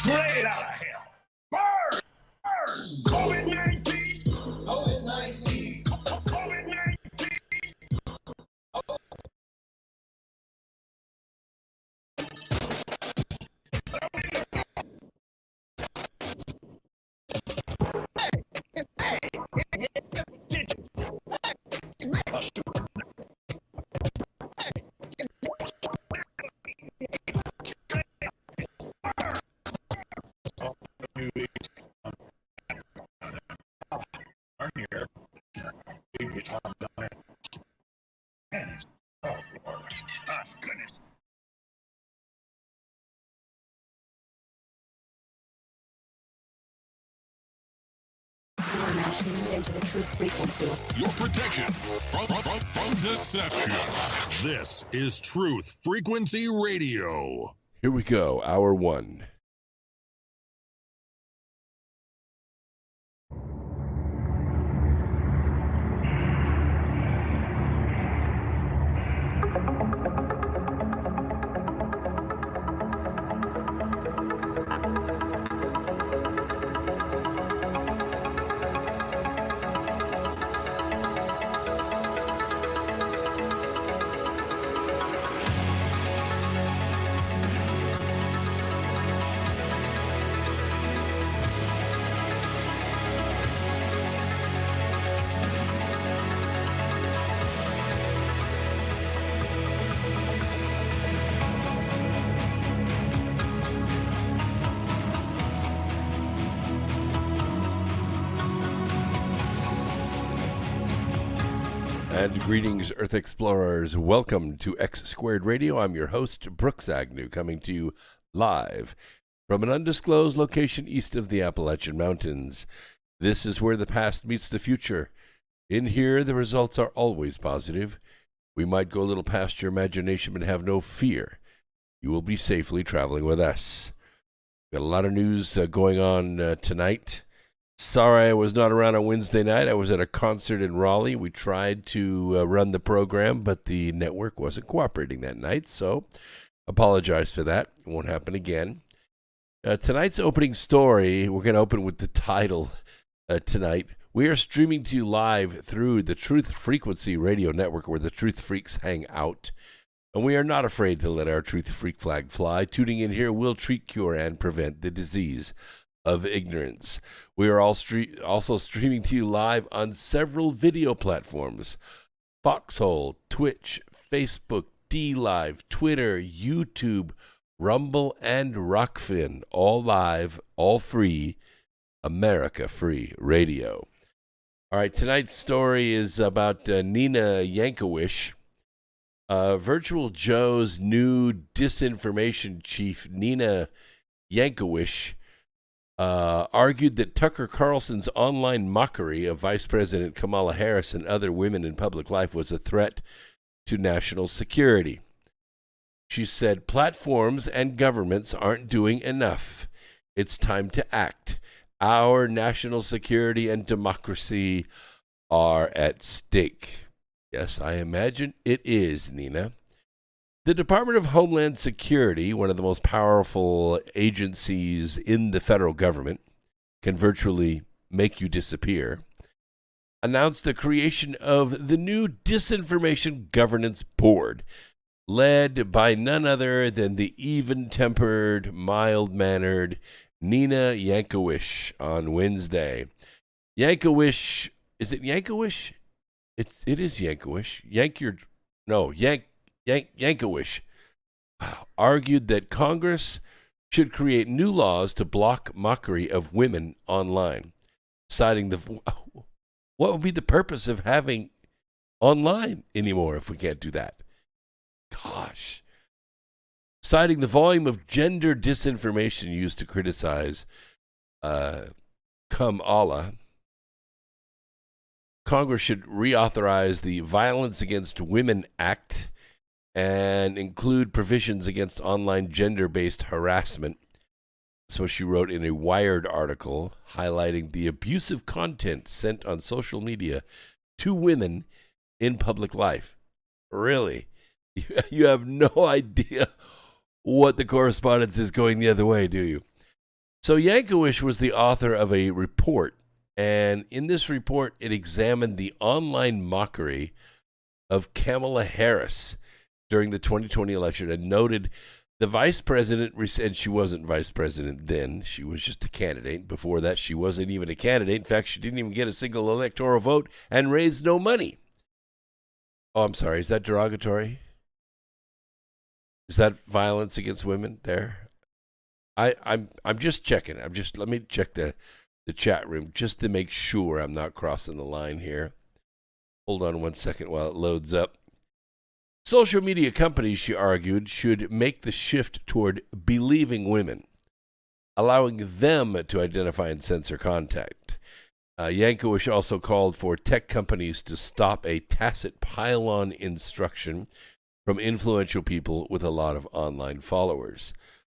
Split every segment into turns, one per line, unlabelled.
Straight out of hell. Burn! Burn! COVID-19! COVID-19! COVID-19!
Into the truth frequency.
Your protection from deception. This is Truth Frequency Radio.
Here we go, hour one. And greetings, Earth Explorers. Welcome to X Squared Radio. I'm your host, Brooks Agnew, coming to you live from an undisclosed location east of the Appalachian Mountains. This is where the past meets the future. In here, the results are always positive. We might go a little past your imagination, but have no fear. You will be safely traveling with us. Got a lot of news going on tonight. Sorry I was not around on Wednesday night. I was at a concert in Raleigh. We tried to run the program, but the network wasn't cooperating that night, so apologize for that. It won't happen again. Tonight's opening story, we're going to open with the title tonight. We are streaming to you live through the Truth Frequency Radio Network, where the Truth Freaks hang out. And we are not afraid to let our Truth Freak flag fly. Tuning in here will treat, cure, and prevent the disease of ignorance. We are also streaming to you live on several video platforms: Foxhole, Twitch, Facebook, DLive, Twitter, YouTube, Rumble, and Rockfin. All live, all free, America Free Radio. All right, tonight's story is about Nina Jankowicz. Virtual Joe's new disinformation chief, Nina Jankowicz, argued that Tucker Carlson's online mockery of Vice President Kamala Harris and other women in public life was a threat to national security. She said, "Platforms and governments aren't doing enough. It's time to act. Our national security and democracy are at stake." Yes, I imagine it is, Nina. The Department of Homeland Security, one of the most powerful agencies in the federal government, can virtually make you disappear, announced the creation of the new Disinformation Governance Board, led by none other than the even-tempered, mild-mannered Nina Jankowicz on Wednesday. Yankawish, is it Yankawish? It is Yankawish. Yankawish argued that Congress should create new laws to block mockery of women online, citing what would be the purpose of having online anymore if we can't do that? Gosh. Citing the volume of gender disinformation used to criticize Kamala, Congress should reauthorize the Violence Against Women Act and include provisions against online gender-based harassment. That's what she wrote in a Wired article highlighting the abusive content sent on social media to women in public life. Really? You have no idea what the correspondence is going the other way, do you? So Yankawish was the author of a report, and in this report, it examined the online mockery of Kamala Harris during the 2020 election and noted the vice president, and she wasn't vice president then, she was just a candidate. Before that, she wasn't even a candidate. In fact, she didn't even get a single electoral vote and raised no money. Oh, I'm sorry, is that derogatory? Is that violence against women there? I'm just checking. Let me check the chat room just to make sure I'm not crossing the line here. Hold on 1 second while it loads up. Social media companies, she argued, should make the shift toward believing women, allowing them to identify and censor content. Yankawish also called for tech companies to stop a tacit pile-on instruction from influential people with a lot of online followers.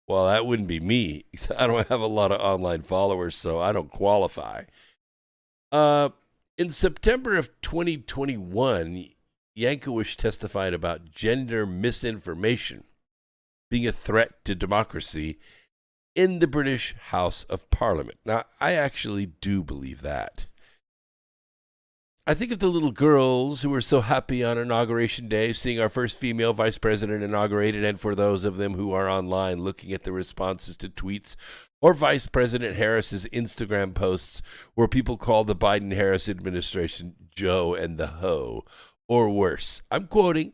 Well, that wouldn't be me. I don't have a lot of online followers, so I don't qualify. In September of 2021, Yankawish testified about gender misinformation being a threat to democracy in the British House of Parliament. Now, I actually do believe that. I think of the little girls who were so happy on Inauguration Day, seeing our first female vice president inaugurated, and for those of them who are online looking at the responses to tweets or Vice President Harris's Instagram posts where people call the Biden-Harris administration Joe and the Ho, or worse. I'm quoting.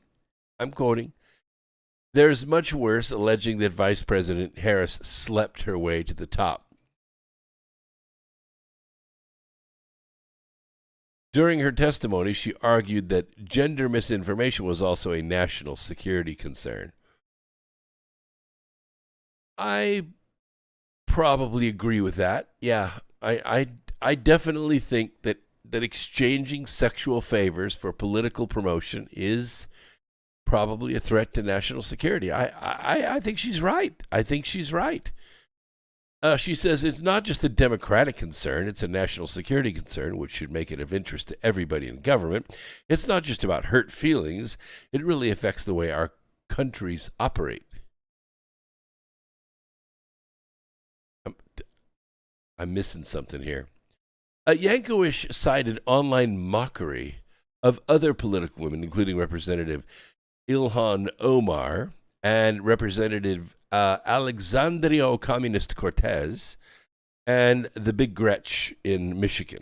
There's much worse, alleging that Vice President Harris slept her way to the top. During her testimony, she argued that gender misinformation was also a national security concern. I probably agree with that. Yeah, I definitely think that exchanging sexual favors for political promotion is probably a threat to national security. I think she's right. She says it's not just a democratic concern, it's a national security concern, which should make it of interest to everybody in government. It's not just about hurt feelings, it really affects the way our countries operate. I'm missing something here. Yankawish cited online mockery of other political women, including Representative Ilhan Omar and Representative Alexandria Ocasio-Cortez and the Big Gretch in Michigan.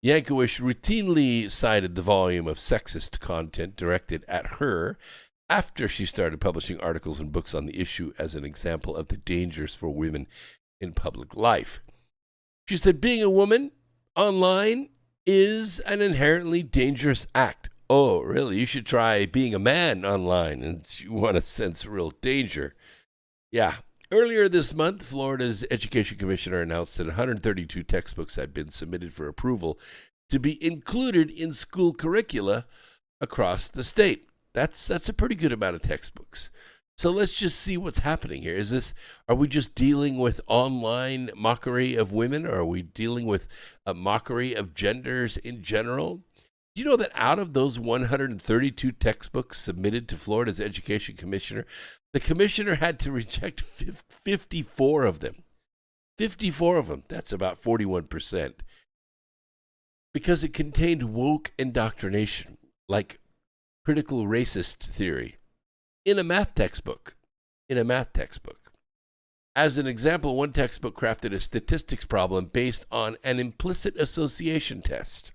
Yankawish routinely cited the volume of sexist content directed at her after she started publishing articles and books on the issue as an example of the dangers for women in public life. She said being a woman online is an inherently dangerous act. Oh, really? You should try being a man online, and you want to sense real danger. Yeah. Earlier this month, Florida's Education Commissioner announced that 132 textbooks had been submitted for approval to be included in school curricula across the state. That's a pretty good amount of textbooks. So let's just see what's happening here. Are we just dealing with online mockery of women, or are we dealing with a mockery of genders in general? Do you know that out of those 132 textbooks submitted to Florida's Education Commissioner, the commissioner had to reject 54 of them? 54 of them. That's about 41%. Because it contained woke indoctrination, like critical racist theory, in a math textbook. As an example, one textbook crafted a statistics problem based on an implicit association test,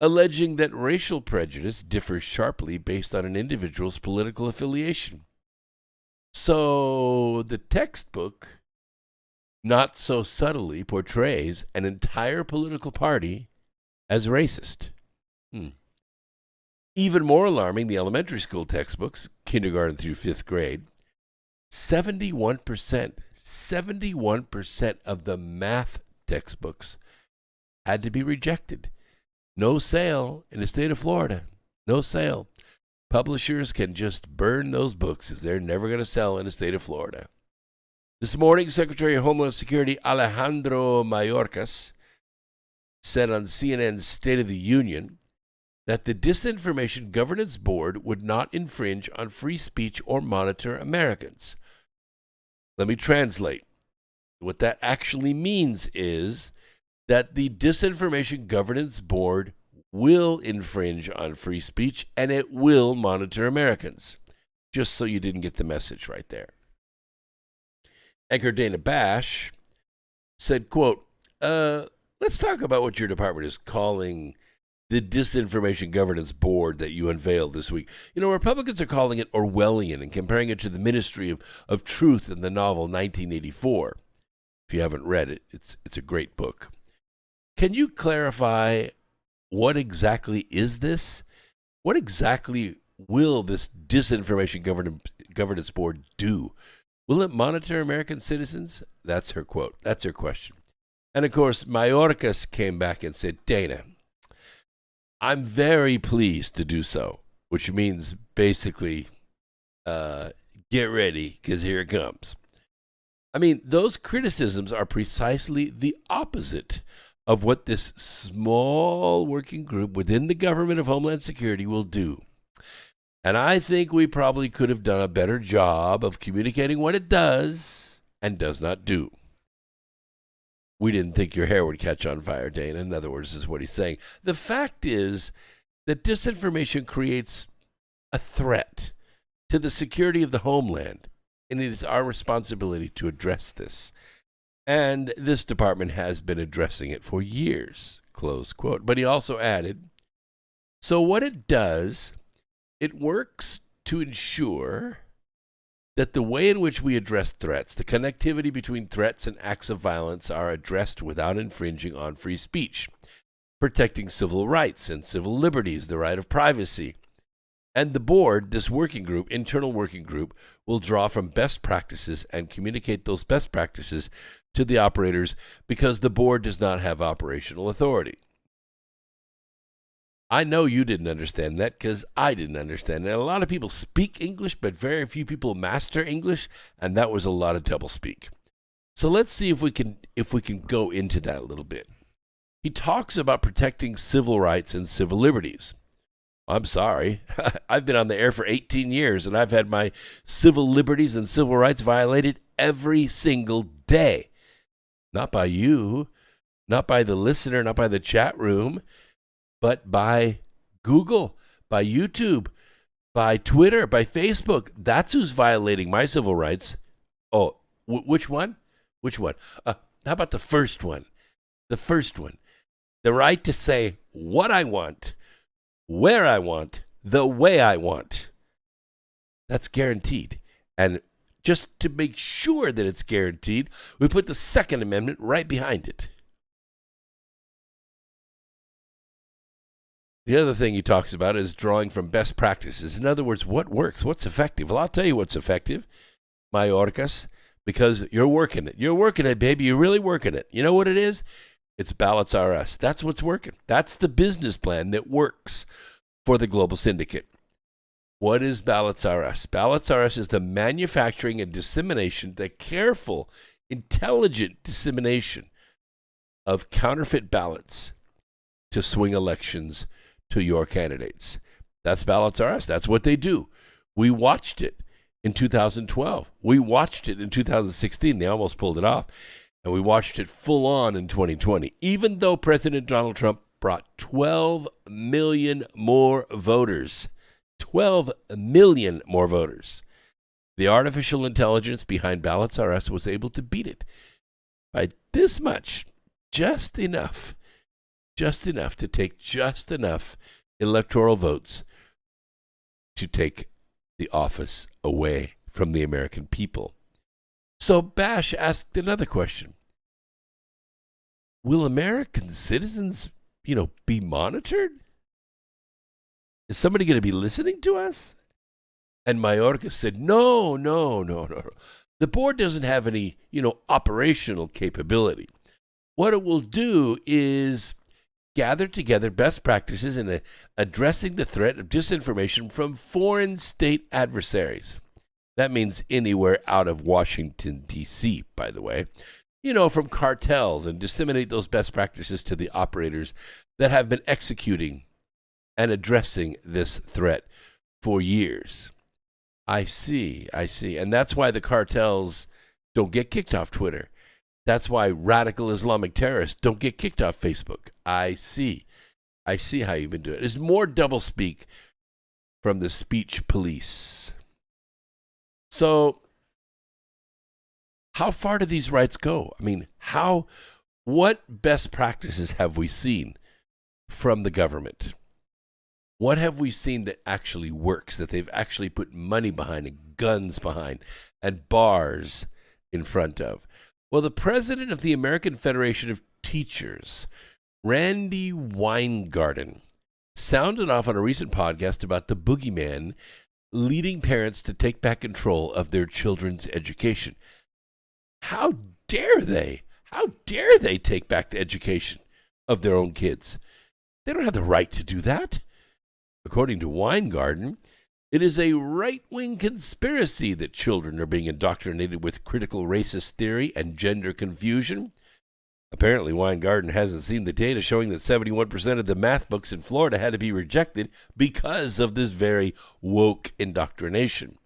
alleging that racial prejudice differs sharply based on an individual's political affiliation. So the textbook, not so subtly, portrays an entire political party as racist. Even more alarming, the elementary school textbooks, kindergarten through 5th grade, 71% of the math textbooks had to be rejected. No sale in the state of Florida. No sale. Publishers can just burn those books as they're never going to sell in the state of Florida. This morning, Secretary of Homeland Security Alejandro Mayorkas said on CNN's State of the Union that the Disinformation Governance Board would not infringe on free speech or monitor Americans. Let me translate. What that actually means is that the Disinformation Governance Board will infringe on free speech and it will monitor Americans. Just so you didn't get the message right there. Anchor Dana Bash said, quote, let's talk about what your department is calling the Disinformation Governance Board that you unveiled this week. Republicans are calling it Orwellian and comparing it to the Ministry of Truth in the novel 1984. If you haven't read it, it's a great book. Can you clarify what exactly is this? What exactly will this Disinformation Governance Board do? Will it monitor American citizens? That's her quote. That's her question. And of course, Mayorkas came back and said, Dana, I'm very pleased to do so, which means basically get ready because here it comes. I mean, those criticisms are precisely the opposite of what this small working group within the government of Homeland Security will do. And I think we probably could have done a better job of communicating what it does and does not do. We didn't think your hair would catch on fire, Dana. In other words, is what he's saying. The fact is that disinformation creates a threat to the security of the homeland, and it is our responsibility to address this. And this department has been addressing it for years, close quote. But he also added, so what it does, it works to ensure that the way in which we address threats, the connectivity between threats and acts of violence, are addressed without infringing on free speech, protecting civil rights and civil liberties, the right of privacy. And the board, this working group, internal working group, will draw from best practices and communicate those best practices to the operators because the board does not have operational authority. I know you didn't understand that because I didn't understand it. A lot of people speak English, but very few people master English, and that was a lot of doublespeak. So let's see if we can go into that a little bit. He talks about protecting civil rights and civil liberties. I'm sorry. I've been on the air for 18 years, and I've had my civil liberties and civil rights violated every single day. Not by you, not by the listener, not by the chat room, but by Google, by YouTube, by Twitter, by Facebook. That's who's violating my civil rights. Oh, which one? Which one? How about the first one? The first one. The right to say what I want, where I want, the way I want. That's guaranteed. And just to make sure that it's guaranteed, we put the Second Amendment right behind it. The other thing he talks about is drawing from best practices. In other words, what works? What's effective? Well, I'll tell you what's effective, Mayorkas, because you're working it. You're working it, baby. You're really working it. You know what it is? It's Ballots R Us. That's what's working. That's the business plan that works for the global syndicate. What is Ballots R Us? Ballots R Us is the manufacturing and dissemination, the careful, intelligent dissemination of counterfeit ballots to swing elections to your candidates. That's Ballots R Us. That's what they do. We watched it in 2012. We watched it in 2016. They almost pulled it off. And we watched it full on in 2020, even though President Donald Trump brought 12 million more voters. 12 million more voters. The artificial intelligence behind Ballots R Us was able to beat it by this much, just enough to take just enough electoral votes to take the office away from the American people. So Bash asked another question. Will American citizens, be monitored? Is somebody going to be listening to us? And Mayorkas said, no. The board doesn't have any, operational capability. What it will do is gather together best practices in addressing the threat of disinformation from foreign state adversaries. That means anywhere out of Washington, D.C., by the way. From cartels, and disseminate those best practices to the operators that have been executing and addressing this threat for years. I see. And that's why the cartels don't get kicked off Twitter. That's why radical Islamic terrorists don't get kicked off Facebook. I see how you've been doing it. There's more doublespeak from the speech police. So, how far do these rights go? I mean, what best practices have we seen from the government? What have we seen that actually works, that they've actually put money behind and guns behind and bars in front of? Well, the president of the American Federation of Teachers, Randy Weingarten, sounded off on a recent podcast about the boogeyman leading parents to take back control of their children's education. How dare they? How dare they take back the education of their own kids? They don't have the right to do that. According to Weingarten, it is a right-wing conspiracy that children are being indoctrinated with critical racist theory and gender confusion. Apparently, Weingarten hasn't seen the data showing that 71% of the math books in Florida had to be rejected because of this very woke indoctrination.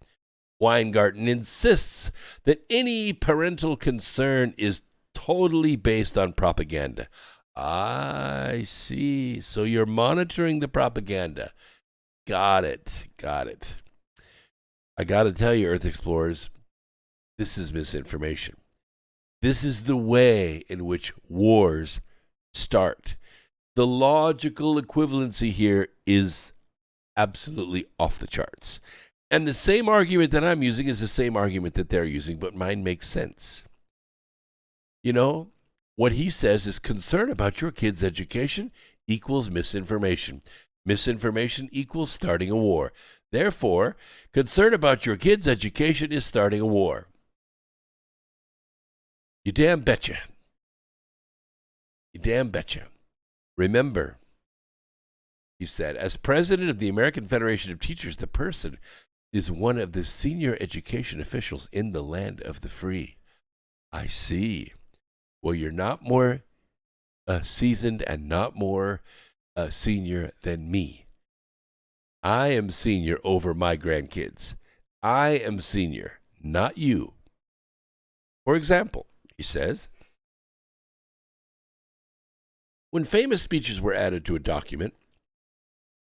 Weingarten insists that any parental concern is totally based on propaganda. I see. So you're monitoring the propaganda. Got it. I got to tell you, Earth Explorers, this is misinformation. This is the way in which wars start. The logical equivalency here is absolutely off the charts. And the same argument that I'm using is the same argument that they're using, but mine makes sense. You know, what he says is concern about your kid's education equals misinformation. Misinformation equals starting a war. Therefore, concern about your kid's education is starting a war. You damn betcha. You damn betcha. Remember, he said, as president of the American Federation of Teachers, the person is one of the senior education officials in the land of the free. I see. Well, you're not more seasoned and not more senior than me. I am senior over my grandkids. I am senior, not you. For example, he says, when famous speeches were added to a document,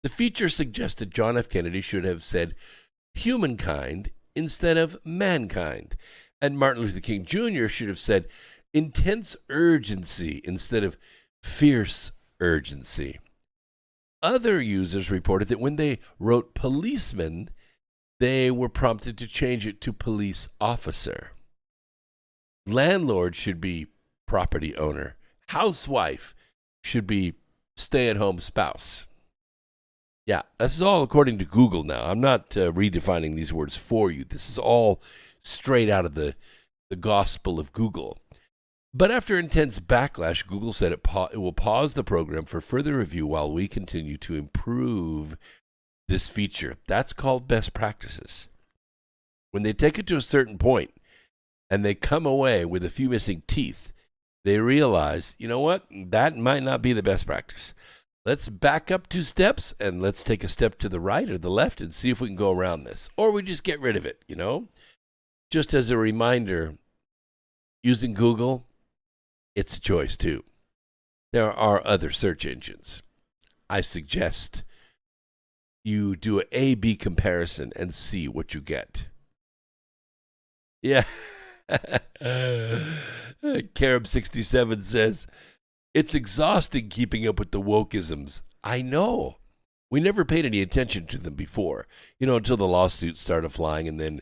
the feature suggested John F. Kennedy should have said humankind instead of mankind, and Martin Luther King Jr. should have said intense urgency instead of fierce urgency. Other users reported that when they wrote policeman, they were prompted to change it to police officer. Landlord should be property owner. Housewife should be stay-at-home spouse. Yeah, this is all according to Google now. I'm not redefining these words for you. This is all straight out of the gospel of Google. But after intense backlash, Google said it will pause the program for further review while we continue to improve this feature. That's called best practices. When they take it to a certain point and they come away with a few missing teeth, they realize, you know what, that might not be the best practice. Let's back up 2 steps and let's take a step to the right or the left and see if we can go around this. Or we just get rid of it, you know? Just as a reminder, using Google, it's a choice too. There are other search engines. I suggest you do an A-B comparison and see what you get. Yeah. Carob67 says, it's exhausting keeping up with the wokeisms. I know. We never paid any attention to them before, until the lawsuits started flying, and then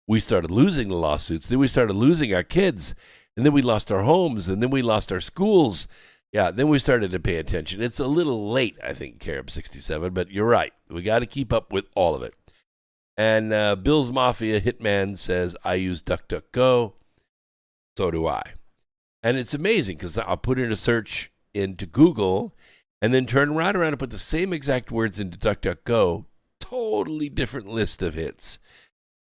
we started losing the lawsuits. Then we started losing our kids, and then we lost our homes, and then we lost our schools. Yeah, then we started to pay attention. It's a little late, I think, Carob67, but you're right. We got to keep up with all of it. And Bill's Mafia Hitman says, I use DuckDuckGo. So do I. And it's amazing because I'll put in a search into Google and then turn right around and put the same exact words into DuckDuckGo. Totally different list of hits.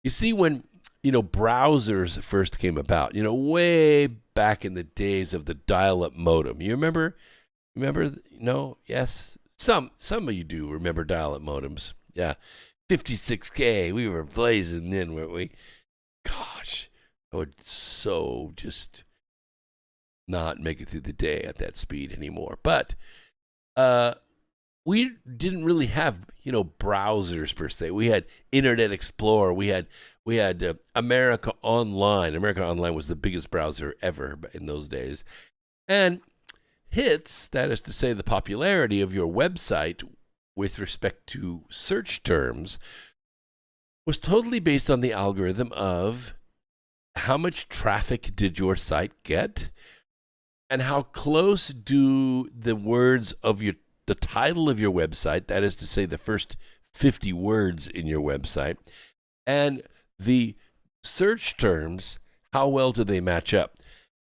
You see, when browsers first came about, way back in the days of the dial-up modem. You remember? No? Yes? Some of you do remember dial-up modems. Yeah. 56K. We were blazing then, weren't we? Gosh. I would so just not make it through the day at that speed anymore. But we didn't really have, browsers per se. We had Internet Explorer. We had America Online. America Online was the biggest browser ever in those days. And hits, that is to say the popularity of your website with respect to search terms, was totally based on the algorithm of how much traffic did your site get and how close do the words of the title of your website, that is to say the first 50 words in your website, and the search terms, how well do they match up?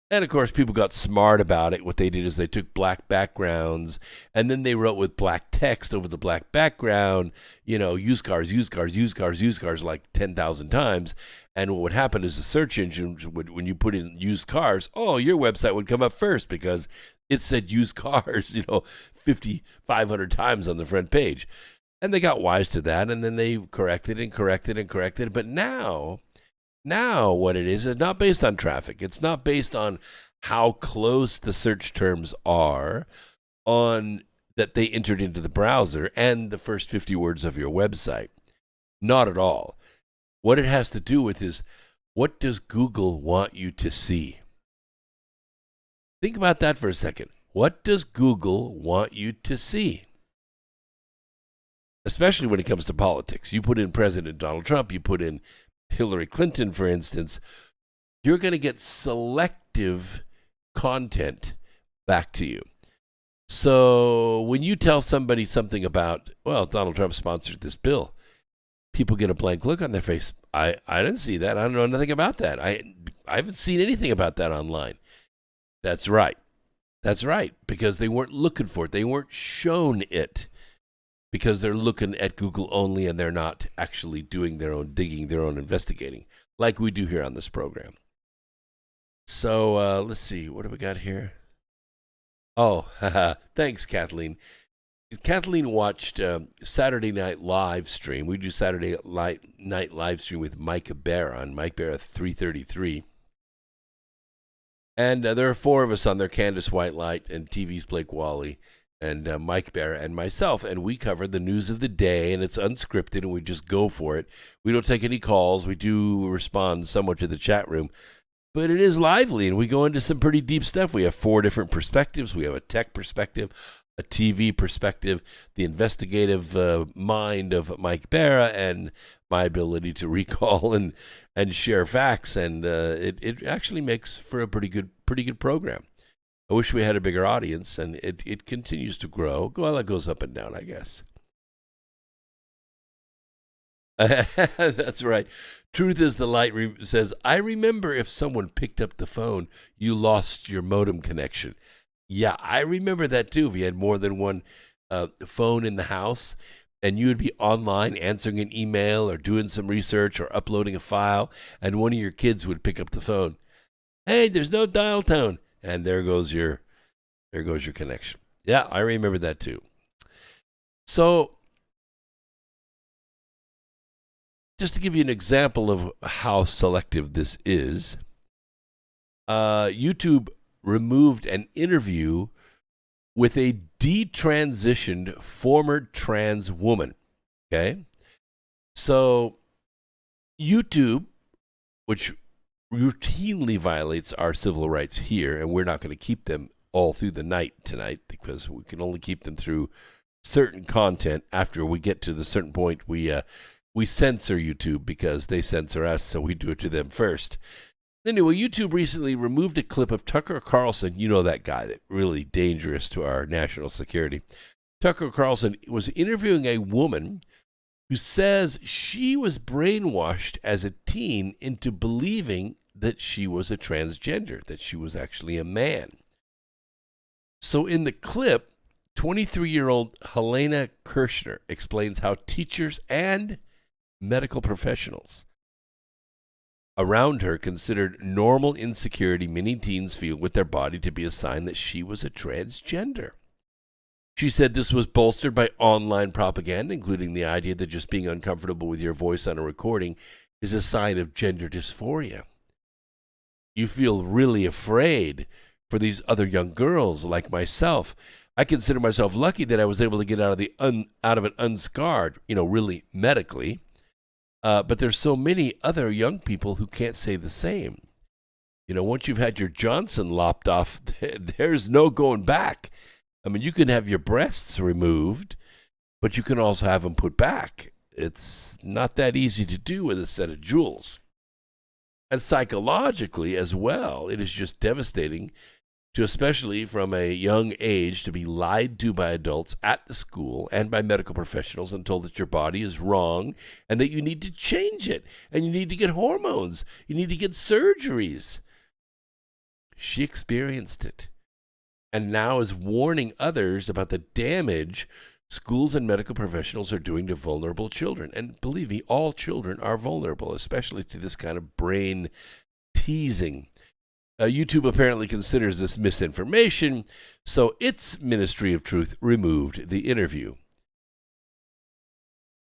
And, of course, people got smart about it. What they did is they took black backgrounds, and then they wrote with black text over the black background, used cars, like 10,000 times. And what would happen is the search engine, when you put in used cars, your website would come up first because it said used cars, 500 times on the front page. And they got wise to that, and then they corrected. But now what it is not based on traffic. It's not based on how close the search terms are on that they entered into the browser and the first 50 words of your website. Not at all. What it has to do with is, what does Google want you to see? Think about that for a second. What does Google want you to see? Especially when it comes to politics. You put in President Donald Trump, you put in Hillary Clinton, for instance, you're going to get selective content back to you. So when you tell somebody something about, Donald Trump sponsored this bill, people get a blank look on their face. I didn't see that. I don't know nothing about that. I haven't seen anything about that online. That's right. Because they weren't looking for it. They weren't shown it. Because they're looking at Google only and they're not actually doing their own digging, their own investigating, like we do here on this program. So let's see. What do we got here? Oh, thanks, Kathleen. Kathleen watched Saturday Night Live stream. We do Saturday Night Live stream with Mike Barra on Mike Barra 333. And there are four of us on there, Candace Whitelight and TV's Blake Wally and Mike Barra and myself, and we cover the news of the day, and it's unscripted, and we just go for it. We don't take any calls. We do respond somewhat to the chat room, but it is lively, and we go into some pretty deep stuff. We have four different perspectives. We have a tech perspective, a TV perspective, the investigative mind of Mike Barra, and my ability to recall and share facts, and it actually makes for a pretty good program. I wish we had a bigger audience, and it continues to grow. Well, it goes up and down, I guess. That's right. Truth is the Light says, I remember if someone picked up the phone, you lost your modem connection. Yeah, I remember that too. If you had more than one phone in the house, and you would be online answering an email or doing some research or uploading a file, and one of your kids would pick up the phone. Hey, there's no dial tone. And there goes your connection. Yeah, I remember that too. So, just to give you an example of how selective this is, YouTube removed an interview with a detransitioned former trans woman. Okay? So, YouTube, which routinely violates our civil rights here, and we're not going to keep them all through the night tonight because we can only keep them through certain content. After we get to the certain point, we censor YouTube because they censor us, so we do it to them first. Anyway, YouTube recently removed a clip of Tucker Carlson. You know that guy, that really dangerous to our national security. Tucker Carlson was interviewing a woman who says she was brainwashed as a teen into believing that she was a transgender, that she was actually a man. So in the clip, 23-year-old Helena Kirshner explains how teachers and medical professionals around her considered normal insecurity many teens feel with their body to be a sign that she was a transgender. She said this was bolstered by online propaganda, including the idea that just being uncomfortable with your voice on a recording is a sign of gender dysphoria. You feel really afraid for these other young girls like myself. I consider myself lucky that I was able to get out of it unscarred, really medically. But there's so many other young people who can't say the same. Once you've had your Johnson lopped off, there's no going back. I mean, you can have your breasts removed, but you can also have them put back. It's not that easy to do with a set of jewels. And psychologically as well, it is just devastating to, especially from a young age, to be lied to by adults at the school and by medical professionals and told that your body is wrong and that you need to change it and you need to get hormones, you need to get surgeries. She experienced it and now is warning others about the damage schools and medical professionals are doing to vulnerable children. And believe me, all children are vulnerable, especially to this kind of brain teasing. YouTube apparently considers this misinformation, so its Ministry of Truth removed the interview.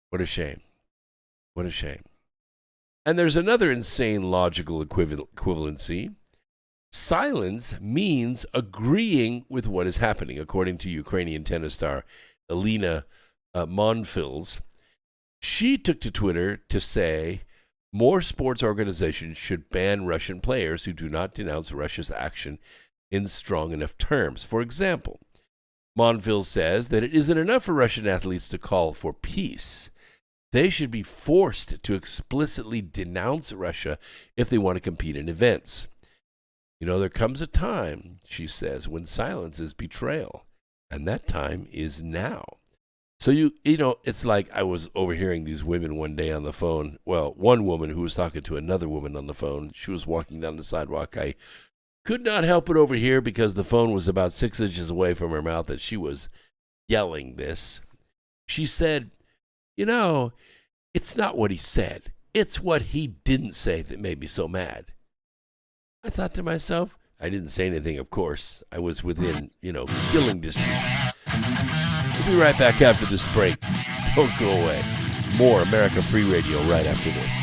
What a shame. What a shame. And there's another insane logical equivalency. Silence means agreeing with what is happening, according to Ukrainian tennis star Elena Monfils. She took to Twitter to say more sports organizations should ban Russian players who do not denounce Russia's action in strong enough terms. For example, Monfils says that it isn't enough for Russian athletes to call for peace. They should be forced to explicitly denounce Russia if they want to compete in events. There comes a time, she says, when silence is betrayal, and that time is now. So, it's like I was overhearing these women one day on the phone. Well, one woman who was talking to another woman on the phone. She was walking down the sidewalk. I could not help but overhear because the phone was about 6 inches away from her mouth that she was yelling this. She said, it's not what he said. It's what he didn't say that made me so mad. I thought to myself, I didn't say anything, of course. I was within, killing distance. We'll be right back after this break. Don't go away. More America Free Radio right after this.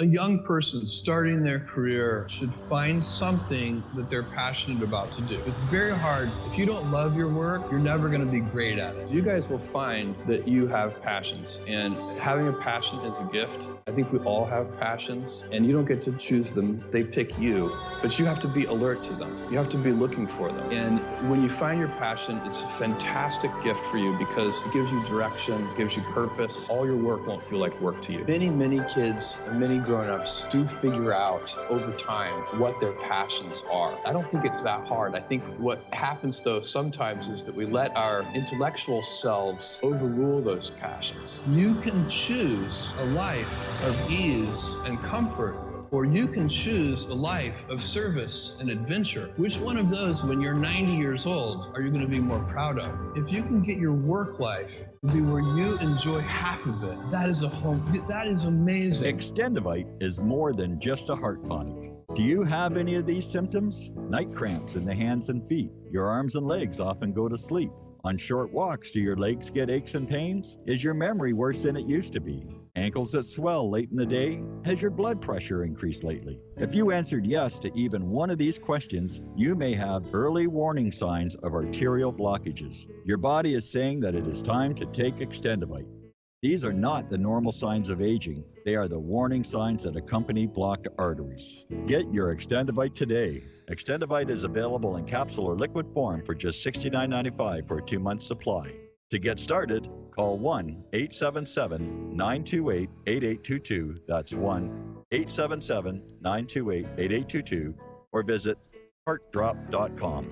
A young person starting their career should find something that they're passionate about to do. It's very hard. If you don't love your work, you're never going to be great at it. You guys will find that you have passions, and having a passion is a gift. I think we all have passions, and you don't get to choose them. They pick you, but you have to be alert to them. You have to be looking for them. And when you find your passion, it's a fantastic gift for you because it gives you direction, gives you purpose. All your work won't feel like work to you. Many kids and many grown-ups do figure out over time what their passions are. I don't think it's that hard. I think what happens, though, sometimes is that we let our intellectual selves overrule those passions. You can choose a life of ease and comfort, or you can choose a life of service and adventure. Which one of those, when you're 90 years old, are you going to be more proud of? If you can get your work life to be where you enjoy half of it, that is that is amazing.
Extendivite is more than just a heart tonic. Do you have any of these symptoms? Night cramps in the hands and feet. Your arms and legs often go to sleep. On short walks, do your legs get aches and pains? Is your memory worse than it used to be? Ankles that swell late in the day? Has your blood pressure increased lately? If you answered yes to even one of these questions, you may have early warning signs of arterial blockages. Your body is saying that it is time to take Extendivite. These are not the normal signs of aging. They are the warning signs that accompany blocked arteries. Get your Extendivite today. Extendivite is available in capsule or liquid form for just $69.95 for a 2-month supply. To get started, call 1-877-928-8822. That's 1-877-928-8822. Or visit heartdrop.com.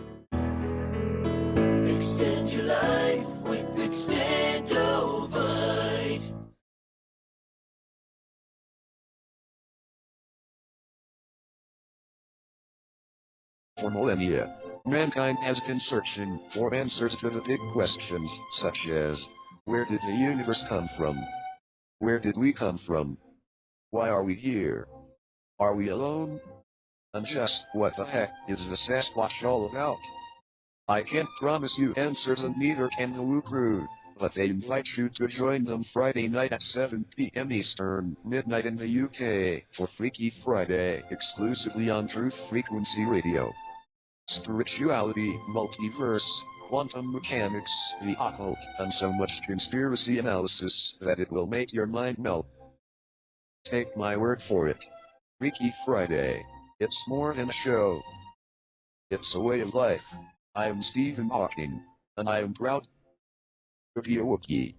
Extend your life with Extendovite.
For millennia, mankind has been searching for answers to the big questions, such as, where did the universe come from? Where did we come from? Why are we here? Are we alone? And just what the heck is the Sasquatch all about? I can't promise you answers, and neither can the Woo Crew, but they invite you to join them Friday night at 7 p.m. Eastern, midnight in the UK, for Freaky Friday, exclusively on Truth Frequency Radio. Spirituality, multiverse, quantum mechanics, the occult, and so much conspiracy analysis that it will make your mind melt. Take my word for it. Freaky Friday. It's more than a show. It's a way of life. I am Stephen Hawking, and I am proud to be a Wookiee.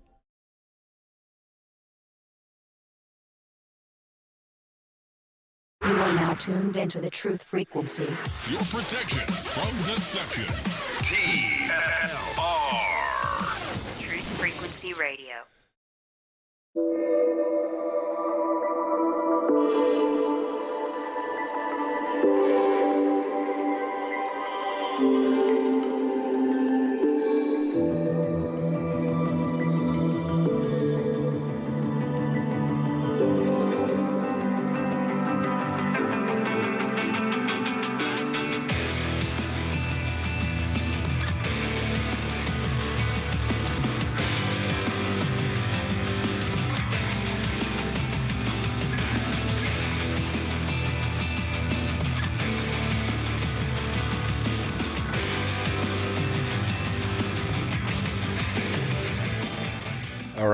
You are now tuned into the Truth Frequency.
Your protection from deception. TLR.
Truth Frequency Radio.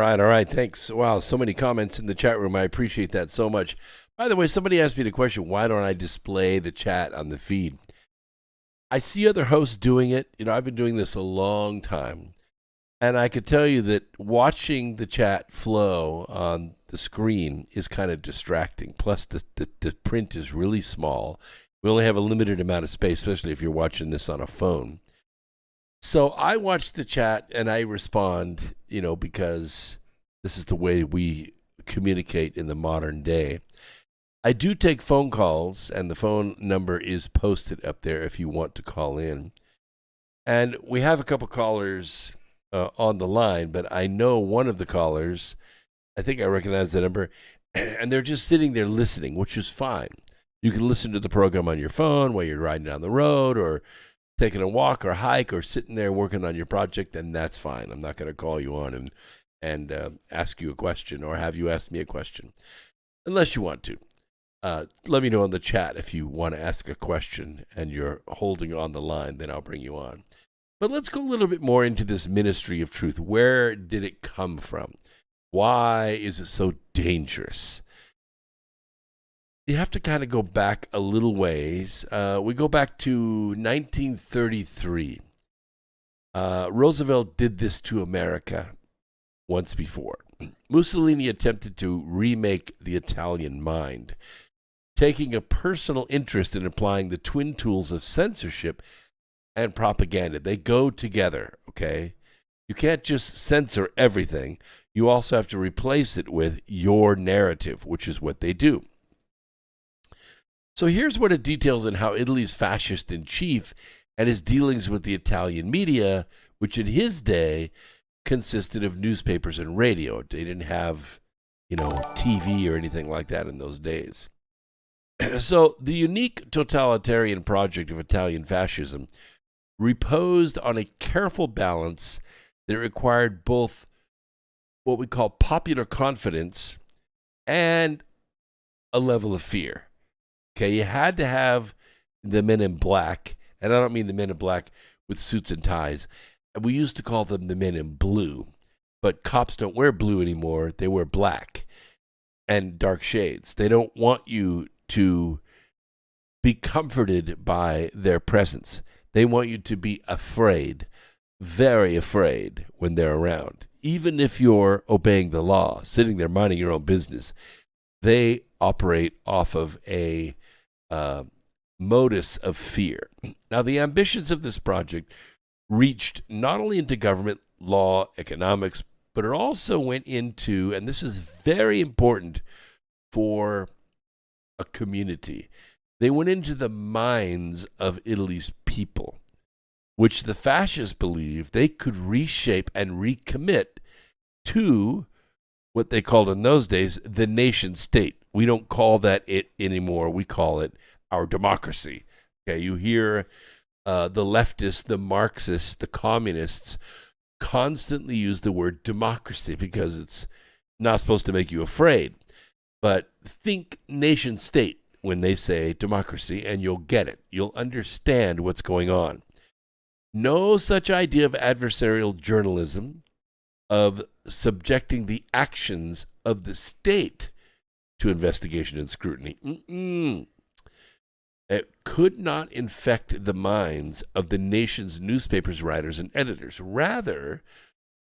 All right. Thanks. Wow, so many comments in the chat room. I appreciate that so much. By the way, somebody asked me the question, why don't I display the chat on the feed? I see other hosts doing it. You know, I've been doing this a long time. And I could tell you that watching the chat flow on the screen is kind of distracting. Plus, the print is really small. We only have a limited amount of space, especially if you're watching this on a phone. So I watch the chat and I respond, you know, because this is the way we communicate in the modern day. I do take phone calls, and the phone number is posted up there if you want to call in. And we have a couple callers on the line, but I know one of the callers, I think I recognize the number, and they're just sitting there listening, which is fine. You can listen to the program on your phone while you're riding down the road or taking a walk or hike or sitting there working on your project, and that's fine. I'm not going to call you on and ask you a question or have you ask me a question, unless you want to. Let me know in the chat if you want to ask a question and you're holding on the line, then I'll bring you on. But let's go a little bit more into this ministry of truth. Where did it come from? Why is it so dangerous? You have to kind of go back a little ways. We go back to 1933. Roosevelt did this to America once before. Mussolini attempted to remake the Italian mind, taking a personal interest in applying the twin tools of censorship and propaganda. They go together, okay? You can't just censor everything. You also have to replace it with your narrative, which is what they do. So here's what it details on how Italy's fascist in chief and his dealings with the Italian media, which in his day consisted of newspapers and radio. They didn't have, TV or anything like that in those days. So the unique totalitarian project of Italian fascism reposed on a careful balance that required both what we call popular confidence and a level of fear. Okay, you had to have the men in black, and I don't mean the men in black with suits and ties. We used to call them the men in blue, but cops don't wear blue anymore. They wear black and dark shades. They don't want you to be comforted by their presence. They want you to be afraid, very afraid when they're around. Even if you're obeying the law, sitting there minding your own business, they operate off of a modus of fear. Now, the ambitions of this project reached not only into government, law, economics, but it also went into, and this is very important for a community, they went into the minds of Italy's people, which the fascists believed they could reshape and recommit to what they called in those days the nation state, We don't call that it anymore. We call it our democracy. Okay, you hear the leftists, the Marxists, the communists constantly use the word democracy because it's not supposed to make you afraid. But think nation state when they say democracy, and you'll get it. You'll understand what's going on. No such idea of adversarial journalism, of subjecting the actions of the state to investigation and scrutiny. It could not infect the minds of the nation's newspapers, writers, and editors. Rather,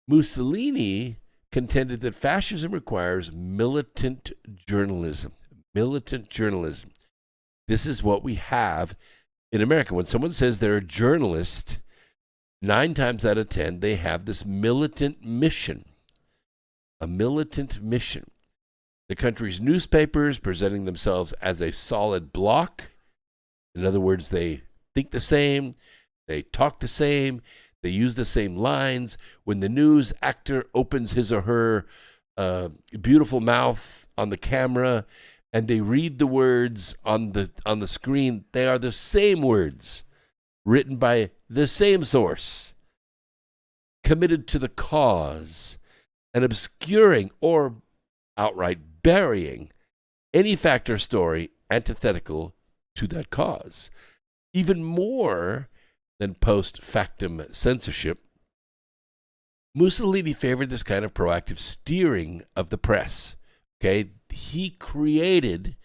Mussolini contended that fascism requires militant journalism. Militant journalism. This is what we have in America. When someone says they're a journalist, 9 times out of 10, they have this militant mission. A militant mission. The country's newspapers presenting themselves as a solid block. In other words, they think the same, they talk the same, they use the same lines. When the news actor opens his or her beautiful mouth on the camera and they read the words on the screen, they are the same words written by the same source, committed to the cause and obscuring or outright burying any fact or story antithetical to that cause. Even more than post factum censorship, Mussolini favored this kind of proactive steering of the press. Okay, he created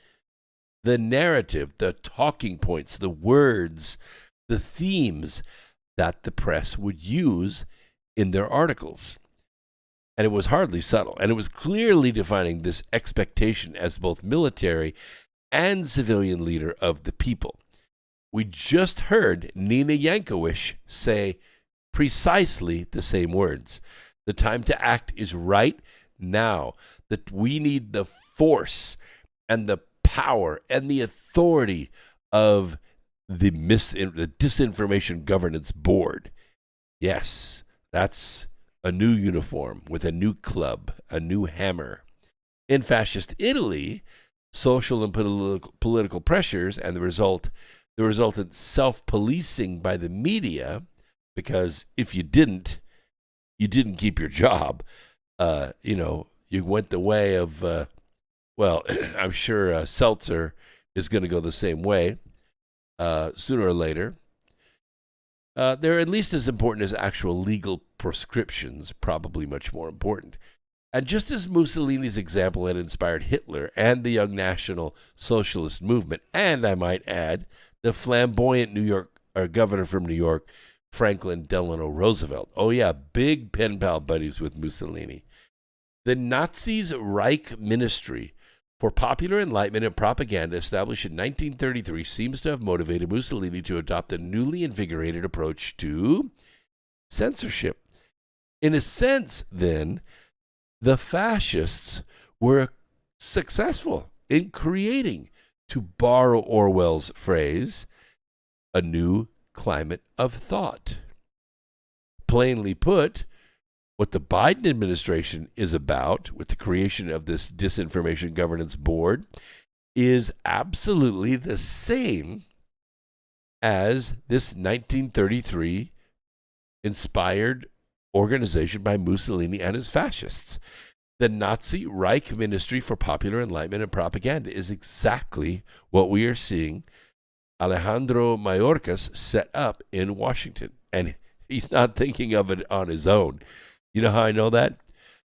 the narrative, the talking points, the words, the themes that the press would use in their articles. And it was hardly subtle, and it was clearly defining this expectation as both military and civilian leader of the people. We just heard Nina Jankowicz say precisely the same words. The time to act is right now. That we need the force and the power and the authority of the Disinformation Governance Board. Yes, that's a new uniform with a new club, a new hammer. In fascist Italy, social and political pressures and the resultant self-policing by the media, because if you didn't keep your job. You went the way of, I'm sure Seltzer is going to go the same way sooner or later. They're at least as important as actual legal prescriptions, probably much more important. And just as Mussolini's example had inspired Hitler and the Young National Socialist movement, and I might add, the flamboyant governor from New York, Franklin Delano Roosevelt. Oh yeah, big pen pal buddies with Mussolini. The Nazis' Reich Ministry for Popular Enlightenment and Propaganda, established in 1933, seems to have motivated Mussolini to adopt a newly invigorated approach to censorship. In a sense, then, the fascists were successful in creating, to borrow Orwell's phrase, a new climate of thought. Plainly put, what the Biden administration is about with the creation of this Disinformation Governance Board is absolutely the same as this 1933 inspired organization by Mussolini and his fascists. The Nazi Reich Ministry for Popular Enlightenment and Propaganda is exactly what we are seeing Alejandro Mayorkas set up in Washington. And he's not thinking of it on his own. You know how I know that?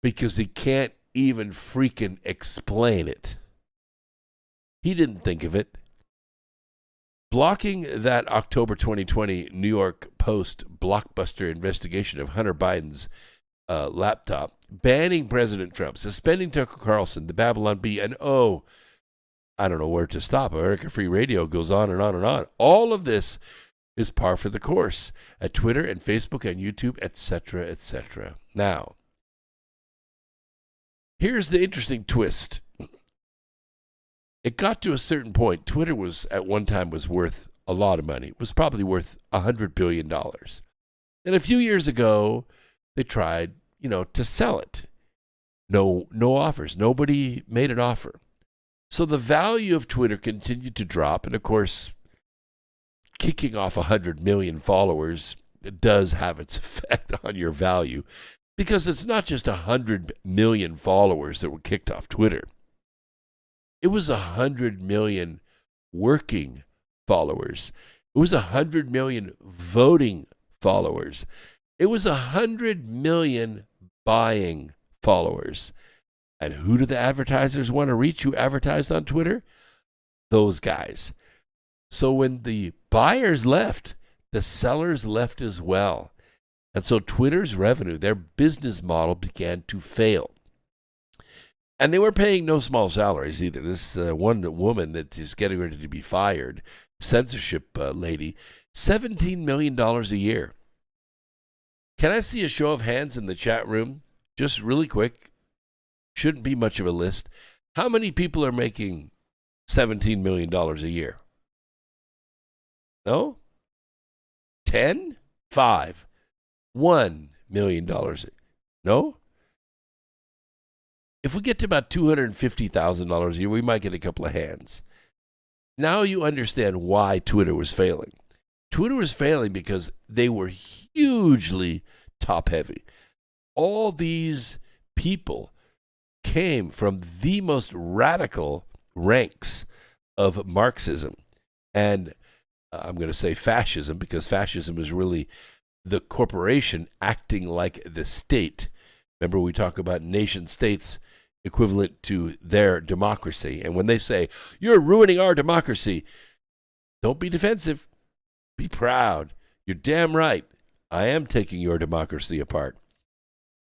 Because he can't even freaking explain it. He didn't think of it. Blocking that October 2020 New York Post blockbuster investigation of Hunter Biden's laptop, banning President Trump, suspending Tucker Carlson, the Babylon Bee, and I don't know where to stop. America Free Radio goes on and on and on. All of this is par for the course at Twitter and Facebook and YouTube, etc., etc. Now, here's the interesting twist. It got to a certain point. Twitter was, at one time, was worth a lot of money. It was probably worth $100 billion. And a few years ago, they tried, to sell it. No offers. Nobody made an offer. So the value of Twitter continued to drop. And of course, kicking off 100 million followers does have its effect on your value, because it's not just 100 million followers that were kicked off Twitter. It was 100 million working followers. It was 100 million voting followers. It was 100 million buying followers. And who do the advertisers want to reach who advertised on Twitter? Those guys. So when the buyers left, the sellers left as well. And so Twitter's revenue, their business model, began to fail. And they were paying no small salaries either. This one woman that is getting ready to be fired, censorship lady, $17 million a year. Can I see a show of hands in the chat room? Just really quick. Shouldn't be much of a list. How many people are making $17 million a year? No? 10? 5? $1 million. No? If we get to about $250,000 a year, we might get a couple of hands. Now you understand why Twitter was failing. Twitter was failing because they were hugely top-heavy. All these people came from the most radical ranks of Marxism. And I'm going to say fascism, because fascism is really the corporation acting like the state. Remember, we talk about nation states equivalent to their democracy. And when they say, you're ruining our democracy, don't be defensive. Be proud. You're damn right. I am taking your democracy apart,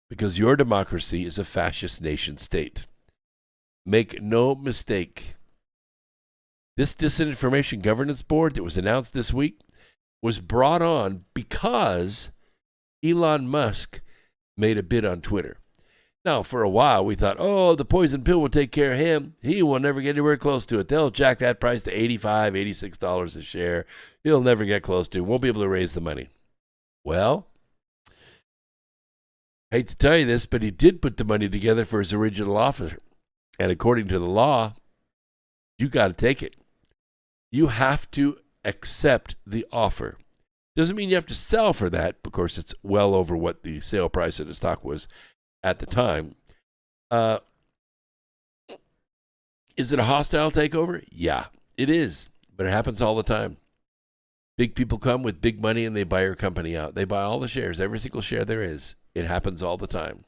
because your democracy is a fascist nation state. Make no mistake. This Disinformation Governance Board that was announced this week was brought on because Elon Musk made a bid on Twitter. Now, for a while, we thought, oh, the poison pill will take care of him. He will never get anywhere close to it. They'll jack that price to $85, $86 a share. He'll never get close to it. Won't be able to raise the money. Well, hate to tell you this, but he did put the money together for his original offer. And according to the law, you got to take it. You have to accept the offer. Doesn't mean you have to sell for that. Of course, it's well over what the sale price of the stock was at the time. Is it a hostile takeover? Yeah, it is. But it happens all the time. Big people come with big money and they buy your company out. They buy all the shares, every single share there is. It happens all the time.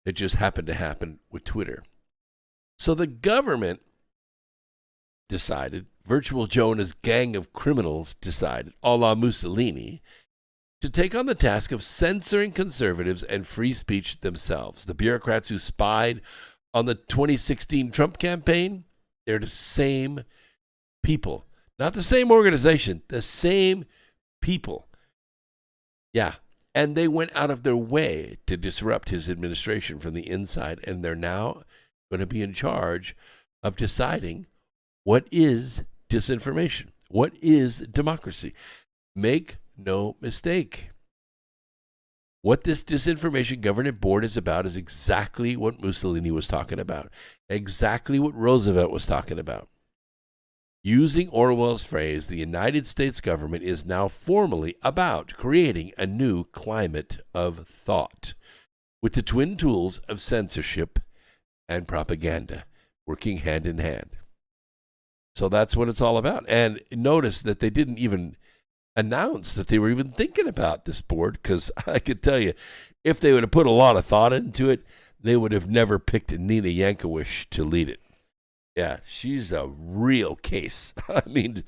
It just happened to happen with Twitter. So the government decided, Virtual Joe and his gang of criminals decided, a la Mussolini, to take on the task of censoring conservatives and free speech themselves. The bureaucrats who spied on the 2016 Trump campaign, they're the same people. Not the same organization, the same people. Yeah. And they went out of their way to disrupt his administration from the inside. And they're now going to be in charge of deciding what is disinformation, what is democracy. Make no mistake. What this Disinformation Governance Board is about is exactly what Mussolini was talking about, exactly what Roosevelt was talking about. Using Orwell's phrase, the United States government is now formally about creating a new climate of thought with the twin tools of censorship and propaganda working hand in hand. So that's what it's all about. And notice that they didn't even announce that they were even thinking about this board, because I could tell you, if they would have put a lot of thought into it, they would have never picked Nina Jankowicz to lead it. Yeah, she's a real case. I mean,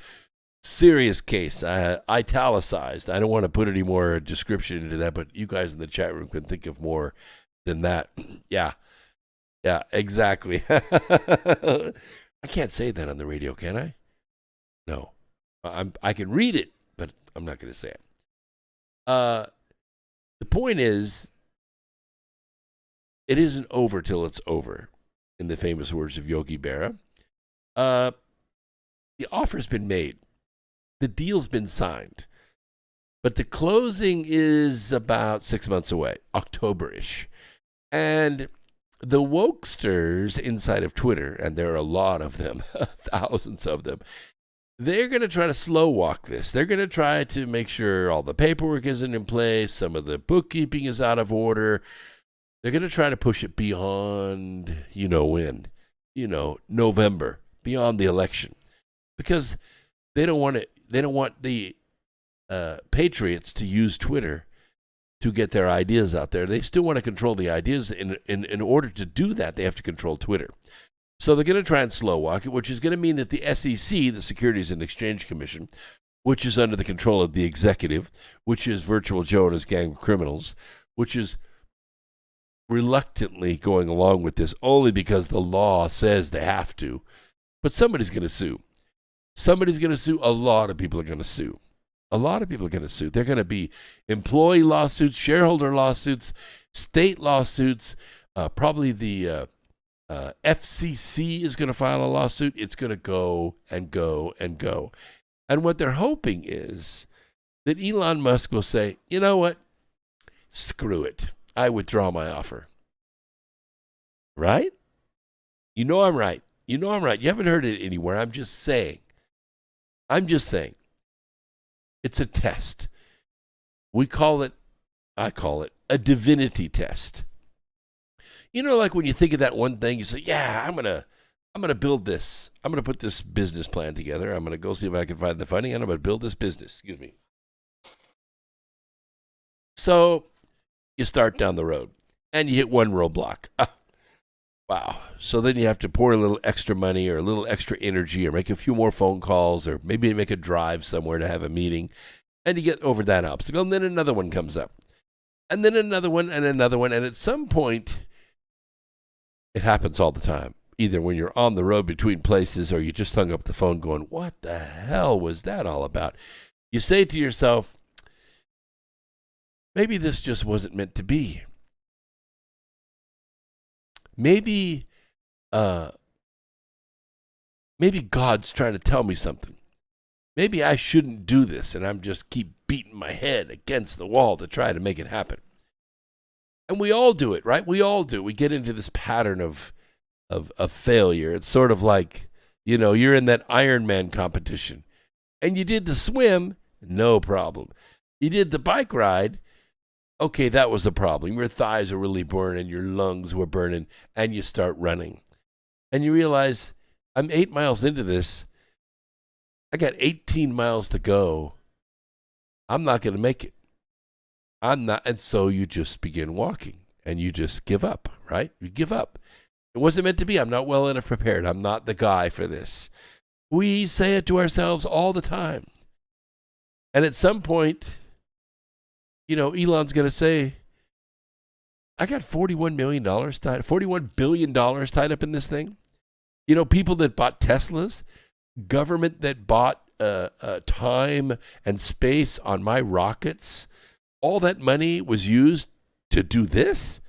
serious case. Italicized. I don't want to put any more description into that, but you guys in the chat room can think of more than that. Yeah, exactly. I can't say that on the radio, can I? No. I can read it, but I'm not going to say it. The point is, it isn't over till it's over, in the famous words of Yogi Berra. The offer's been made. The deal's been signed. But the closing is about 6 months away, October-ish. And the wokesters inside of Twitter, and there are a lot of them, thousands of them, they're going to try to slow walk this. They're going to try to make sure all the paperwork isn't in place, some of the bookkeeping is out of order. They're going to try to push it beyond, when, November, beyond the election, because they don't want the patriots to use Twitter to get their ideas out there. They still want to control the ideas. In order to do that, they have to control Twitter. So they're going to try and slow walk it, which is going to mean that the SEC, the Securities and Exchange Commission, which is under the control of the executive, which is Virtual Joe and his gang of criminals, which is reluctantly going along with this only because the law says they have to. But somebody's going to sue. Somebody's going to sue. A lot of people are going to sue. A lot of people are going to sue. They're going to be employee lawsuits, shareholder lawsuits, state lawsuits. Probably the FCC is going to file a lawsuit. It's going to go and go and go. And what they're hoping is that Elon Musk will say, you know what? Screw it. I withdraw my offer. Right? You know I'm right. You know I'm right. You haven't heard it anywhere. I'm just saying. It's a test. I call it a divinity test. Like when you think of that one thing, you say, yeah, I'm gonna build this. I'm gonna put this business plan together. I'm gonna go see if I can find the funding, and I'm gonna build this business. Excuse me. So you start down the road, and you hit one roadblock. Wow. So then you have to pour a little extra money or a little extra energy or make a few more phone calls or maybe make a drive somewhere to have a meeting, and you get over that obstacle, and then another one comes up, and then another one, and another one, and at some point, it happens all the time, either when you're on the road between places or you just hung up the phone going, what the hell was that all about? You say to yourself, maybe this just wasn't meant to be. Maybe God's trying to tell me something. Maybe I shouldn't do this, and I'm just keep beating my head against the wall to try to make it happen. And we all do it, right? We all do. We get into this pattern of failure. It's sort of like, you're in that Ironman competition, and you did the swim, no problem. You did the bike ride, okay, that was a problem. Your thighs are really burning, your lungs were burning, and you start running. And you realize, I'm 8 miles into this. I got 18 miles to go. I'm not going to make it. I'm not. And so you just begin walking, and you just give up, right? You give up. It wasn't meant to be. I'm not well enough prepared. I'm not the guy for this. We say it to ourselves all the time. And at some point, Elon's going to say, I got $41 billion tied up in this thing. People that bought Teslas, government that bought time and space on my rockets, all that money was used to do this.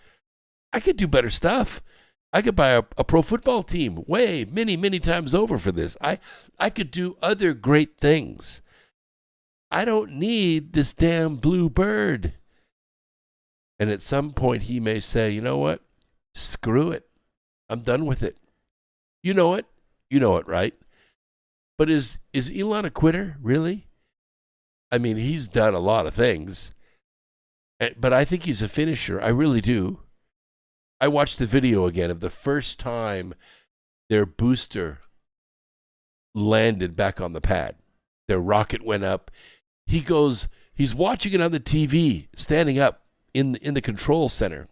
I could do better stuff. I could buy a pro football team many, many times over for this. I could do other great things. I don't need this damn blue bird. And at some point he may say, you know what? Screw it. I'm done with it. You know it. You know it, right? But is Elon a quitter, really? I mean, he's done a lot of things. But I think he's a finisher. I really do. I watched the video again of the first time their booster landed back on the pad. Their rocket went up. He's watching it on the TV, standing up in the control center.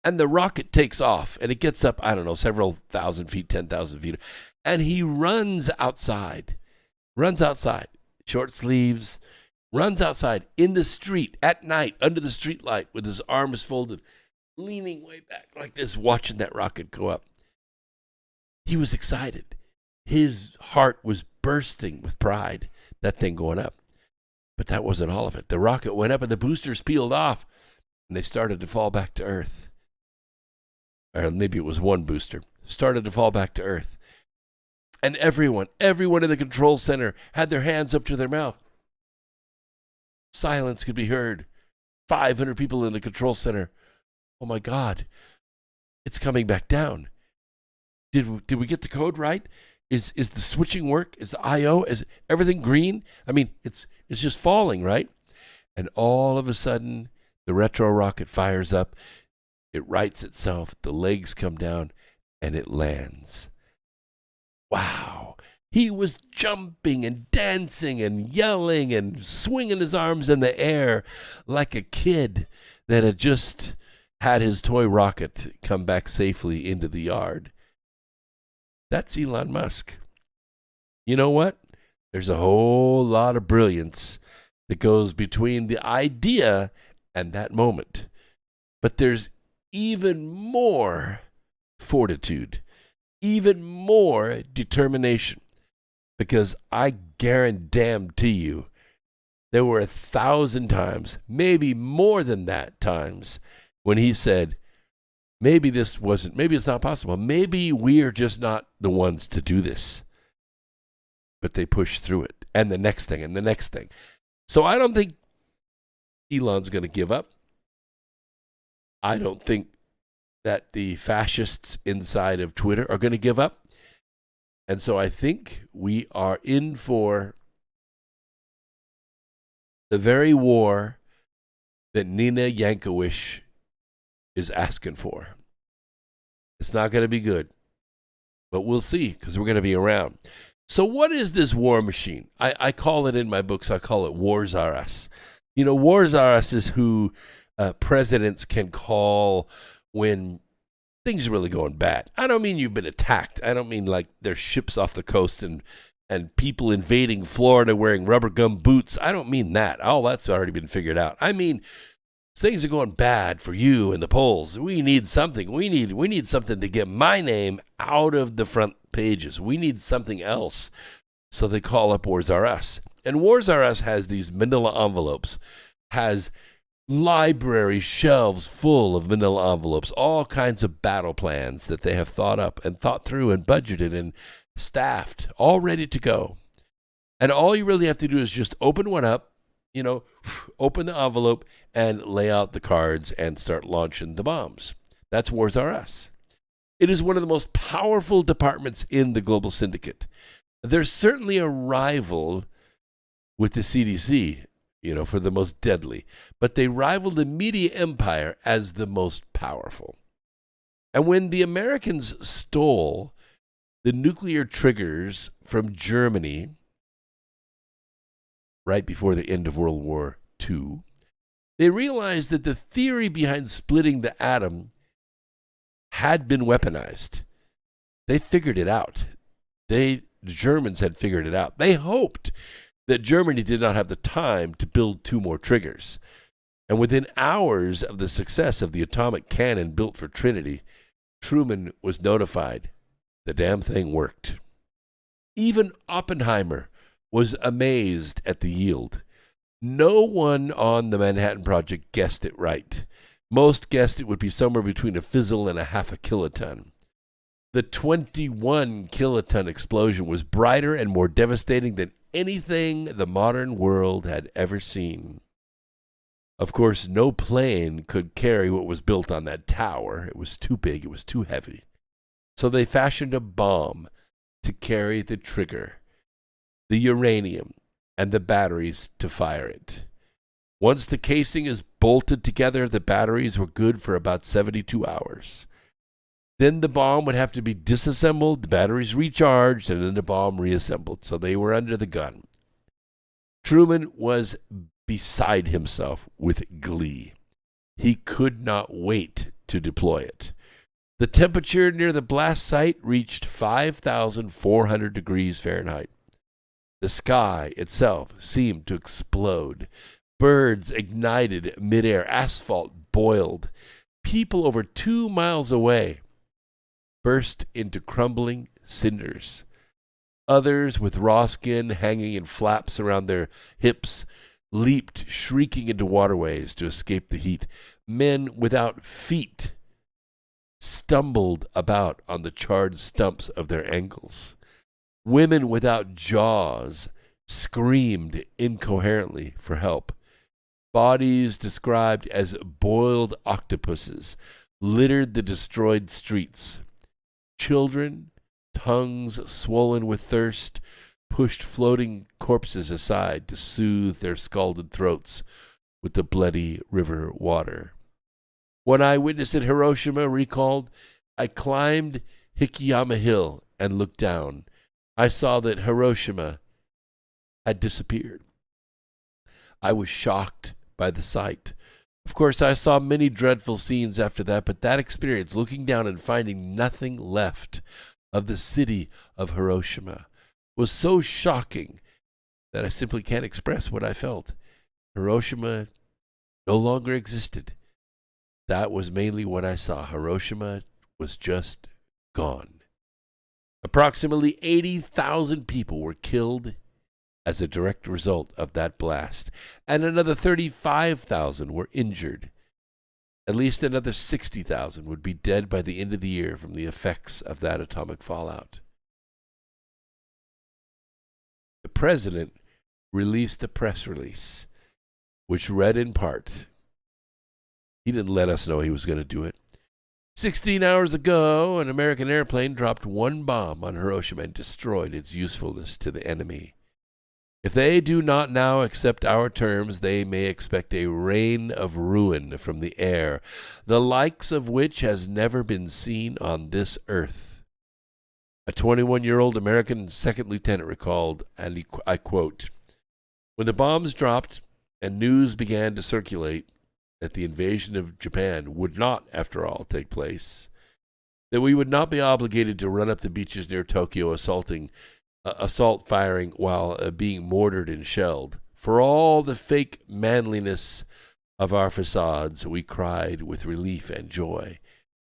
And the rocket takes off, and it gets up, I don't know, several thousand feet, 10,000 feet. And he runs outside, short sleeves, runs outside in the street at night under the street light with his arms folded, leaning way back like this, watching that rocket go up. He was excited. His heart was bursting with pride, that thing going up. But that wasn't all of it. The rocket went up and the boosters peeled off, and they started to fall back to Earth. Or maybe it was one booster, started to fall back to Earth. And everyone in the control center had their hands up to their mouth. Silence could be heard. 500 people in the control center. Oh my God. it's coming back down. Did we get the code right? Is the switching work? Is the I/O? Is everything green? I mean, it's just falling, right? And all of a sudden, the retro rocket fires up. It rights itself. The legs come down, and it lands. Wow. He was jumping and dancing and yelling and swinging his arms in the air like a kid that had just had his toy rocket come back safely into the yard. That's Elon Musk. You know what? There's a whole lot of brilliance that goes between the idea and that moment. But there's even more fortitude, even more determination. Because I guarantee you, there were 1,000 times, maybe more than that times, when he said, maybe it's not possible. Maybe we are just not the ones to do this. But they pushed through it. And the next thing, and the next thing. So I don't think Elon's going to give up. I don't think that the fascists inside of Twitter are going to give up. And so I think we are in for the very war that Nina Jankowicz is asking for. It's not going to be good, but we'll see because we're going to be around. So what is this war machine? I call it in my books, I call it Wars Are Us. You know, Wars Are Us is who presidents can call when things are really going bad. I don't mean you've been attacked. I don't mean like there's ships off the coast and people invading Florida wearing rubber gum boots. I don't mean that. All that's already been figured out. I mean, things are going bad for you and the polls. We need something. We need something to get my name out of the front pages. We need something else. So they call up Wars Are Us. And Wars Are Us has these manila envelopes, has library shelves full of manila envelopes, all kinds of battle plans that they have thought up and thought through and budgeted and staffed, all ready to go. And all you really have to do is just open one up, open the envelope and lay out the cards and start launching the bombs. That's Wars Are Us. It is one of the most powerful departments in the global syndicate. There's certainly a rival with the CDC, for the most deadly, but they rival the media empire as the most powerful. And when the Americans stole the nuclear triggers from Germany right before the end of World War II, they realized that the theory behind splitting the atom had been weaponized. They figured it out. The Germans had figured it out. They hoped that Germany did not have the time to build 2 more triggers. And within hours of the success of the atomic cannon built for Trinity, Truman was notified the damn thing worked. Even Oppenheimer was amazed at the yield. No one on the Manhattan Project guessed it right. Most guessed it would be somewhere between a fizzle and a half a kiloton. The 21 kiloton explosion was brighter and more devastating than anything the modern world had ever seen. Of course, no plane could carry what was built on that tower. It was too big, it was too heavy. So they fashioned a bomb to carry the trigger, the uranium, and the batteries to fire it. Once the casing is bolted together, the batteries were good for about 72 hours. Then the bomb would have to be disassembled, the batteries recharged, and then the bomb reassembled. So they were under the gun. Truman was beside himself with glee. He could not wait to deploy it. The temperature near the blast site reached 5,400 degrees Fahrenheit. The sky itself seemed to explode. Birds ignited midair. Asphalt boiled. People over 2 miles away burst into crumbling cinders. Others, with raw skin hanging in flaps around their hips, leaped shrieking into waterways to escape the heat. Men without feet stumbled about on the charred stumps of their ankles. Women without jaws screamed incoherently for help. Bodies described as boiled octopuses littered the destroyed streets. Children, tongues swollen with thirst, pushed floating corpses aside to soothe their scalded throats with the bloody river water. One eyewitness at Hiroshima recalled, "I climbed Hikiyama Hill and looked down. I saw that Hiroshima had disappeared. I was shocked by the sight. Of course, I saw many dreadful scenes after that, but that experience, looking down and finding nothing left of the city of Hiroshima, was so shocking that I simply can't express what I felt. Hiroshima no longer existed. That was mainly what I saw. Hiroshima was just gone." Approximately 80,000 people were killed as a direct result of that blast, and another 35,000 were injured. At least another 60,000 would be dead by the end of the year from the effects of that atomic fallout. The president released a press release, which read in part, he didn't let us know he was going to do it. 16 hours ago, an American airplane dropped one bomb on Hiroshima and destroyed its usefulness to the enemy. If they do not now accept our terms, they may expect a rain of ruin from the air, the likes of which has never been seen on this earth. A 21-year-old American second lieutenant recalled, and I quote, "When the bombs dropped and news began to circulate that the invasion of Japan would not, after all, take place, that we would not be obligated to run up the beaches near Tokyo assault firing while being mortared and shelled. For all the fake manliness of our facades, we cried with relief and joy.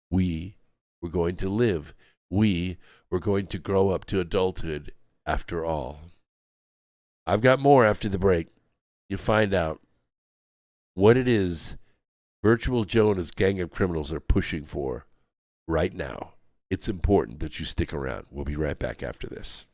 We were going to live. We were going to grow up to adulthood after all." I've got more after the break. You find out what it is Virtual Joe and his gang of criminals are pushing for right now. It's important that you stick around. We'll be right back after this.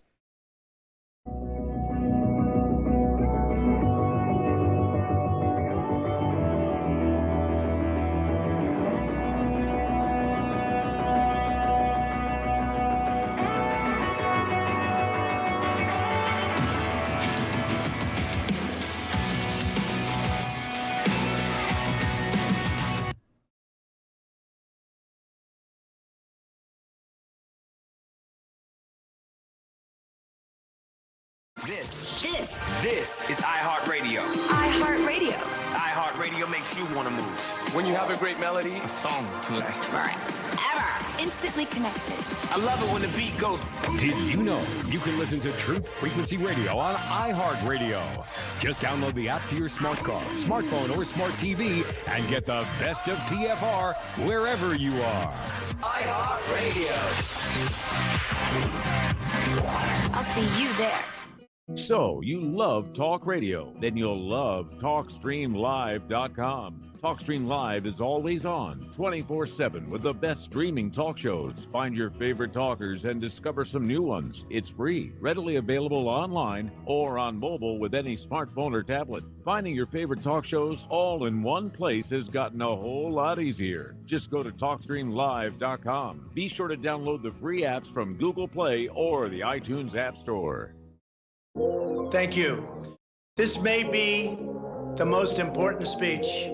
This is iHeartRadio.
iHeartRadio.
iHeartRadio makes you want to move.
When you have a great melody, a song can last
Forever. Instantly connected.
I love it when the beat goes.
Did you know you can listen to Truth Frequency Radio on iHeartRadio? Just download the app to your smart car, smartphone, or smart TV and get the best of TFR wherever you are.
iHeartRadio.
I'll see you there.
So, you love talk radio? Then you'll love TalkStreamLive.com. TalkStream Live is always on, 24/7, with the best streaming talk shows. Find your favorite talkers and discover some new ones. It's free, readily available online or on mobile with any smartphone or tablet. Finding your favorite talk shows all in one place has gotten a whole lot easier. Just go to TalkStreamLive.com. Be sure to download the free apps from Google Play or the iTunes App Store.
Thank you. This may be the most important speech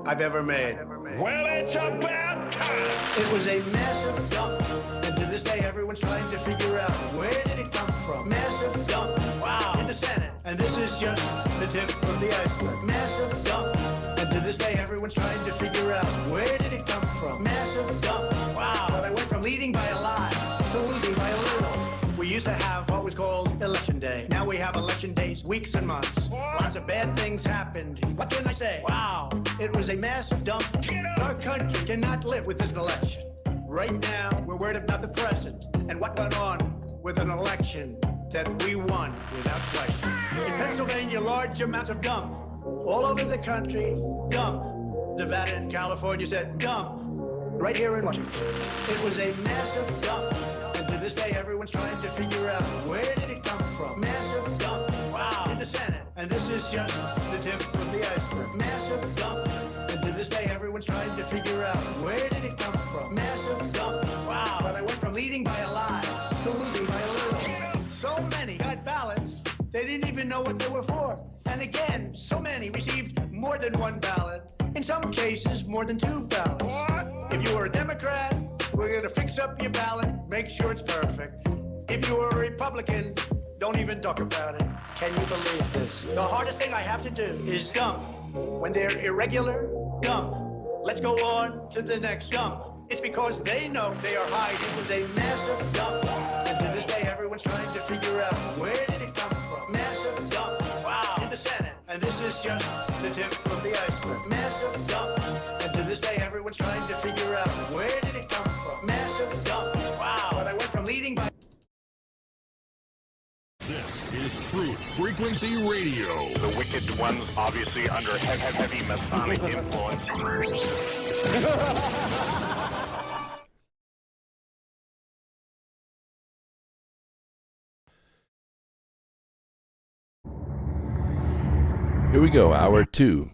I've ever made.
Well, it's about time.
It was a massive dump, and to this day everyone's trying to figure out where did it come from. Massive dump, wow, in the Senate. And this is just the tip of the iceberg. Massive dump, and to this day everyone's trying to figure out where did it come from. Massive dump, wow. But I went from leading by a lot to losing by a little. We used to have what was called Election Day. Now we have election days, weeks and months. Lots of bad things happened. What can I say? Wow, it was a massive dump. Our country cannot live with this election. Right now, we're worried about the present and what went on with an election that we won without question. In Pennsylvania, large amounts of dump. All over the country, dump. Nevada and California said dump. Right here in Washington. It was a massive dump. And to this day, everyone's trying to figure out where did it come from. Massive dump. Wow. In the Senate. And this is just the tip of the iceberg. Massive dump. And to this day, everyone's trying to figure out where did it come from? Massive dump. Wow. But I went from leading by a lot to losing by a little. So many got ballots, they didn't even know what they were for. And again, so many received more than one ballot. In some cases, more than two ballots. What? If you were a Democrat, we're going to fix up your ballot, make sure it's perfect. If you were a Republican, don't even talk about it. Can you believe this? The hardest thing I have to do is dump. When they're irregular, dump. Let's go on to the next dump. It's because they know they are hiding with a massive dump. And to this day, everyone's trying to figure out where did it come from? Massive dump. Wow. In the Senate. And this is just the tip of the iceberg. Massive dump. And to this day, everyone's trying to figure out where did it come from? Massive dump. Wow. But I went from leading by...
This is Truth Frequency Radio.
The wicked ones obviously under heavy Masonic influence.
Here we go, hour 2.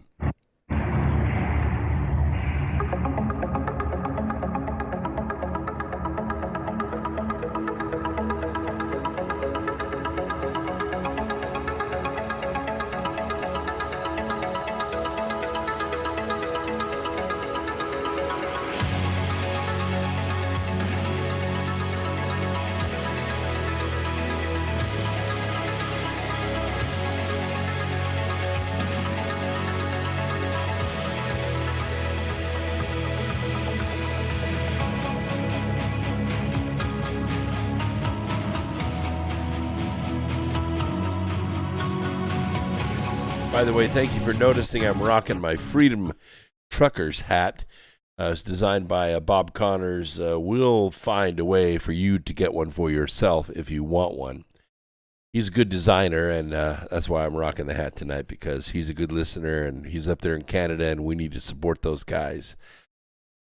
By the way, thank you for noticing I'm rocking my Freedom Truckers hat. It's designed by Bob Connors. We'll find a way for you to get one for yourself if you want one. He's a good designer, and that's why I'm rocking the hat tonight, because he's a good listener, and he's up there in Canada, and we need to support those guys.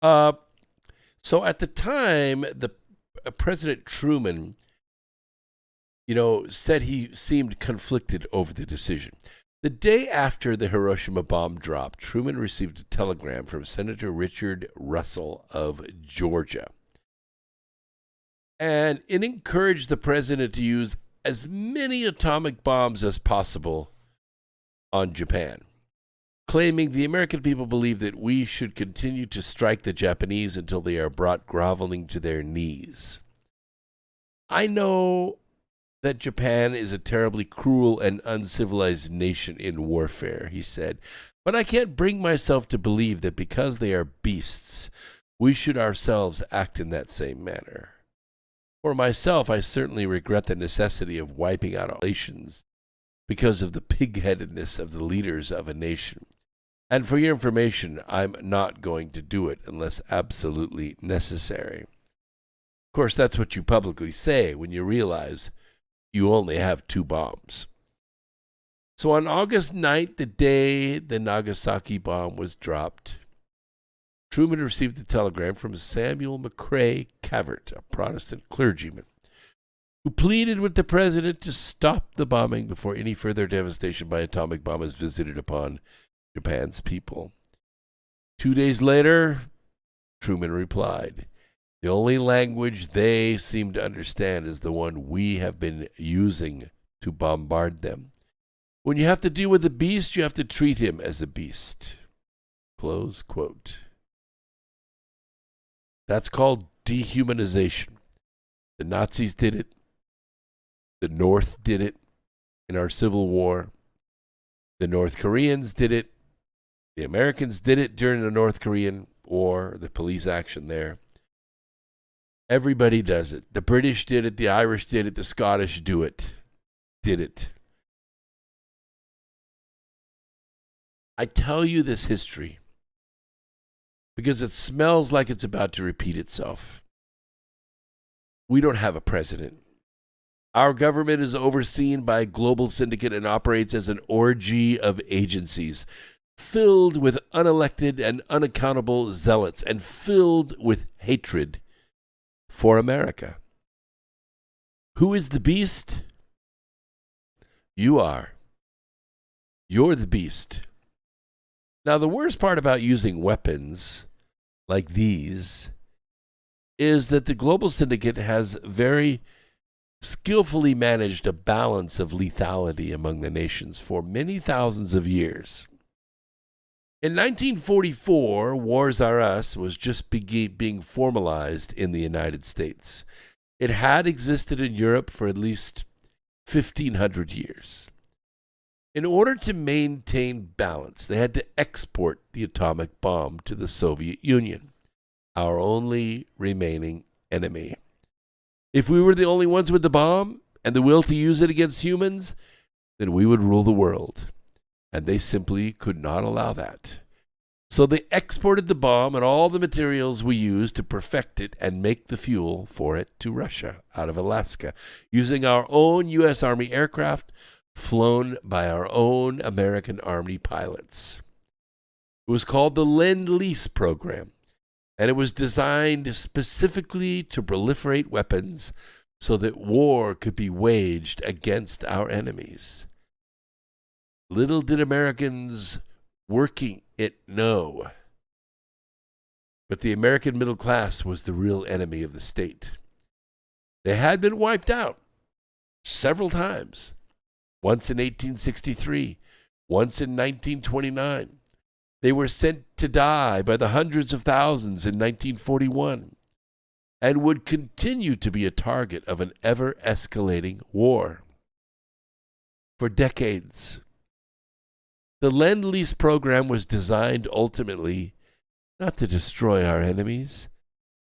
So at the time, the President Truman, said he seemed conflicted over the decision. The day after the Hiroshima bomb dropped, Truman received a telegram from Senator Richard Russell of Georgia. And it encouraged the president to use as many atomic bombs as possible on Japan, claiming the American people believe that we should continue to strike the Japanese until they are brought groveling to their knees. I know that Japan is a terribly cruel and uncivilized nation in warfare, he said, but I can't bring myself to believe that because they are beasts, we should ourselves act in that same manner. For myself, I certainly regret the necessity of wiping out all nations because of the pig-headedness of the leaders of a nation. And for your information, I'm not going to do it unless absolutely necessary. Of course, that's what you publicly say when you realize you only have 2 bombs. So on August 9th, the day the Nagasaki bomb was dropped, Truman received a telegram from Samuel McCrae Cavert, a Protestant clergyman, who pleaded with the president to stop the bombing before any further devastation by atomic bomb is visited upon Japan's people. 2 days later, Truman replied, "The only language they seem to understand is the one we have been using to bombard them. When you have to deal with a beast, you have to treat him as a beast." Close quote. That's called dehumanization. The Nazis did it. The North did it in our Civil War. The North Koreans did it. The Americans did it during the North Korean War, the police action there. Everybody does it. The British did it. The Irish did it. The Scottish did it. I tell you this history because it smells like it's about to repeat itself. We don't have a president. Our government is overseen by a global syndicate and operates as an orgy of agencies, filled with unelected and unaccountable zealots, and filled with hatred for America. Who is the beast? You are. You're the beast. Now, the worst part about using weapons like these is that the global syndicate has very skillfully managed a balance of lethality among the nations for many thousands of years. In 1944, Wars Are Us was just being formalized in the United States. It had existed in Europe for at least 1,500 years. In order to maintain balance, they had to export the atomic bomb to the Soviet Union, our only remaining enemy. If we were the only ones with the bomb and the will to use it against humans, then we would rule the world. And they simply could not allow that. So they exported the bomb and all the materials we used to perfect it and make the fuel for it to Russia out of Alaska, using our own U.S. Army aircraft flown by our own American Army pilots. It was called the Lend-Lease program, and it was designed specifically to proliferate weapons so that war could be waged against our enemies. Little did Americans working it know. But the American middle class was the real enemy of the state. They had been wiped out several times. Once in 1863, once in 1929. They were sent to die by the hundreds of thousands in 1941 and would continue to be a target of an ever-escalating war for decades. The Lend-Lease program was designed ultimately not to destroy our enemies,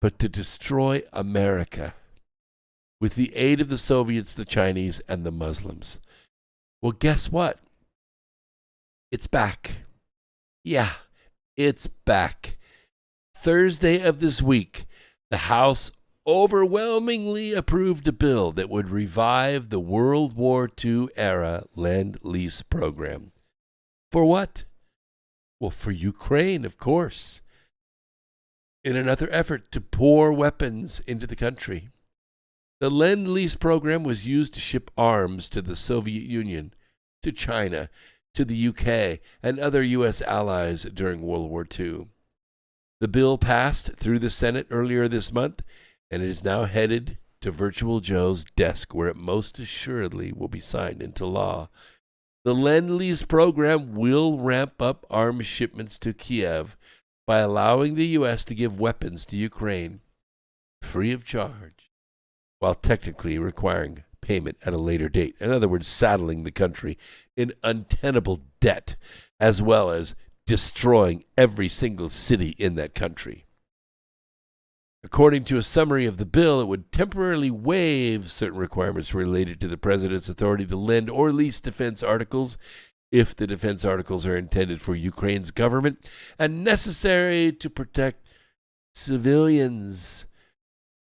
but to destroy America with the aid of the Soviets, the Chinese, and the Muslims. Well, guess what? It's back. Yeah, it's back. Thursday of this week, the House overwhelmingly approved a bill that would revive the World War II era Lend-Lease program. For what? Well, for Ukraine, of course. In another effort to pour weapons into the country. The Lend-Lease program was used to ship arms to the Soviet Union, to China, to the UK, and other U.S. allies during World War II. The bill passed through the Senate earlier this month, and it is now headed to Virtual Joe's desk, where it most assuredly will be signed into law. The Lend-Lease program will ramp up arms shipments to Kiev by allowing the U.S. to give weapons to Ukraine free of charge, while technically requiring payment at a later date. In other words, saddling the country in untenable debt, as well as destroying every single city in that country. According to a summary of the bill, it would temporarily waive certain requirements related to the president's authority to lend or lease defense articles if the defense articles are intended for Ukraine's government and necessary to protect civilians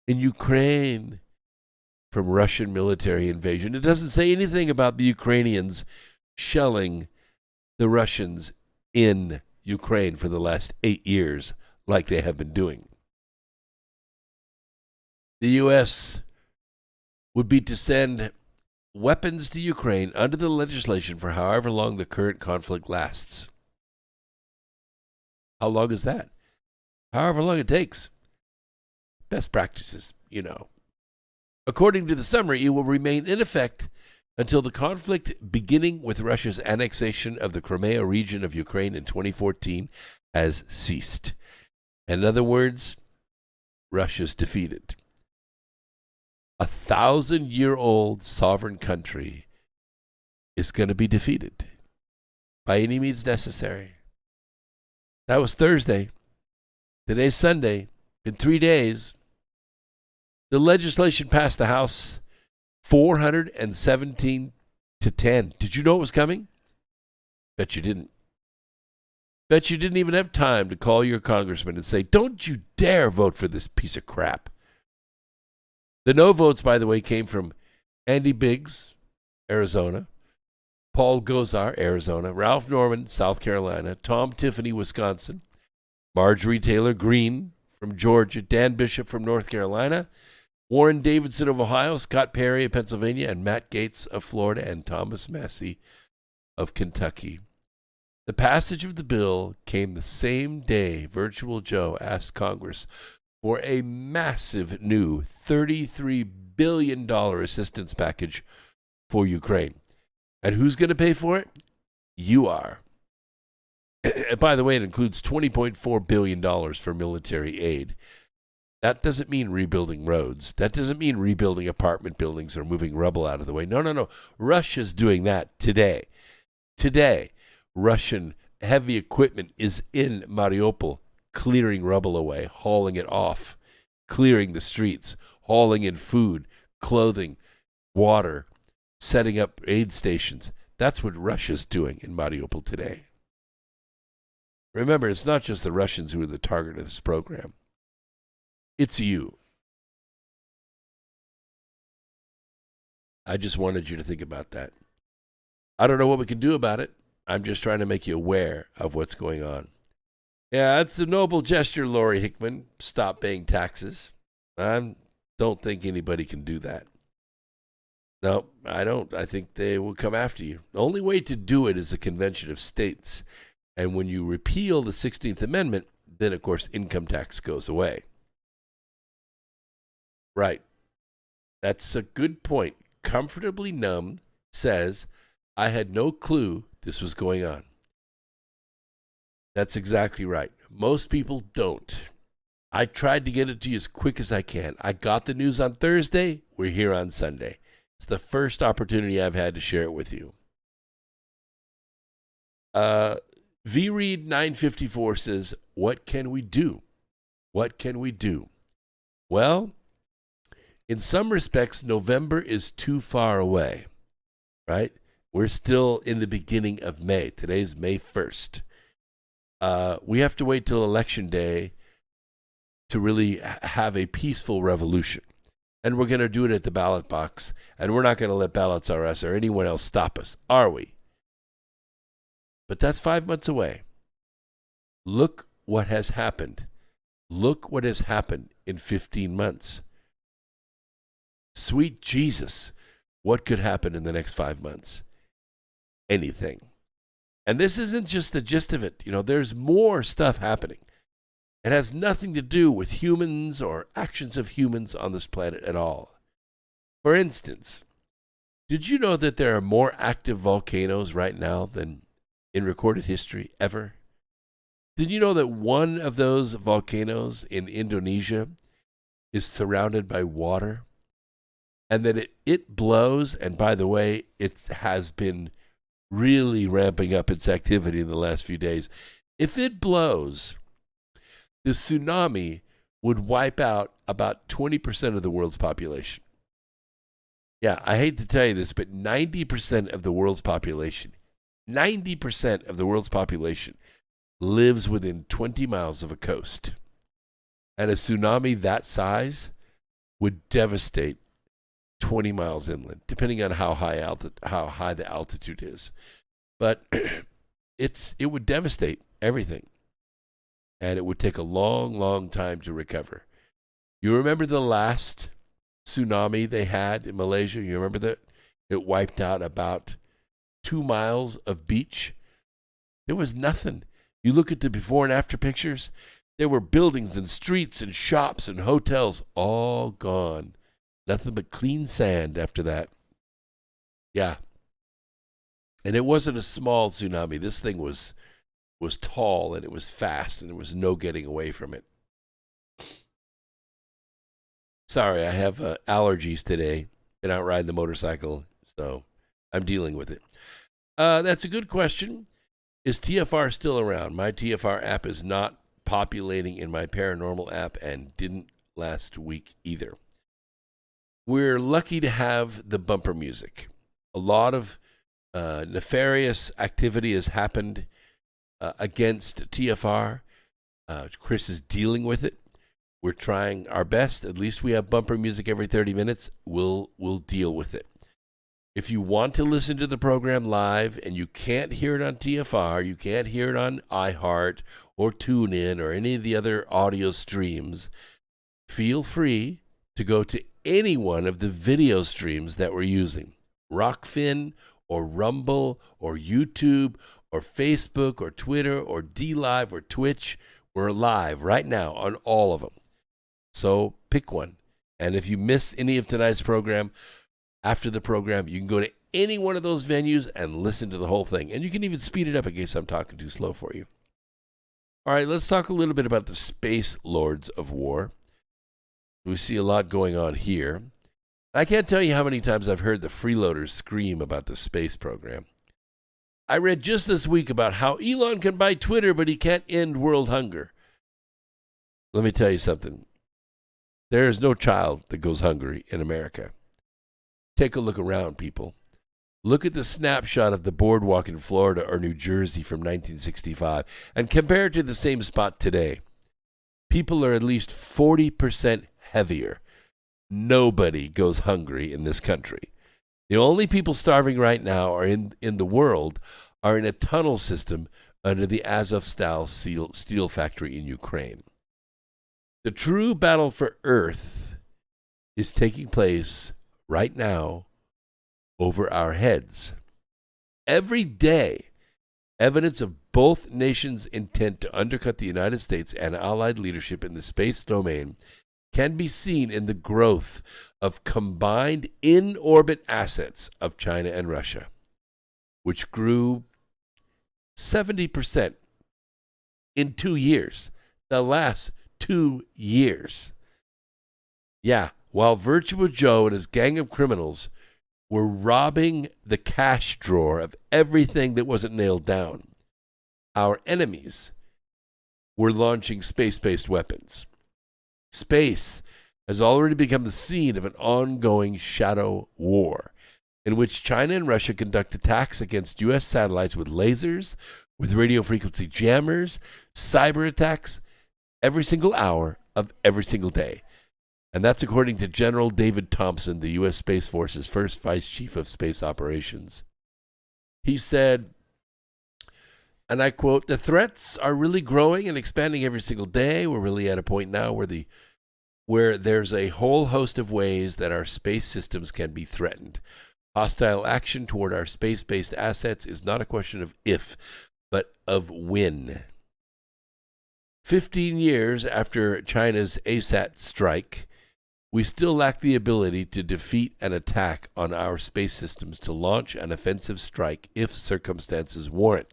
in Ukraine from Russian military invasion. It doesn't say anything about the Ukrainians shelling the Russians in Ukraine for the last 8 years like they have been doing. The U.S. would be to send weapons to Ukraine under the legislation for however long the current conflict lasts. How long is that? However long it takes. Best practices, you know. According to the summary, it will remain in effect until the conflict beginning with Russia's annexation of the Crimea region of Ukraine in 2014 has ceased. In other words, Russia's defeated. A 1,000-year-old sovereign country is going to be defeated by any means necessary. That was Thursday. Today's Sunday. In 3 days, the legislation passed the House 417 to 10. Did you know it was coming? Bet you didn't. Bet you didn't even have time to call your congressman and say, don't you dare vote for this piece of crap. The no votes, by the way, came from Andy Biggs, Arizona, Paul Gosar, Arizona, Ralph Norman, South Carolina, Tom Tiffany, Wisconsin, Marjorie Taylor Greene from Georgia, Dan Bishop from North Carolina, Warren Davidson of Ohio, Scott Perry of Pennsylvania, and Matt Gaetz of Florida, and Thomas Massey of Kentucky. The passage of the bill came the same day Virtual Joe asked Congress for a massive new $33 billion assistance package for Ukraine. And who's going to pay for it? You are. And by the way, it includes $20.4 billion for military aid. That doesn't mean rebuilding roads. That doesn't mean rebuilding apartment buildings or moving rubble out of the way. No. Russia's doing that today. Today, Russian heavy equipment is in Mariupol, clearing rubble away, hauling it off, clearing the streets, hauling in food, clothing, water, setting up aid stations. That's what Russia's doing in Mariupol today. Remember, it's not just the Russians who are the target of this program. It's you. I just wanted you to think about that. I don't know what we can do about it. I'm just trying to make you aware of what's going on. Yeah, it's a noble gesture, Lori Hickman. Stop paying taxes. I don't think anybody can do that. No, I don't. I think they will come after you. The only way to do it is a convention of states. And when you repeal the 16th Amendment, then, of course, income tax goes away. Right. That's a good point. Comfortably Numb says, I had no clue this was going on. That's exactly right. Most people don't. I tried to get it to you as quick as I can. I got the news on Thursday. We're here on Sunday. It's the first opportunity I've had to share it with you. VRead 954 says, what can we do? What can we do? Well, in some respects, November is too far away, right? We're still in the beginning of May. Today's May 1st. We have to wait till Election Day to really have a peaceful revolution. And we're going to do it at the ballot box. And we're not going to let Ballots R Us or anyone else stop us, are we? But that's 5 months away. Look what has happened. Look what has happened in 15 months. Sweet Jesus, what could happen in the next 5 months? Anything. And this isn't just the gist of it. You know, there's more stuff happening. It has nothing to do with humans or actions of humans on this planet at all. For instance, did you know that there are more active volcanoes right now than in recorded history ever? Did you know that one of those volcanoes in Indonesia is surrounded by water? And that it blows, and by the way, it has been really ramping up its activity in the last few days. If it blows, the tsunami would wipe out about 20% of the world's population. Yeah, I hate to tell you this, but 90% of the world's population, 90% of the world's population lives within 20 miles of a coast. And a tsunami that size would devastate 20 miles inland, depending on how high the altitude is. But it would devastate everything. And it would take a long, long time to recover. You remember the last tsunami they had in Malaysia? You remember that? It wiped out about 2 miles of beach. There was nothing. You look at the before and after pictures, there were buildings and streets and shops and hotels all gone. Nothing but clean sand after that. Yeah. And it wasn't a small tsunami. This thing was tall and it was fast and there was no getting away from it. Sorry, I have allergies today. Been out riding the motorcycle, so I'm dealing with it. That's a good question. Is TFR still around? My TFR app is not populating in my paranormal app and didn't last week either. We're lucky to have the bumper music. A lot of nefarious activity has happened against TFR. Chris is dealing with it. We're trying our best. At least we have bumper music every 30 minutes. We'll deal with it. If you want to listen to the program live and you can't hear it on TFR, you can't hear it on iHeart or TuneIn or any of the other audio streams, feel free to go to any one of the video streams that we're using. Rockfin or Rumble or YouTube or Facebook or Twitter or DLive or Twitch. We're live right now on all of them. So pick one. And if you miss any of tonight's program, after the program, you can go to any one of those venues and listen to the whole thing. And you can even speed it up in case I'm talking too slow for you. All right, let's talk a little bit about the space lords of war. We see a lot going on here. I can't tell you how many times I've heard the freeloaders scream about the space program. I read just this week about how Elon can buy Twitter, but he can't end world hunger. Let me tell you something. There is no child that goes hungry in America. Take a look around, people. Look at the snapshot of the boardwalk in Florida or New Jersey from 1965 and compare it to the same spot today. People are at least 40% heavier. Nobody goes hungry in this country. The only people starving right now are in the world are in a tunnel system under the Azovstal steel factory in Ukraine. The true battle for Earth is taking place right now over our heads. Every day, evidence of both nations' intent to undercut the United States and allied leadership in the space domain can be seen in the growth of combined in-orbit assets of China and Russia, which grew 70% in 2 years, the last 2 years. Yeah, while Virtua Joe and his gang of criminals were robbing the cash drawer of everything that wasn't nailed down, our enemies were launching space-based weapons. Space has already become the scene of an ongoing shadow war in which China and Russia conduct attacks against U.S. satellites with lasers, with radio frequency jammers, cyber attacks every single hour of every single day. And that's according to General David Thompson, the U.S. Space Force's first Vice Chief of Space Operations. He said, and I quote, "The threats are really growing and expanding every single day. We're really at a point now where there's a whole host of ways that our space systems can be threatened. Hostile action toward our space-based assets is not a question of if, but of when." 15 years after China's ASAT strike, we still lack the ability to defeat an attack on our space systems to launch an offensive strike if circumstances warrant.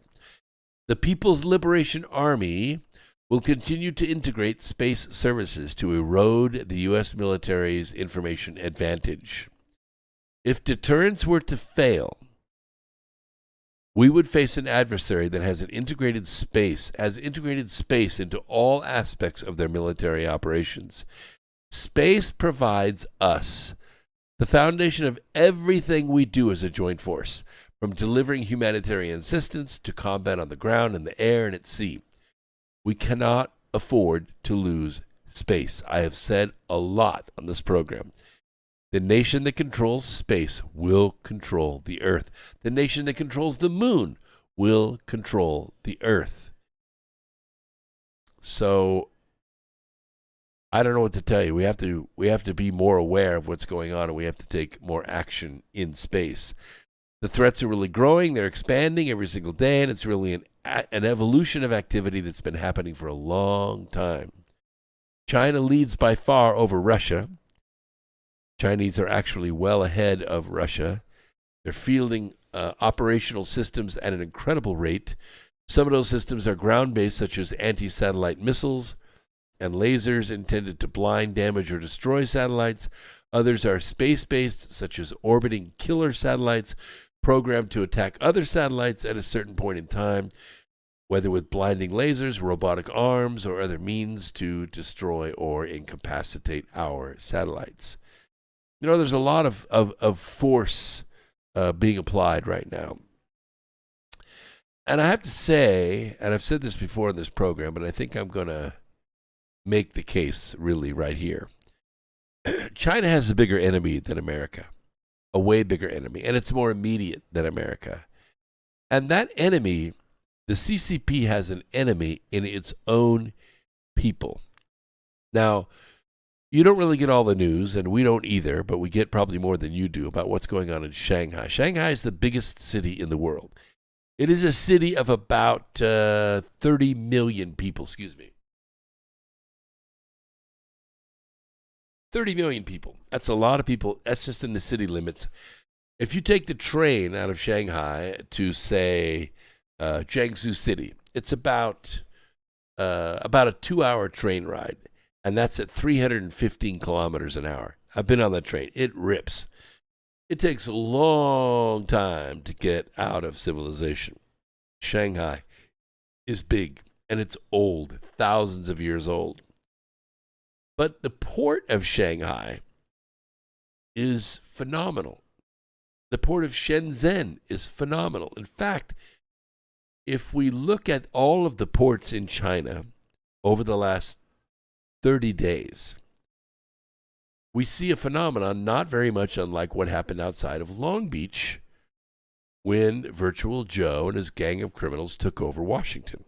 The People's Liberation Army will continue to integrate space services to erode the U.S. military's information advantage. If deterrence were to fail, we would face an adversary that has integrated space into all aspects of their military operations. Space provides us the foundation of everything we do as a joint force, from delivering humanitarian assistance to combat on the ground, in the air, and at sea. We cannot afford to lose space. I have said a lot on this program. The nation that controls space will control the earth. The nation that controls the moon will control the earth. So I don't know what to tell you. We have to be more aware of what's going on, and we have to take more action in space. The threats are really growing. They're expanding every single day, and it's really an evolution of activity that's been happening for a long time. China leads by far over Russia. Chinese are actually well ahead of Russia. They're fielding operational systems at an incredible rate. Some of those systems are ground-based, such as anti-satellite missiles and lasers intended to blind, damage, or destroy satellites. Others are space-based, such as orbiting killer satellites programmed to attack other satellites at a certain point in time, whether with blinding lasers, robotic arms, or other means to destroy or incapacitate our satellites. You know, there's a lot of force being applied right now. And I have to say, and I've said this before in this program, but I think I'm going to make the case really right here. China has a bigger enemy than America, a way bigger enemy, and it's more immediate than America. And that enemy, the CCP has an enemy in its own people. Now, you don't really get all the news, and we don't either, but we get probably more than you do about what's going on in Shanghai. Shanghai is the biggest city in the world. It is a city of about 30 million people, 30 million people. That's a lot of people. That's just in the city limits. If you take the train out of Shanghai to, say, Jiangsu City, it's about a 2-hour train ride, and that's at 315 kilometers an hour. I've been on that train. It rips. It takes a long time to get out of civilization. Shanghai is big, and it's old, thousands of years old. But the port of Shanghai is phenomenal. The port of Shenzhen is phenomenal. In fact, if we look at all of the ports in China over the last 30 days, we see a phenomenon not very much unlike what happened outside of Long Beach when Virtual Joe and his gang of criminals took over Washington.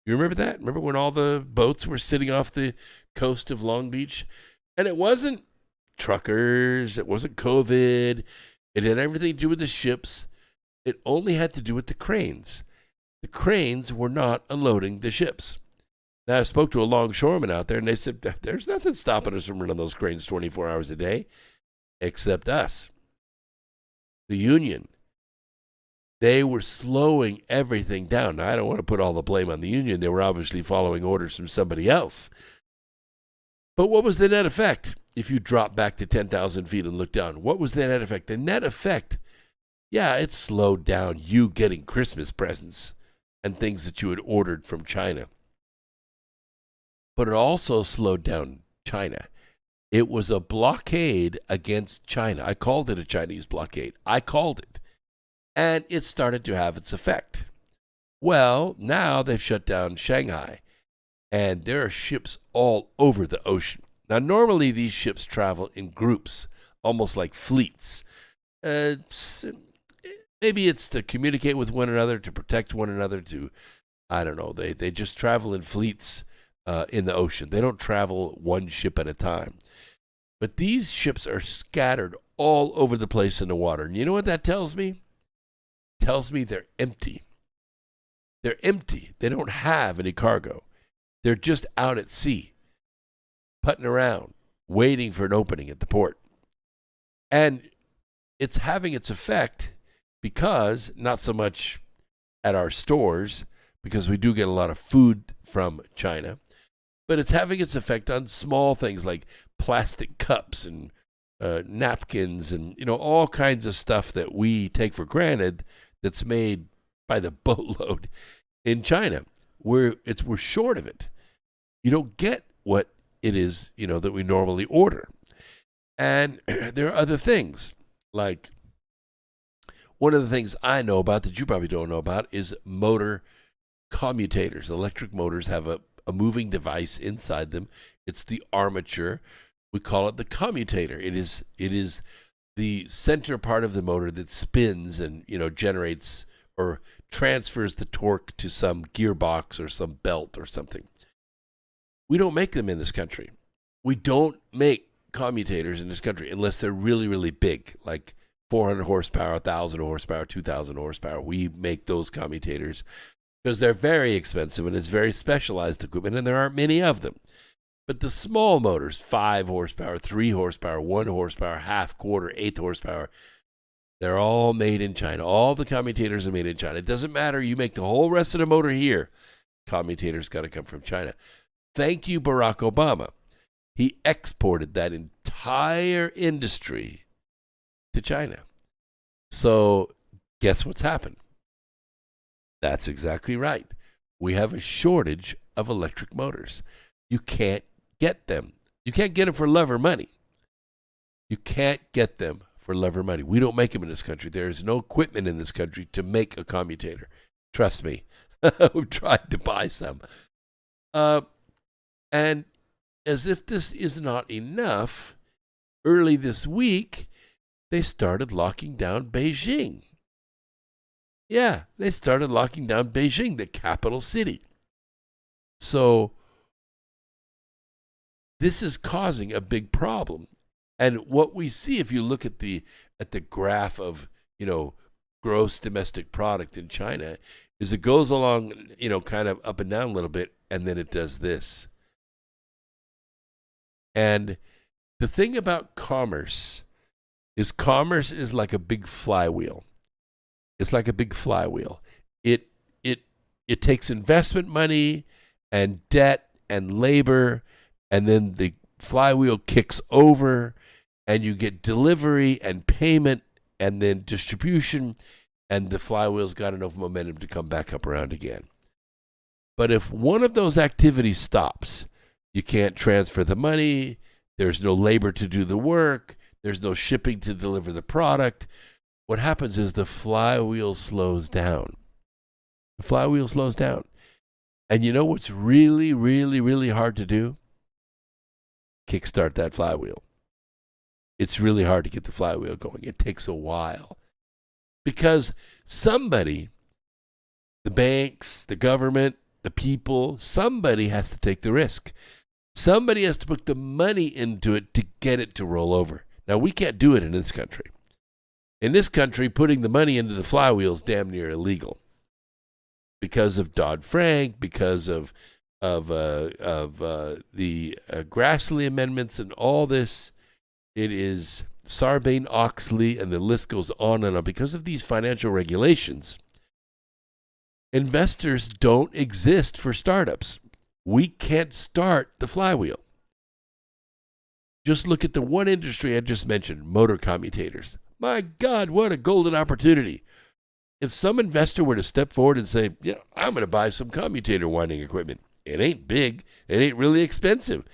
You remember that? Remember when all the boats were sitting off the coast of Long Beach? And it wasn't truckers, it wasn't COVID, it had everything to do with the ships. It only had to do with the cranes. The cranes were not unloading the ships. Now, I spoke to a longshoreman out there, and they said, there's nothing stopping us from running those cranes 24 hours a day, except us. The union. They were slowing everything down. Now, I don't want to put all the blame on the union. They were obviously following orders from somebody else. But what was the net effect? If you drop back to 10,000 feet and look down, what was the net effect? The net effect, yeah, it slowed down you getting Christmas presents and things that you had ordered from China. But it also slowed down China. It was a blockade against China. I called it a Chinese blockade. I called it. And it started to have its effect. Well, now they've shut down Shanghai, and there are ships all over the ocean. Now, normally these ships travel in groups, almost like fleets. Maybe it's to communicate with one another, to protect one another, I don't know. They just travel in fleets in the ocean. They don't travel one ship at a time. But these ships are scattered all over the place in the water. And you know what that tells me? Tells me they're empty. They're empty. They don't have any cargo. They're just out at sea, putting around, waiting for an opening at the port. And it's having its effect because, not so much at our stores, because we do get a lot of food from China, but it's having its effect on small things like plastic cups and napkins and, all kinds of stuff that we take for granted that's made by the boatload in China. We're short of it. You don't get what it is, that we normally order. And there are other things, like one of the things I know about that you probably don't know about is motor commutators. Electric motors have a moving device inside them. It's the armature. We call it the commutator. It is the center part of the motor that spins and, generates or transfers the torque to some gearbox or some belt or something. We don't make them in this country. We don't make commutators in this country unless they're really, really big, like 400 horsepower, 1,000 horsepower, 2,000 horsepower. We make those commutators because they're very expensive and it's very specialized equipment, and there aren't many of them. But the small motors, 5 horsepower, 3 horsepower, 1 horsepower, half, quarter, 1/8 horsepower, they're all made in China. All the commutators are made in China. It doesn't matter. You make the whole rest of the motor here. Commutators got to come from China. Thank you, Barack Obama. He exported that entire industry to China. So guess what's happened? That's exactly right. We have a shortage of electric motors. You can't get them. You can't get them for love or money. You can't get them for love or money. We don't make them in this country. There is no equipment in this country to make a commutator. Trust me. We've tried to buy some. And as if this is not enough, early this week, they started locking down Beijing. Yeah, they started locking down Beijing, the capital city. So this is causing a big problem. And what we see, if you look at the graph of, gross domestic product in China is it goes along, kind of up and down a little bit, and then it does this. And the thing about commerce is like a big flywheel. It's like a big flywheel. It takes investment money and debt and labor, and then the flywheel kicks over, and you get delivery and payment and then distribution, and the flywheel's got enough momentum to come back up around again. But if one of those activities stops, you can't transfer the money, there's no labor to do the work, there's no shipping to deliver the product. What happens is the flywheel slows down. The flywheel slows down. And you know what's really, really, really hard to do? Kickstart that flywheel. It's really hard to get the flywheel going. It takes a while. Because somebody, the banks, the government, the people, somebody has to take the risk. Somebody has to put the money into it to get it to roll over. Now, we can't do it in this country. In this country, putting the money into the flywheel is damn near illegal. Because of Dodd-Frank, because of the Grassley amendments and all this, it is Sarbanes-Oxley, and the list goes on and on. Because of these financial regulations, investors don't exist for startups. We can't start the flywheel. Just look at the one industry I just mentioned, motor commutators. My God, what a golden opportunity. If some investor were to step forward and say, I'm going to buy some commutator winding equipment. It ain't big. It ain't really expensive.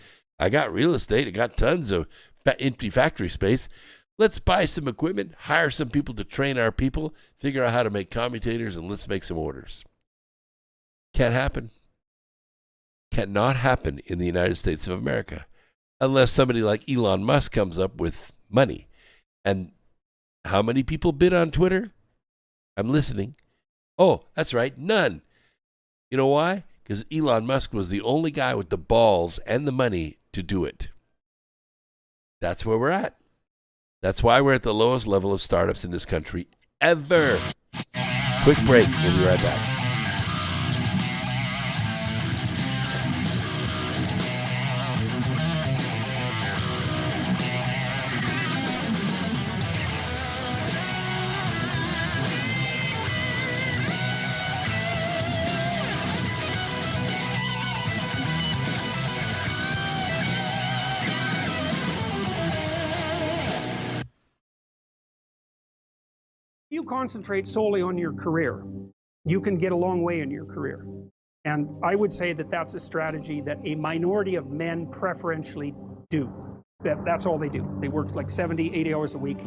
I got real estate. I got tons of empty factory space. Let's buy some equipment, hire some people to train our people, figure out how to make commutators, and let's make some orders. Can't happen. Cannot happen in the United States of America unless somebody like Elon Musk comes up with money. And how many people bid on Twitter? I'm listening. Oh, that's right, none. You know why? Because Elon Musk was the only guy with the balls and the money to do it. That's where we're at. That's why we're at the lowest level of startups in this country ever. Quick break. We'll be right back.
You concentrate solely on your career, you can get a long way in your career. And I would say that that's a strategy that a minority of men preferentially do. That's all they do. They work like 70, 80 hours a week.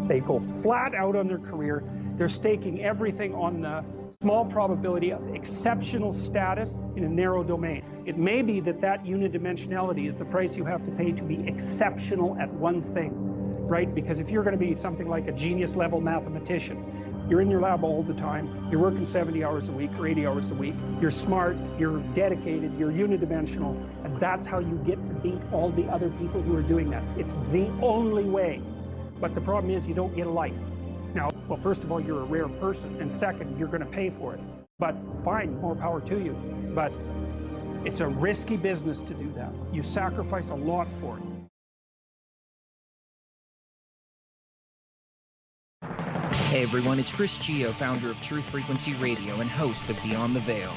They go flat out on their career. They're staking everything on the small probability of exceptional status in a narrow domain. It may be that that unidimensionality is the price you have to pay to be exceptional at one thing, right? Because if you're going to be something like a genius level mathematician, you're in your lab all the time, you're working 70 hours a week or 80 hours a week, you're smart, you're dedicated, you're unidimensional, and that's how you get to beat all the other people who are doing that. It's the only way. But the problem is you don't get a life. Now, well, first of all, you're a rare person, and second, you're going to pay for it. But fine, more power to you. But it's a risky business to do that. You sacrifice a lot for it.
Hey everyone, it's Chris Gio, founder of Truth Frequency Radio and host of Beyond the Veil.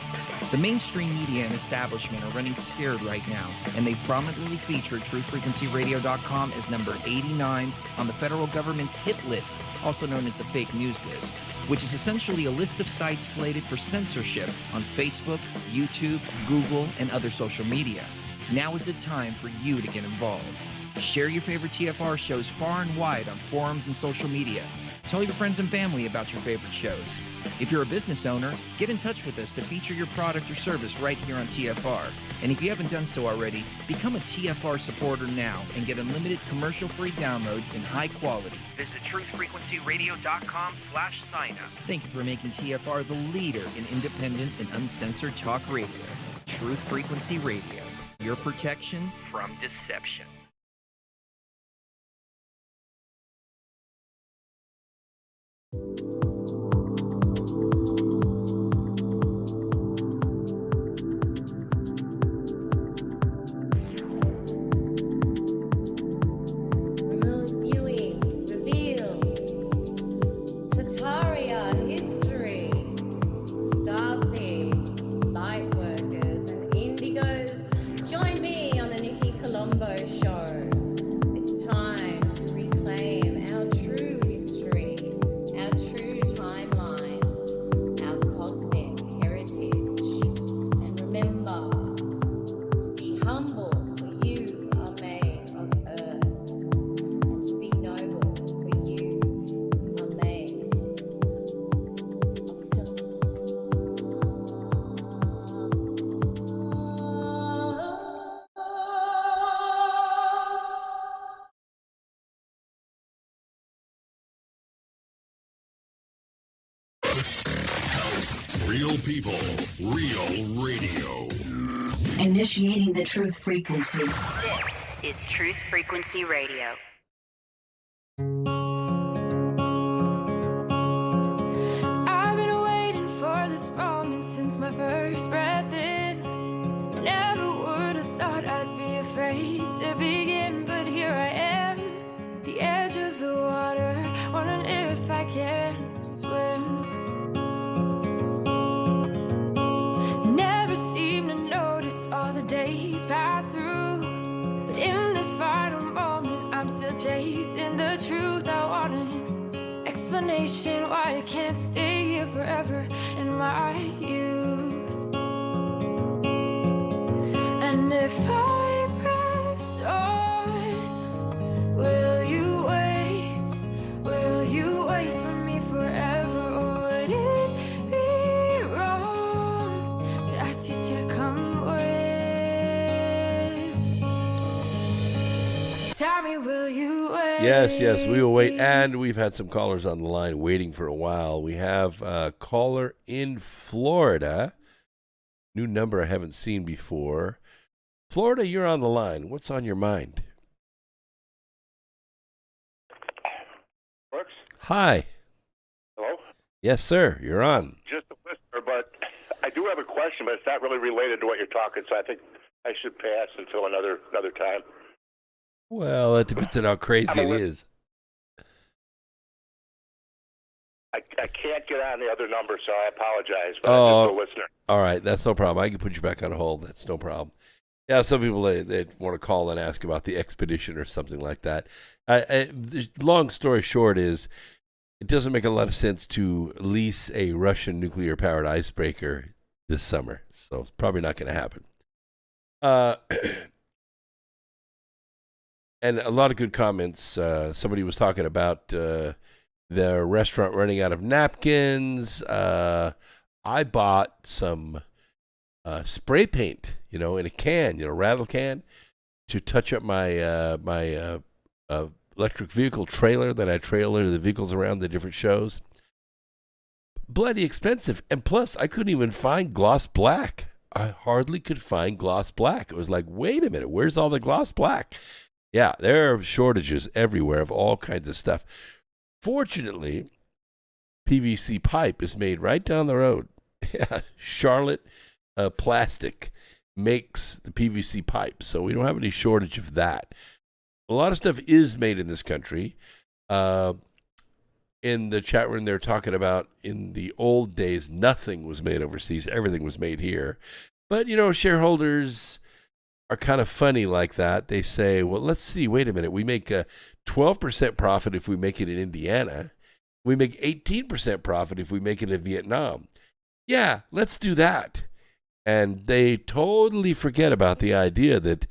The mainstream media and establishment are running scared right now, and they've prominently featured TruthFrequencyRadio.com as number 89 on the federal government's hit list, also known as the fake news list, which is essentially a list of sites slated for censorship on Facebook, YouTube, Google, and other social media. Now is the time for you to get involved. Share your favorite TFR shows far and wide on forums and social media. Tell your friends and family about your favorite shows. If you're a business owner, get in touch with us to feature your product or service right here on TFR. And if you haven't done so already, become a TFR supporter now and get unlimited commercial-free downloads in high quality. Visit truthfrequencyradio.com/sign-up. Thank you for making TFR the leader in independent and uncensored talk radio. Truth Frequency Radio, your protection from deception.
Real people, real radio.
Initiating the truth frequency.
This is Truth Frequency Radio.
I've been waiting for this moment since my first breath in. Never would have thought I'd be afraid to begin, but here I am, the edge of the water, wondering if I can swim. Never seem to notice all the days pass through, but in this final moment I'm still chasing the truth. I want an explanation why I can't stay here forever in my youth. And if I press on, will you wait? Will you wait for me forever? Or would it be wrong to ask you to come with? Tell me, will you wait?
Yes, we will wait. And we've had some callers on the line waiting for a while. We have a caller in Florida. New number I haven't seen before. Florida, you're on the line. What's on your mind?
Brooks?
Hi.
Hello?
Yes, sir. You're on.
Just a listener, but I do have a question, but it's not really related to what you're talking, so I think I should pass until another time.
Well, it depends on how crazy it is.
I can't get on the other number, so I apologize, but I'm just a listener.
All right. That's no problem. I can put you back on hold. That's no problem. Yeah, some people, they want to call and ask about the expedition or something like that. The long story short is, it doesn't make a lot of sense to lease a Russian nuclear-powered icebreaker this summer. So it's probably not going to happen. And a lot of good comments. Somebody was talking about the restaurant running out of napkins. I bought some spray paint, in a can, rattle can, to touch up my my electric vehicle trailer that I trailer the vehicles around the different shows. Bloody expensive. And plus, I couldn't even find gloss black. I hardly could find gloss black. It was like, wait a minute, where's all the gloss black? Yeah, there are shortages everywhere of all kinds of stuff. Fortunately, PVC pipe is made right down the road. Charlotte Plastic makes the PVC pipe, so we don't have any shortage of that. A lot of stuff is made in this country. In the chat room, they're talking about in the old days, nothing was made overseas. Everything was made here. But, shareholders are kind of funny like that. They say, well, let's see, wait a minute. We make a 12% profit if we make it in Indiana. We make 18% profit if we make it in Vietnam. Yeah, let's do that. And they totally forget about the idea that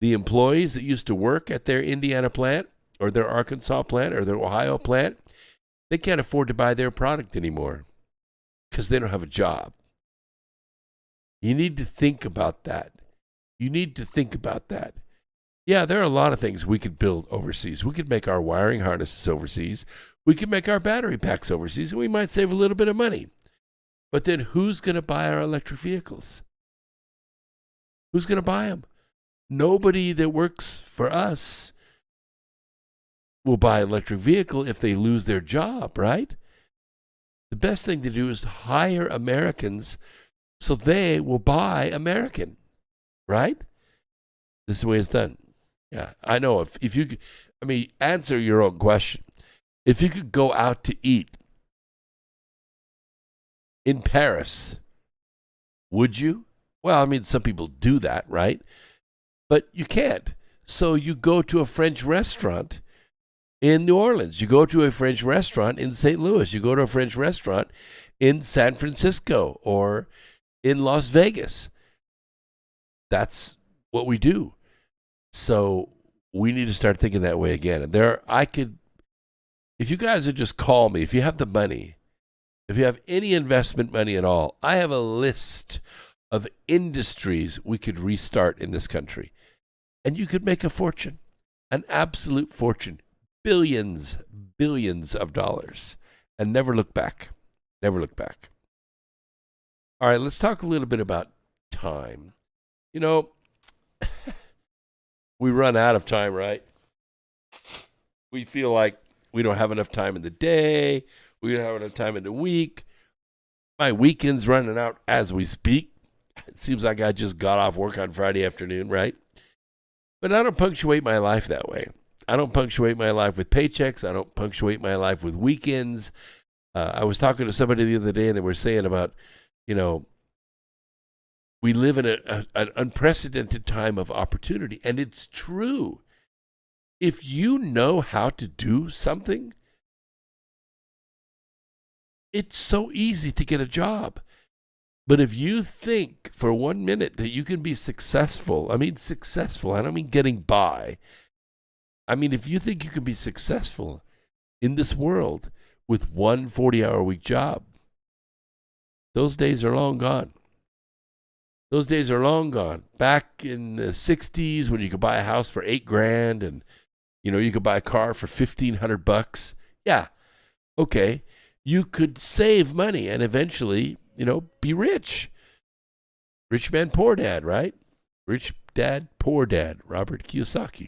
the employees that used to work at their Indiana plant or their Arkansas plant or their Ohio plant, they can't afford to buy their product anymore because they don't have a job. You need to think about that. You need to think about that. Yeah, there are a lot of things we could build overseas. We could make our wiring harnesses overseas. We could make our battery packs overseas, and we might save a little bit of money. But then who's going to buy our electric vehicles? Who's going to buy them? Nobody that works for us will buy an electric vehicle if they lose their job, right? The best thing to do is hire Americans so they will buy American, right? This is the way it's done. Yeah, I know. If you could, answer your own question. If you could go out to eat in Paris, would you? Well, some people do that, right? But you can't. So you go to a French restaurant in New Orleans. You go to a French restaurant in St. Louis. You go to a French restaurant in San Francisco or in Las Vegas. That's what we do. So we need to start thinking that way again. And if you guys would just call me, if you have the money, if you have any investment money at all, I have a list of industries we could restart in this country. And you could make a fortune, an absolute fortune, billions of dollars, and never look back. Never look back. All right, let's talk a little bit about time. You know, we run out of time, right? We feel like we don't have enough time in the day. We don't have enough time in the week. My weekend's running out as we speak. It seems like I just got off work on Friday afternoon, right? But I don't punctuate my life that way. I don't punctuate my life with paychecks. I don't punctuate my life with weekends. I was talking to somebody the other day, and they were saying about, you know, we live in an unprecedented time of opportunity, and it's true. If you know how to do something, it's so easy to get a job. But if you think for 1 minute that you can be successful, I mean successful, I don't mean getting by. I mean, if you think you can be successful in this world with one 40-hour-a-week job, those days are long gone. Those days are long gone. Back in the 60s when you could buy a house for $8,000 and, you know, you could buy a car for $1,500. Yeah, okay. You could save money and eventually, you know, be rich. Rich man, poor dad, right? Rich dad, poor dad, Robert Kiyosaki.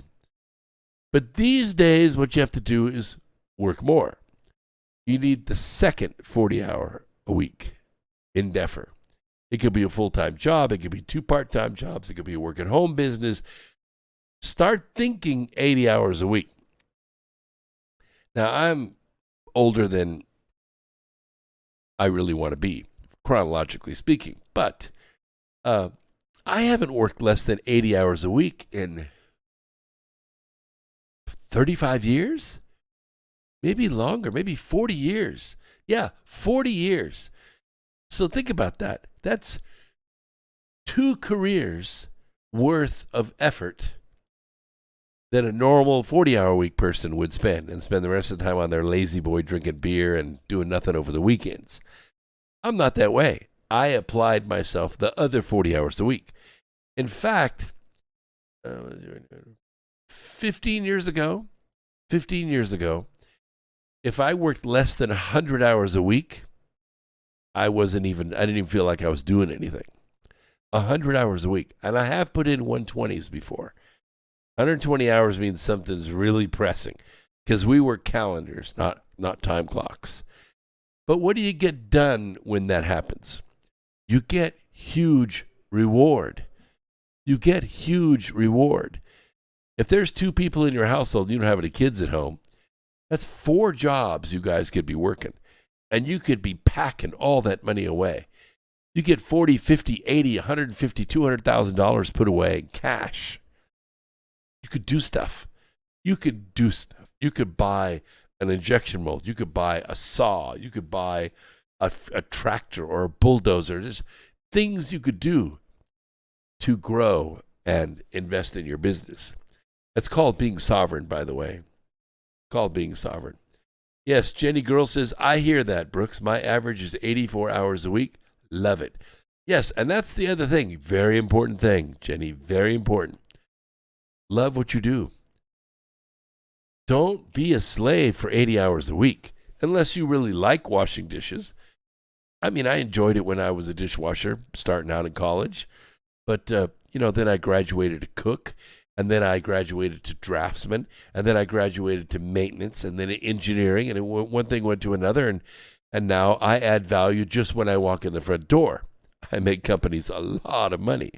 But these days, what you have to do is work more. You need the second 40-hour-a-week endeavor. It could be a full-time job. It could be 2 part-time jobs. It could be a work-at-home business. Start thinking 80 hours a week. Now, I'm older than I really want to be, chronologically speaking. But I haven't worked less than 80 hours a week in 35 years? Maybe longer, maybe 40 years. Yeah, 40 years. So think about that. That's 2 careers worth of effort that a normal 40-hour-a-week person would spend the rest of the time on their lazy boy drinking beer and doing nothing over the weekends. I'm not that way. I applied myself the other 40 hours a week. In fact, 15 years ago, if I worked less than 100 hours a week, I didn't even feel like I was doing anything. 100 hours a week. And I have put in 120s before. 120 hours means something's really pressing because we work calendars, not time clocks. But what do you get done when that happens? You get huge reward. You get huge reward. If there's 2 people in your household and you don't have any kids at home, that's 4 jobs you guys could be working. And you could be packing all that money away. You get $40, $50, $80, $150, $200,000 put away in cash. You could do stuff. You could buy an injection mold. You could buy a saw. You could buy a tractor or a bulldozer. There's things you could do to grow and invest in your business. That's called being sovereign, by the way. Called being sovereign. Yes, Jenny Girl says, I hear that, Brooks. My average is 84 hours a week. Love it. Yes, and that's the other thing. Very important thing, Jenny. Very important. Love what you do. Don't be a slave for 80 hours a week unless you really like washing dishes. I mean, I enjoyed it when I was a dishwasher starting out in college. But, then I graduated to cook. And then I graduated to draftsman. And then I graduated to maintenance. And then engineering. And one thing went to another. And now I add value just when I walk in the front door. I make companies a lot of money.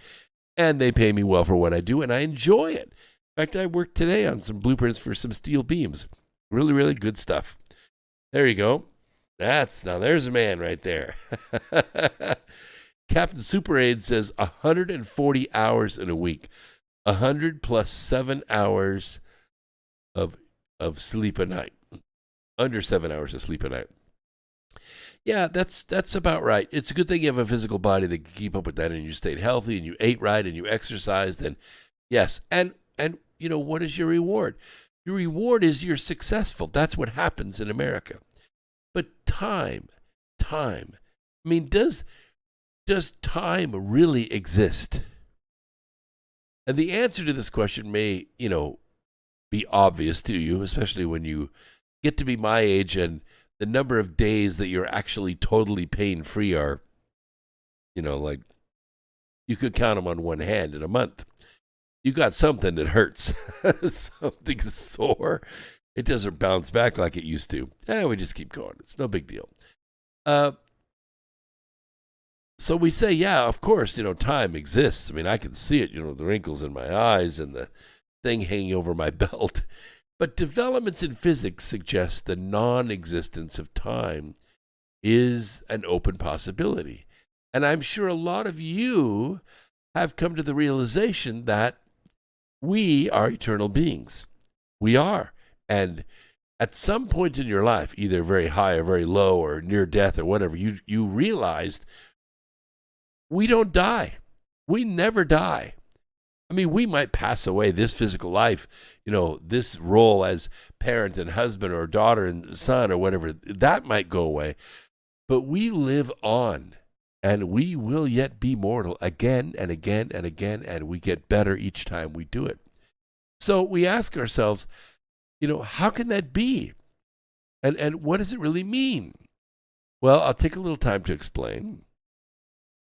And they pay me well for what I do. And I enjoy it. In fact, I worked today on some blueprints for some steel beams. Really, really good stuff. There you go. There's a man right there. Captain Super Aid says 140 hours in a week. 100 plus 7 hours of sleep a night. Under 7 hours of sleep a night. Yeah, that's about right. It's a good thing you have a physical body that can keep up with that and you stayed healthy and you ate right and you exercised. And yes, and what is your reward? Your reward is you're successful. That's what happens in America. But time. I mean, does time really exist? And the answer to this question may, be obvious to you, especially when you get to be my age and the number of days that you're actually totally pain-free are like you could count them on one hand in a month. You got something that hurts, something sore. It doesn't bounce back like it used to. We just keep going. It's no big deal. So we say, yeah, of course, time exists. I mean, I can see it, the wrinkles in my eyes and the thing hanging over my belt. But developments in physics suggest the non-existence of time is an open possibility. And I'm sure a lot of you have come to the realization that we are eternal beings. We are. And at some point in your life, either very high or very low or near death or whatever, you realized we don't die. We never die. I mean, we might pass away this physical life, this role as parent and husband or daughter and son or whatever, that might go away. But we live on, and we will yet be mortal again and again and again, and we get better each time we do it. So we ask ourselves, how can that be? And what does it really mean? Well, I'll take a little time to explain.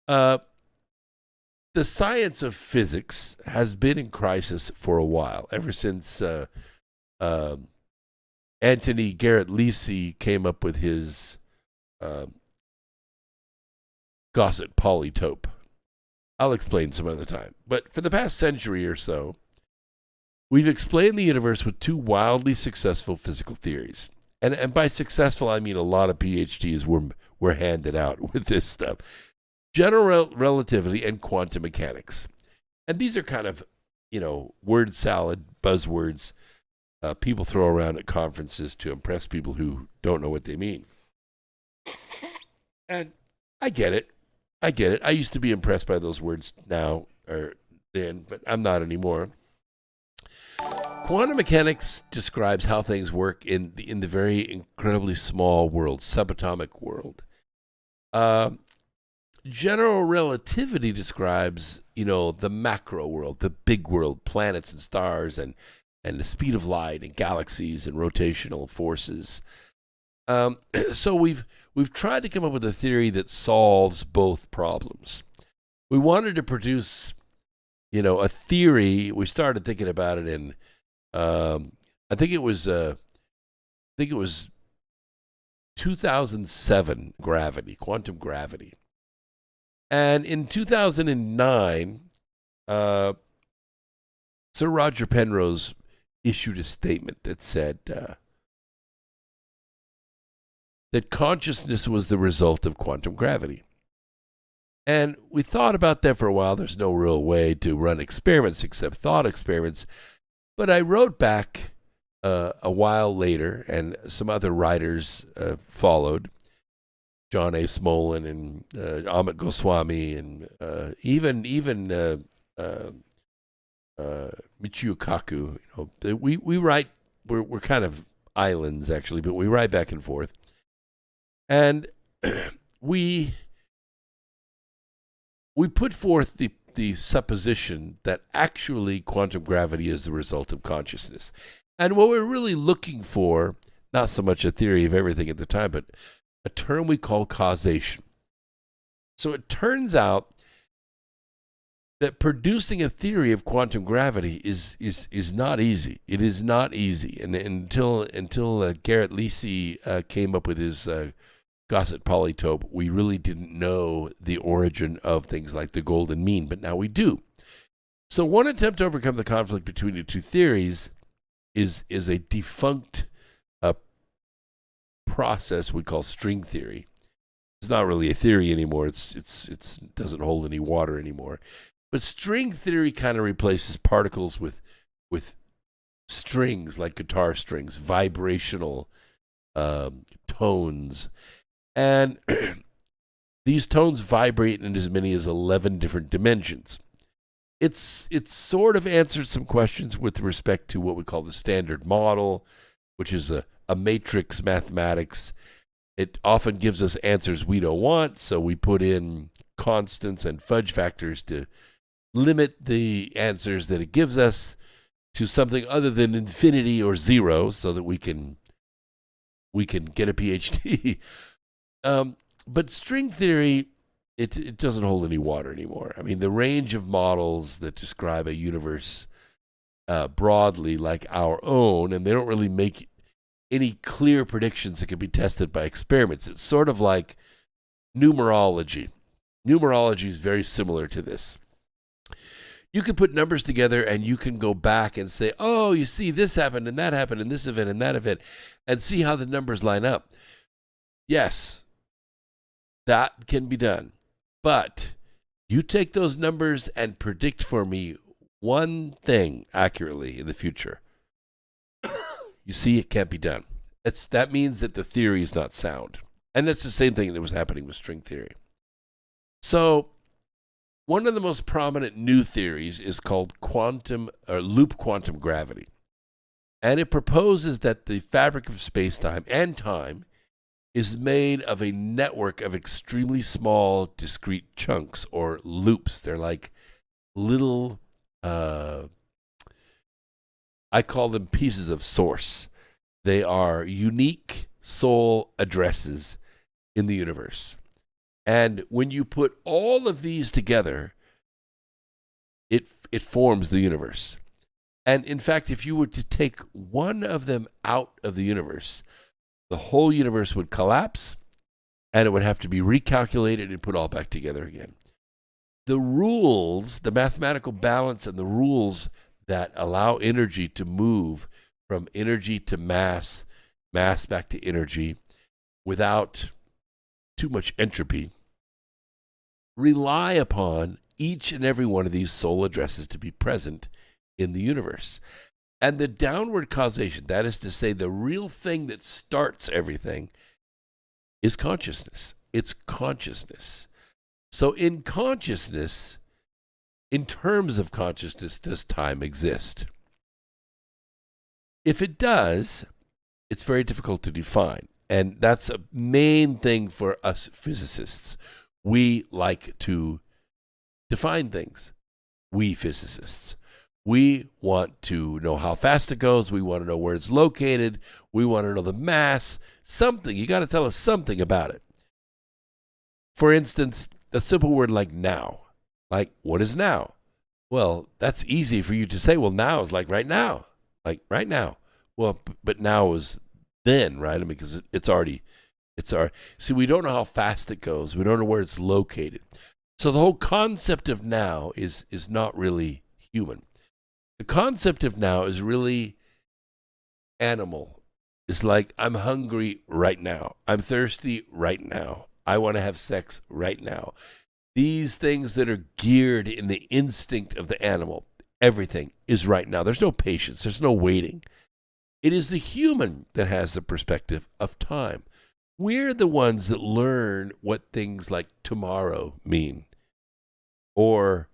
The science of physics has been in crisis for a while, ever since Anthony Garrett Lisi came up with his Gaussian polytope. I'll explain some other time. But for the past century or so, we've explained the universe with two wildly successful physical theories. And by successful, I mean a lot of PhDs were handed out with this stuff. General relativity and quantum mechanics. And these are kind of, word salad buzzwords people throw around at conferences to impress people who don't know what they mean. And I get it. I used to be impressed by those words now or then, but I'm not anymore. Quantum mechanics describes how things work in the very incredibly small world, subatomic world. General relativity describes, the macro world, the big world, planets and stars and the speed of light and galaxies and rotational forces. So we've tried to come up with a theory that solves both problems. We wanted to produce, a theory. We started thinking about it in, I think it was 2007, quantum gravity. And in 2009, Sir Roger Penrose issued a statement that said that consciousness was the result of quantum gravity. And we thought about that for a while. There's no real way to run experiments except thought experiments. But I wrote back a while later, and some other writers followed. John A. Smolin and Amit Goswami and even Michio Kaku. We write. We're kind of islands actually, but we write back and forth. And we put forth the supposition that actually quantum gravity is the result of consciousness. And what we're really looking for, not so much a theory of everything at the time, but a term we call causation. So it turns out that producing a theory of quantum gravity is not easy. It is not easy. And until Garrett Lisi came up with his Gaussian polytope, we really didn't know the origin of things like the golden mean, but now we do. So one attempt to overcome the conflict between the two theories is a defunct process we call string theory. It's not really a theory anymore. It doesn't hold any water anymore. But string theory kind of replaces particles with strings, like guitar strings, vibrational tones. And these tones vibrate in as many as 11 different dimensions. It's sort of answered some questions with respect to what we call the standard model, which is a matrix mathematics. It often gives us answers we don't want, so we put in constants and fudge factors to limit the answers that it gives us to something other than infinity or zero, so that we can get a PhD. But string theory it doesn't hold any water anymore. I mean, the range of models that describe a universe broadly like our own, and they don't really make any clear predictions that can be tested by experiments. It's sort of like numerology. Numerology is very similar to this. You can put numbers together and you can go back and say, oh, you see, this happened and that happened in this event and that event, and see how the numbers line up. Yes, that can be done. But you take those numbers and predict for me one thing accurately in the future. You see, it can't be done. That means that the theory is not sound. And that's the same thing that was happening with string theory. So one of the most prominent new theories is called loop quantum gravity. And it proposes that the fabric of space-time and time is made of a network of extremely small, discrete chunks or loops. They're like little, I call them pieces of source. They are unique soul addresses in the universe. And when you put all of these together, it forms the universe. And in fact, if you were to take one of them out of the universe, the whole universe would collapse, and it would have to be recalculated and put all back together again. The rules, the mathematical balance and the rules that allow energy to move from energy to mass, mass back to energy, without too much entropy, rely upon each and every one of these soul addresses to be present in the universe. And the downward causation, that is to say, the real thing that starts everything, is consciousness. It's consciousness. So in consciousness, in terms of consciousness, does time exist? If it does, it's very difficult to define. And that's a main thing for us physicists. We like to define things. We physicists. We want to know how fast it goes. We want to know where it's located. We want to know the mass. Something. You got to tell us something about it. For instance, a simple word like now. Like, what is now? Well, that's easy for you to say. Well, now is like right now. Like right now. Well, but now is then, right? I mean, because it's already. See, we don't know how fast it goes. We don't know where it's located. So the whole concept of now is not really human. The concept of now is really animal. It's like, I'm hungry right now. I'm thirsty right now. I want to have sex right now. These things that are geared in the instinct of the animal, everything is right now. There's no patience. There's no waiting. It is the human that has the perspective of time. We're the ones that learn what things like tomorrow mean or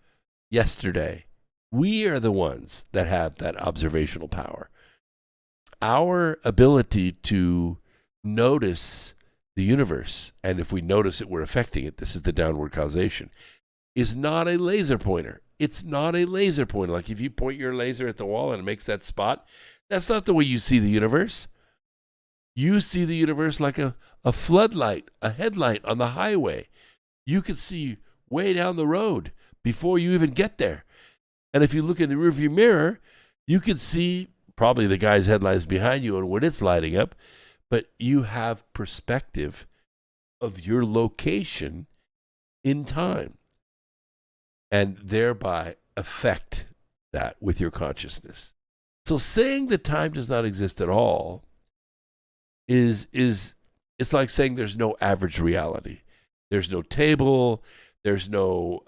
yesterday. We are the ones that have that observational power. Our ability to notice the universe, and if we notice it, we're affecting it, this is the downward causation, is not a laser pointer. It's not a laser pointer. Like if you point your laser at the wall and it makes that spot, that's not the way you see the universe. You see the universe like a floodlight, a headlight on the highway. You can see way down the road before you even get there. And if you look in the rearview mirror, you can see probably the guy's headlights behind you and when it's lighting up, but you have perspective of your location in time and thereby affect that with your consciousness. So saying that time does not exist at all is it's like saying there's no average reality. There's no table, there's no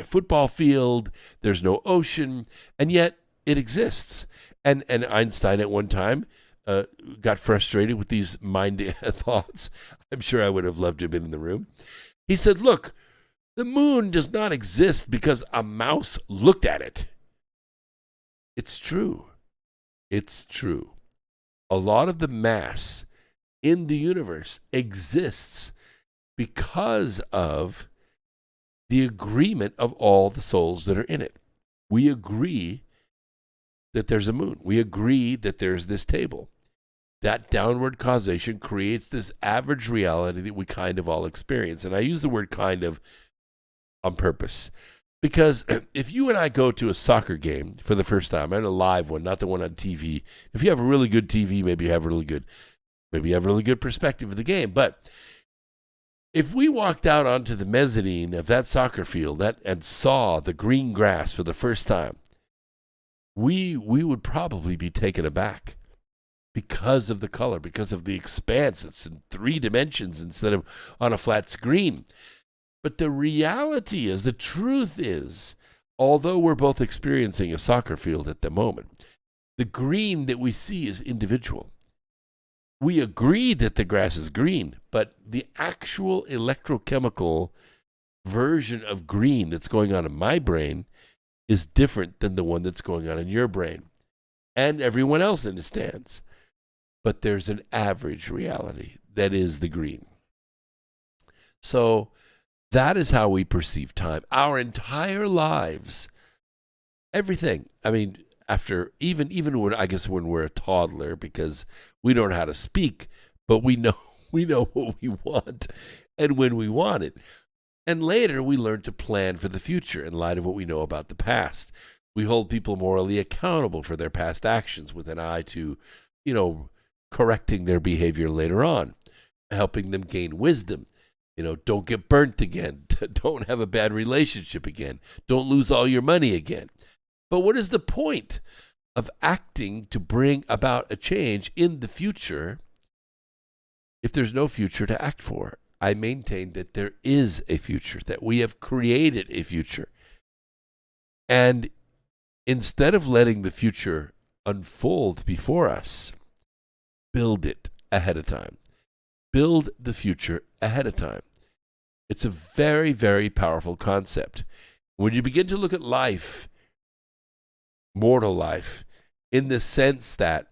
football field, there's no ocean, and yet it exists. And Einstein at one time got frustrated with these mind thoughts. I'm sure I would have loved to have been in the room. He said, look, the moon does not exist because a mouse looked at it. It's true. It's true. A lot of the mass in the universe exists because of the agreement of all the souls that are in it. We agree that there's a moon. We agree that there's this table. that downward causation creates this average reality that we kind of all experience. And I use the word kind of on purpose. Because if you and I go to a soccer game for the first time, and a live one, not the one on TV, if you have a really good TV, maybe you have really good perspective of the game. But if we walked out onto the mezzanine of that soccer field and saw the green grass for the first time, we would probably be taken aback because of the color, because of the expanse. It's in 3 dimensions instead of on a flat screen. But the reality is, the truth is, although we're both experiencing a soccer field at the moment, the green that we see is individual. We agree that the grass is green, but the actual electrochemical version of green that's going on in my brain is different than the one that's going on in your brain and everyone else understands. But there's an average reality that is the green. So that is how we perceive time. Our entire lives, everything. I mean, after even when, I guess, when we're a toddler, because we don't know how to speak, but we know what we want and when we want it. And later we learn to plan for the future in light of what we know about the past. We hold people morally accountable for their past actions with an eye to, correcting their behavior later on, helping them gain wisdom. Don't get burnt again. Don't have a bad relationship again. Don't lose all your money again. But what is the point of acting to bring about a change in the future if there's no future to act for? I maintain that there is a future, that we have created a future. And instead of letting the future unfold before us, build it ahead of time. Build the future ahead of time. It's a very, very powerful concept. When you begin to look at life, mortal life, in the sense that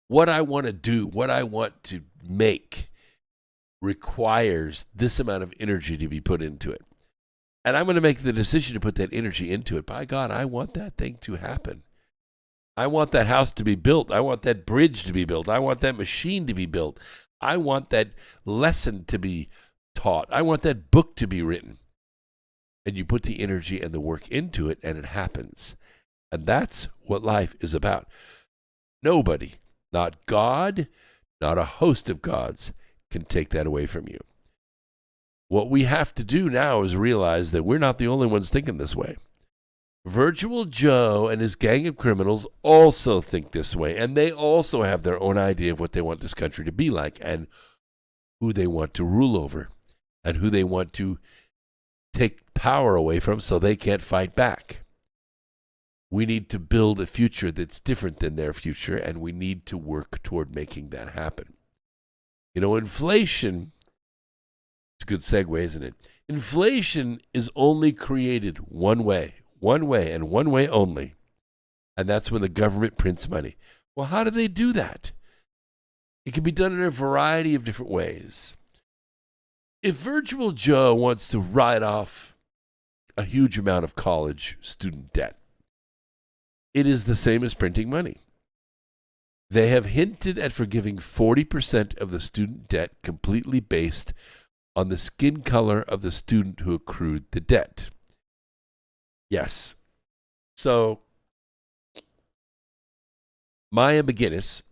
what I want to do, what I want to make, requires this amount of energy to be put into it. And I'm going to make the decision to put that energy into it. By God, I want that thing to happen. I want that house to be built. I want that bridge to be built. I want that machine to be built. I want that lesson to be taught. I want that book to be written. And you put the energy and the work into it, and it happens. And that's what life is about. Nobody, not God, not a host of gods, can take that away from you. What we have to do now is realize that we're not the only ones thinking this way. Virtual Joe and his gang of criminals also think this way, and they also have their own idea of what they want this country to be like and who they want to rule over and who they want to take power away from so they can't fight back. We need to build a future that's different than their future, and we need to work toward making that happen. Inflation, it's a good segue, isn't it? Inflation is only created one way and one way only, and that's when the government prints money. Well, how do they do that? It can be done in a variety of different ways. If Virtual Joe wants to write off a huge amount of college student debt, it is the same as printing money. They have hinted at forgiving 40% of the student debt completely based on the skin color of the student who accrued the debt. Yes. So, Maya McGinnis,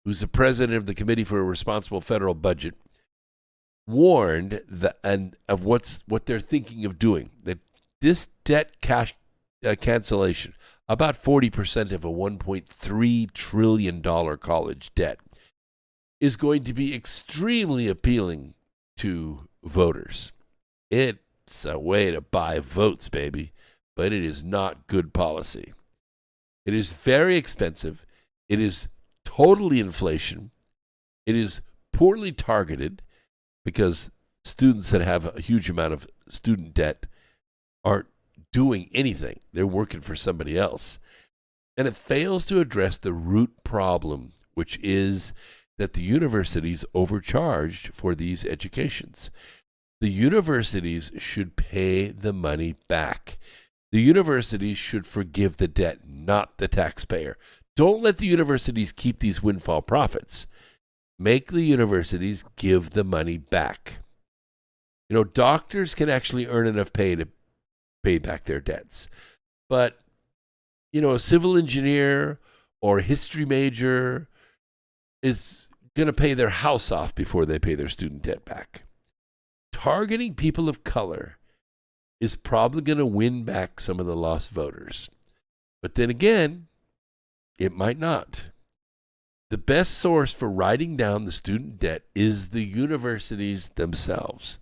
who's the president of the Committee for a Responsible Federal Budget, warned of what they're thinking of doing. That this debt cancellation, about 40% of a $1.3 trillion college debt, is going to be extremely appealing to voters. It's a way to buy votes, baby. But it is not good policy. It is very expensive. It is totally inflation. It is poorly targeted because students that have a huge amount of student debt aren't doing anything. They're working for somebody else. And it fails to address the root problem, which is that the universities overcharged for these educations. The universities should pay the money back. The universities should forgive the debt, not the taxpayer. Don't let the universities keep these windfall profits. Make the universities give the money back. Doctors can actually earn enough pay to pay back their debts. But, a civil engineer or a history major is going to pay their house off before they pay their student debt back. Targeting people of color is probably going to win back some of the lost voters. But then again, it might not. The best source for writing down the student debt is the universities themselves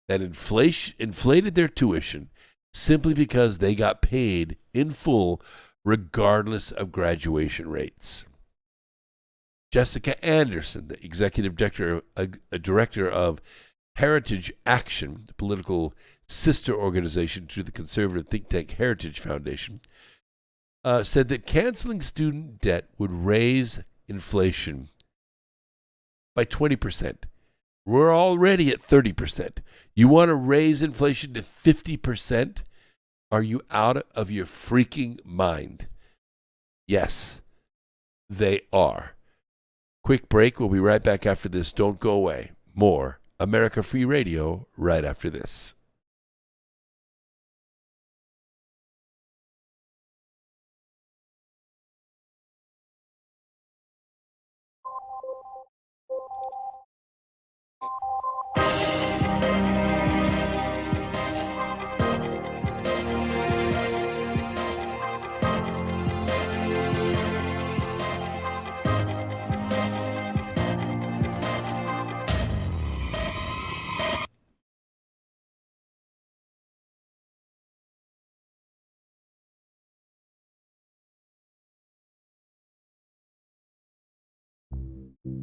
that inflated their tuition simply because they got paid in full regardless of graduation rates. Jessica Anderson, the executive director of Heritage Action, the political sister organization to the conservative think tank Heritage Foundation, said that canceling student debt would raise inflation by 20%. We're already at 30%. You want to raise inflation to 50%? Are you out of your freaking mind? Yes, they are. Quick break. We'll be right back after this. Don't go away. More America Free Radio right after this.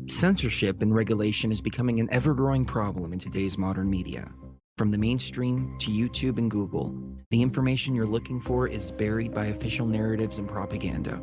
Censorship and regulation is becoming an ever-growing problem in today's modern media. From the mainstream to YouTube and Google, the information you're looking for is buried by official narratives and propaganda.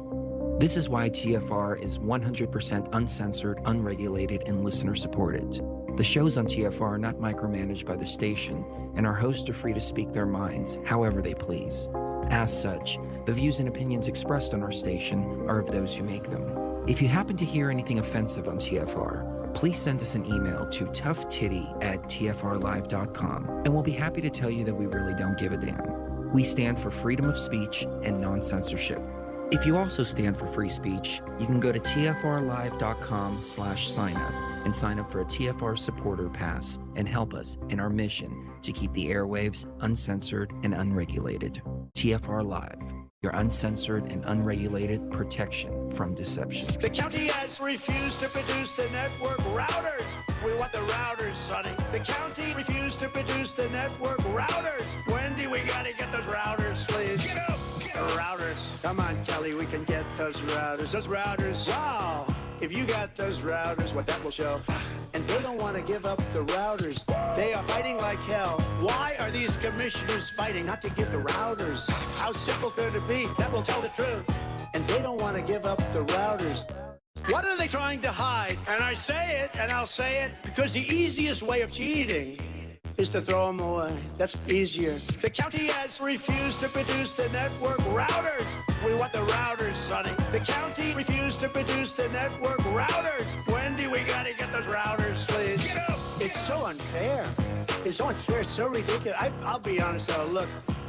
This is why TFR is 100% uncensored, unregulated, and listener-supported. The shows on TFR are not micromanaged by the station, and our hosts are free to speak their minds however they please. As such, the views and opinions expressed on our station are of those who make them. If you happen to hear anything offensive on TFR, please send us an email to toughtitty@tfrlive.com, and we'll be happy to tell you that we really don't give a damn. We stand for freedom of speech and non-censorship. If you also stand for free speech, you can go to tfrlive.com/signup and sign up for a TFR supporter pass and help us in our mission to keep the airwaves uncensored and unregulated. TFR Live, your uncensored and unregulated protection from deception.
The county has refused to produce the network routers. We want the routers, Sonny. The county refused to produce the network routers. Wendy, we gotta get those routers, please. Get up! Routers. Come on, Kelly, we can get those routers. Those routers. Wow! If you got those routers, what that will show. And they don't want to give up the routers. They are fighting like hell. Why are these commissioners fighting not to give the routers? How simple could it be? That will tell the truth. And they don't want to give up the routers. What are they trying to hide? And I say it, and I'll say it, because the easiest way of cheating is to throw them away. That's easier. The county has refused to produce the network routers. We want the routers, Sonny. The county refused to produce the network routers. Wendy, we gotta get those routers, please. Get up! It's so unfair. It's so unfair. It's so ridiculous. I'll be honest, though. Look,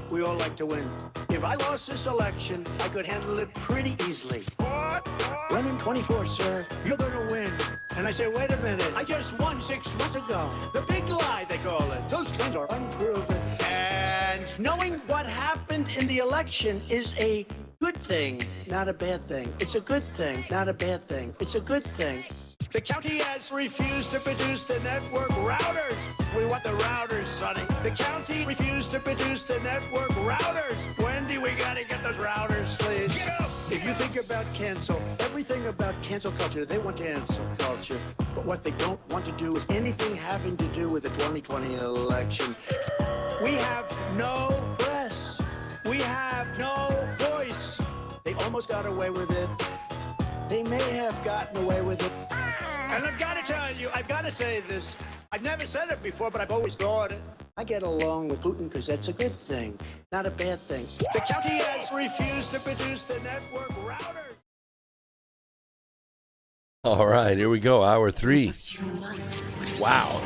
we all like to win. If I lost this election, I could handle it pretty easily. What? Run in 24, sir. You're gonna win. And I say, wait a minute. I just won 6 months ago. The big lie, they call it. Those claims are unproven. And knowing what happened in the election is a good thing, not a bad thing. It's a good thing, not a bad thing. It's a good thing. The county has refused to produce the network routers. We want the routers, Sonny. The county refused to produce the network routers. Wendy, we gotta get those routers, please. Get up! If you think about cancel, everything about cancel culture, they want cancel culture. But what they don't want to do is anything having to do with the 2020 election. We have no press. We have no voice. They almost got away with it. They may have gotten away with it. And I've got to tell you, I've got to say this. I've never said it before, but I've always thought it. I get along with Putin because that's a good thing, not a bad thing. The county has refused to produce the network router.
All right, here we go. Hour 3. Wow.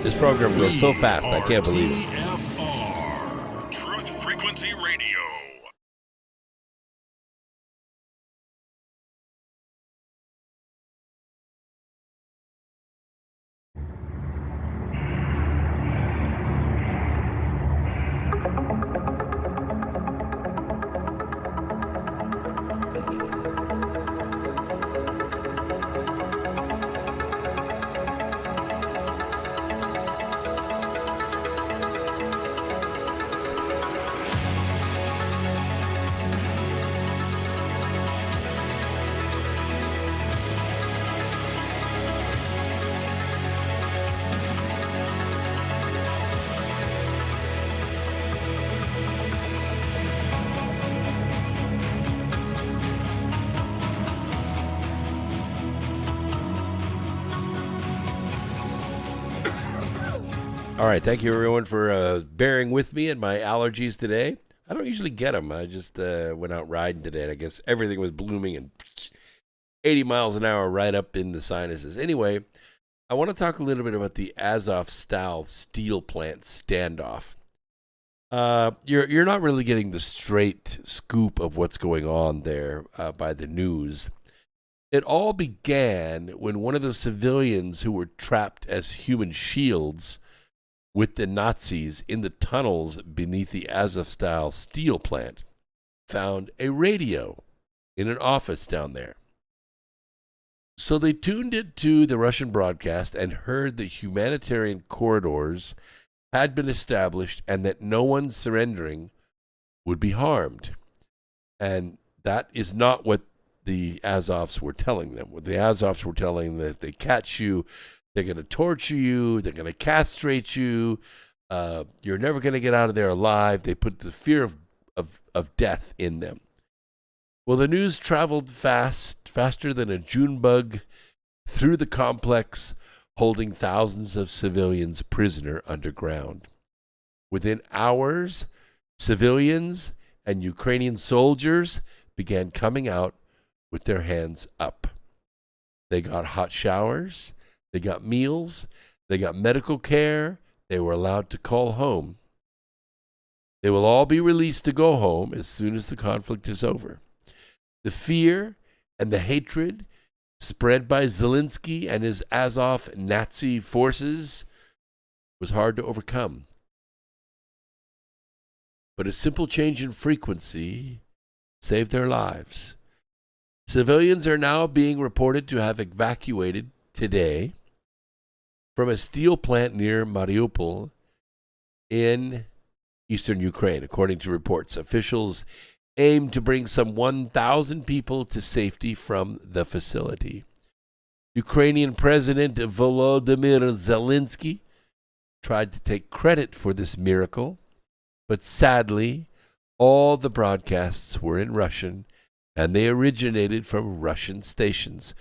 This program goes so fast, I can't believe it.
TFR, Truth Frequency Radio.
All right, thank you everyone for bearing with me and my allergies today. I don't usually get them. I just went out riding today, and I guess everything was blooming and 80 miles an hour right up in the sinuses. Anyway, I want to talk a little bit about the Azov-style steel plant standoff. You're not really getting the straight scoop of what's going on there by the news. It all began when one of the civilians who were trapped as human shields with the Nazis in the tunnels beneath the Azov-style steel plant found a radio in an office down there. So they tuned it to the Russian broadcast and heard that humanitarian corridors had been established and that no one surrendering would be harmed. And that is not what the Azovs were telling them. What the Azovs were telling them, that if they catch you, they're going to torture you, they're going to castrate you, you're never going to get out of there alive. They put the fear of death in them. Well, the news traveled faster than a June bug through the complex, holding thousands of civilians prisoner underground. Within hours, civilians and Ukrainian soldiers began coming out with their hands up. They got hot showers, they got meals, they got medical care, they were allowed to call home. They will all be released to go home as soon as the conflict is over. The fear and the hatred spread by Zelensky and his Azov Nazi forces was hard to overcome. But a simple change in frequency saved their lives. Civilians are now being reported to have evacuated today from a steel plant near Mariupol in eastern Ukraine, according to reports. Officials aim to bring some 1,000 people to safety from the facility. Ukrainian President Volodymyr Zelensky tried to take credit for this miracle, but sadly, all the broadcasts were in Russian, and they originated from Russian stations.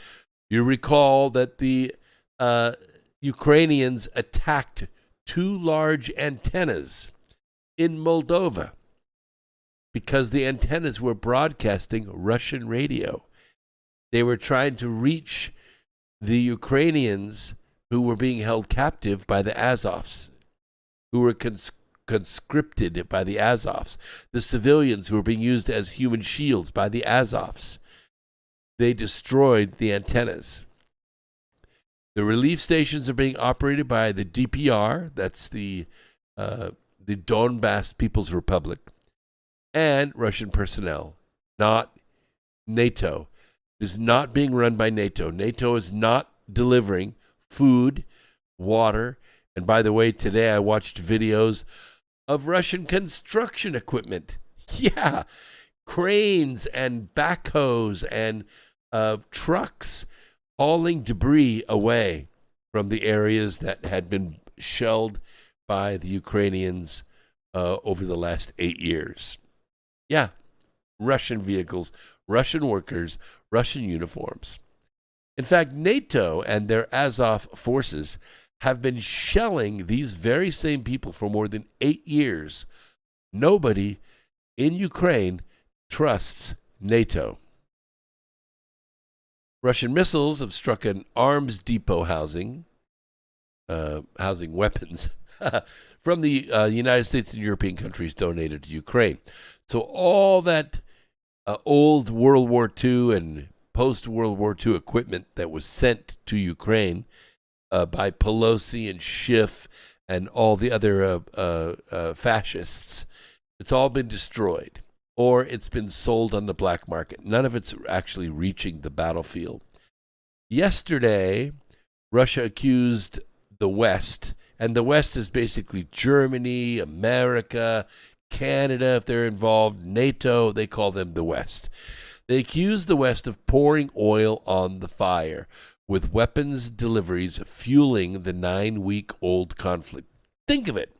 You recall that the Ukrainians attacked 2 large antennas in Moldova because the antennas were broadcasting Russian radio. They were trying to reach the Ukrainians who were being held captive by the Azovs, who were conscripted by the Azovs, the civilians who were being used as human shields by the Azovs. They destroyed the antennas. The relief stations are being operated by the DPR, that's the Donbass People's Republic, and Russian personnel, not NATO. It is not being run by NATO. NATO is not delivering food, water, and by the way, today I watched videos of Russian construction equipment. Yeah, cranes and backhoes and trucks hauling debris away from the areas that had been shelled by the Ukrainians over the last 8 years. Yeah, Russian vehicles, Russian workers, Russian uniforms. In fact, NATO and their Azov forces have been shelling these very same people for more than 8 years. Nobody in Ukraine trusts NATO. Russian missiles have struck an arms depot housing weapons from the United States and European countries donated to Ukraine. So all that old World War II and post-World War II equipment that was sent to Ukraine by Pelosi and Schiff and all the other fascists, it's all been destroyed, or it's been sold on the black market. None of it's actually reaching the battlefield. Yesterday, Russia accused the West, and the West is basically Germany, America, Canada, if they're involved, NATO, they call them the West. They accused the West of pouring oil on the fire, with weapons deliveries fueling the 9-week-old conflict. Think of it.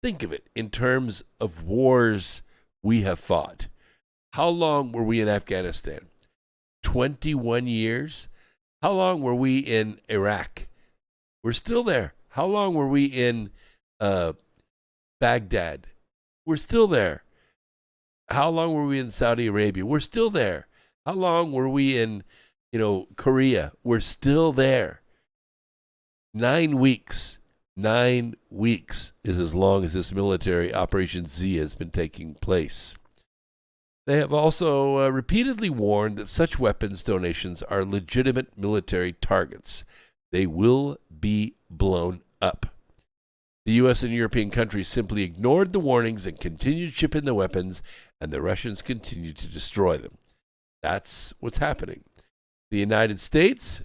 Think of it in terms of wars we have fought. How long were we in Afghanistan? 21 years? How long were we in Iraq? We're still there. How long were we in Baghdad? We're still there. How long were we in Saudi Arabia? We're still there. How long were we in, Korea? We're still there. 9 weeks. 9 weeks is as long as this military Operation Z has been taking place. They have also repeatedly warned that such weapons donations are legitimate military targets. They will be blown up. The U.S. and European countries simply ignored the warnings and continued shipping the weapons, and the Russians continued to destroy them. That's what's happening. The United States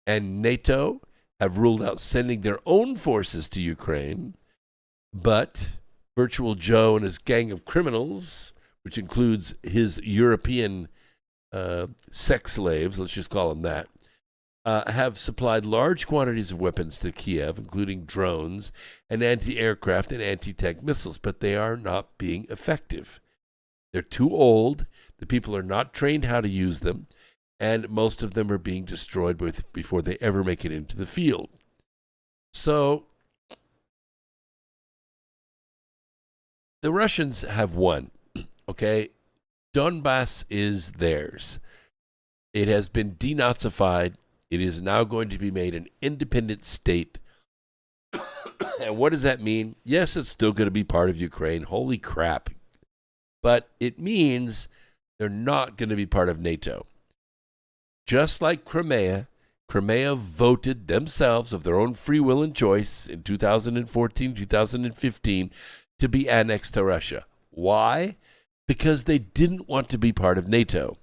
and NATO have ruled out sending their own forces to Ukraine, but Virtual Joe and his gang of criminals, which includes his European sex slaves, let's just call them that, have supplied large quantities of weapons to Kiev, including drones and anti-aircraft and anti-tank missiles, but they are not being effective. They're too old, the people are not trained how to use them, and most of them are being destroyed before they ever make it into the field. So, the Russians have won, okay? Donbass is theirs. It has been denazified. It is now going to be made an independent state. And what does that mean? Yes, it's still going to be part of Ukraine. Holy crap. But it means they're not going to be part of NATO. Just like Crimea voted themselves of their own free will and choice in 2014, 2015 to be annexed to Russia. Why? Because they didn't want to be part of NATO.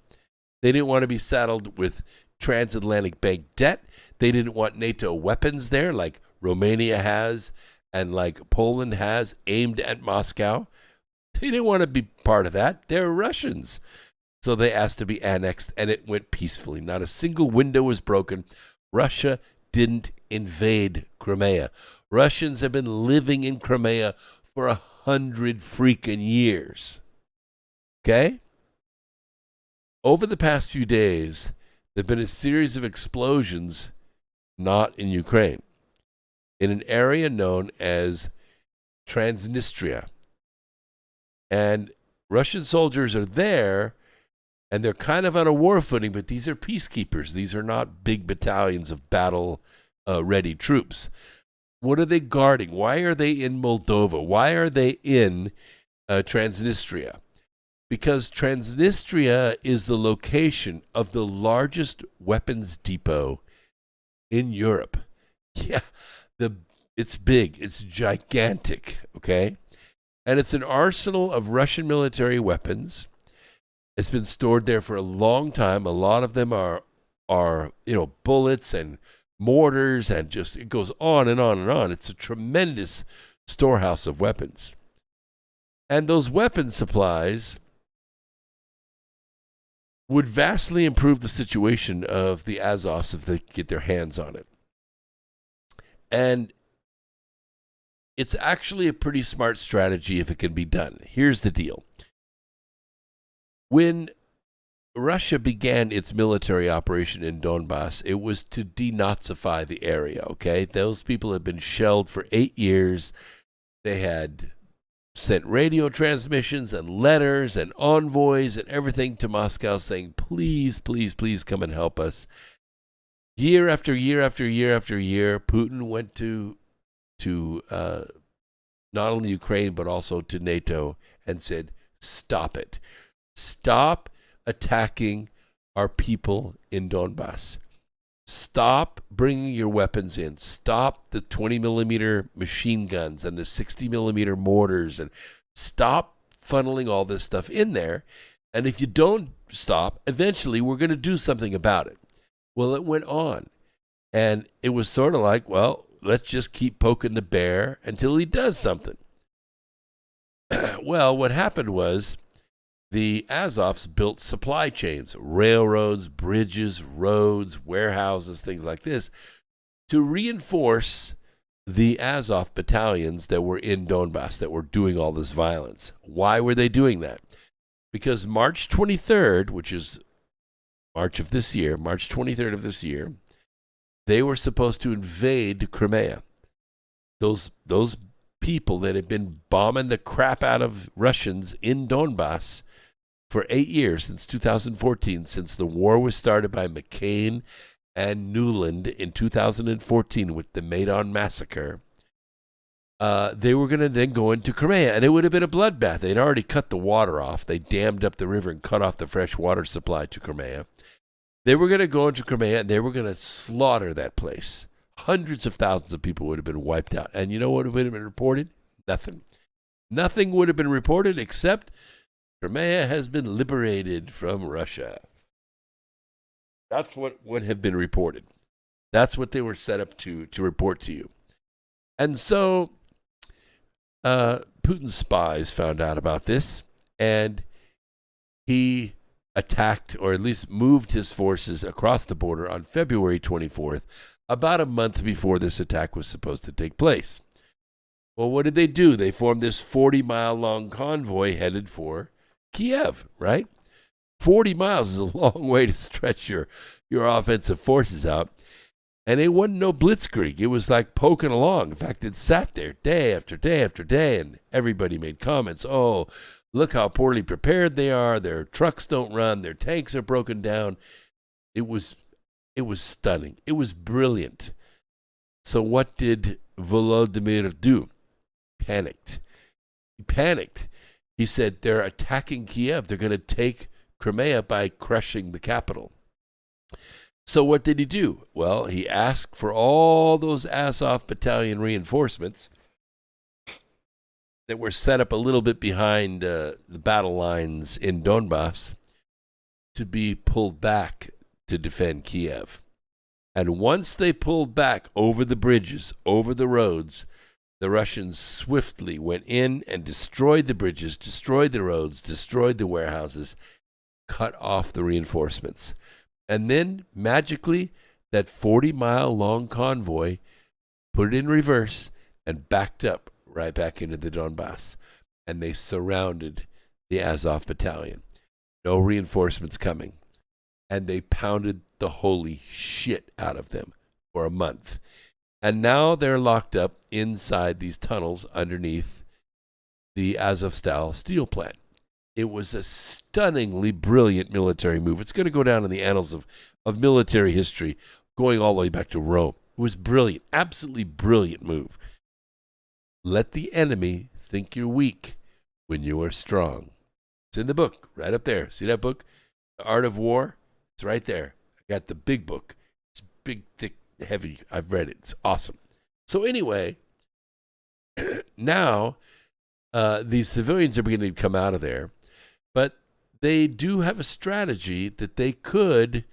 They didn't want to be saddled with transatlantic bank debt. They didn't want NATO weapons there like Romania has and like Poland has aimed at Moscow. They didn't want to be part of that. They're Russians. So they asked to be annexed, and it went peacefully. Not a single window was broken. Russia didn't invade Crimea. Russians have been living in Crimea for 100 freaking years. Okay? Over the past few days, there have been a series of explosions, not in Ukraine, in an area known as Transnistria. And Russian soldiers are there, and they're kind of on a war footing, but these are peacekeepers. These are not big battalions of battle-ready troops. What are they guarding? Why are they in Moldova? Why are they in Transnistria? Because Transnistria is the location of the largest weapons depot in Europe. Yeah, it's big. It's gigantic, okay? And it's an arsenal of Russian military weapons. It's been stored there for a long time. A lot of them are bullets and mortars, and just it goes on and on and on. It's a tremendous storehouse of weapons. And those weapon supplies would vastly improve the situation of the Azovs if they get their hands on it. And it's actually a pretty smart strategy if it can be done. Here's the deal. When Russia began its military operation in Donbass, it was to denazify the area, okay? Those people had been shelled for 8 years. They had sent radio transmissions and letters and envoys and everything to Moscow saying, please, please, please come and help us. Year after year after year after year, Putin went to not only Ukraine but also to NATO and said, stop it. Stop attacking our people in Donbass. Stop bringing your weapons in. Stop the 20-millimeter machine guns and the 60-millimeter mortars, and stop funneling all this stuff in there. And if you don't stop, eventually we're going to do something about it. Well, it went on. And it was sort of like, well, let's just keep poking the bear until he does something. Well, what happened was the Azovs built supply chains, railroads, bridges, roads, warehouses, things like this, to reinforce the Azov battalions that were in Donbass, that were doing all this violence. Why were they doing that? Because March 23rd, which is March 23rd of this year, they were supposed to invade Crimea. Those people that had been bombing the crap out of Russians in Donbass for 8 years, since 2014, since the war was started by McCain and Newland in 2014 with the Maidan massacre, they were going to then go into Crimea, and it would have been a bloodbath. They'd already cut the water off. They dammed up the river and cut off the fresh water supply to Crimea. They were going to go into Crimea, and they were going to slaughter that place. Hundreds of thousands of people would have been wiped out. And you know what would have been reported? Nothing. Nothing would have been reported except Crimea has been liberated from Russia. That's what would have been reported. That's what they were set up to report to you. And so Putin's spies found out about this, and he attacked, or at least moved his forces across the border on February 24th, about a month before this attack was supposed to take place. Well, what did they do? They formed this 40-mile-long convoy headed for Kiev, right? 40 miles is a long way to stretch your offensive forces out. And it wasn't no blitzkrieg. It was like poking along. In fact, it sat there day after day after day, and everybody made comments. Oh, look how poorly prepared they are. Their trucks don't run. Their tanks are broken down. It was stunning. It was brilliant. So what did Volodymyr do? Panicked. He panicked. He said, they're attacking Kiev. They're going to take Crimea by crushing the capital. So what did he do? Well, he asked for all those Azov battalion reinforcements that were set up a little bit behind the battle lines in Donbass to be pulled back to defend Kiev. And once they pulled back over the bridges, over the roads, the Russians swiftly went in and destroyed the bridges, destroyed the roads, destroyed the warehouses, cut off the reinforcements. And then, magically, that 40-mile-long convoy put it in reverse and backed up right back into the Donbass. And they surrounded the Azov battalion. No reinforcements coming. And they pounded the holy shit out of them for a month. And now they're locked up inside these tunnels underneath the Azovstal steel plant. It was a stunningly brilliant military move. It's going to go down in the annals of military history, going all the way back to Rome. It was brilliant, absolutely brilliant move. Let the enemy think you're weak when you are strong. It's in the book, right up there. See that book? The Art of War? It's right there. I got the big book. It's big, thick, heavy. I've read it. It's awesome. So anyway, now these civilians are beginning to come out of there. But they do have a strategy that they could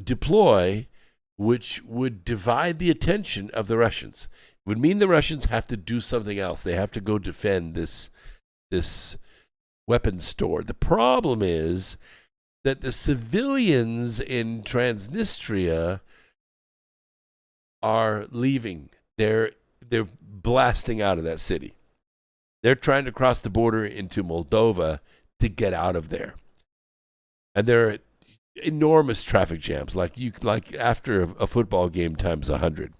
deploy, which would divide the attention of the Russians. It would mean the Russians have to do something else. They have to go defend this weapons store. The problem is that the civilians in Transnistria are leaving. They're blasting out of that city. They're trying to cross the border into Moldova to get out of there. And there are enormous traffic jams, like after a football game times 100.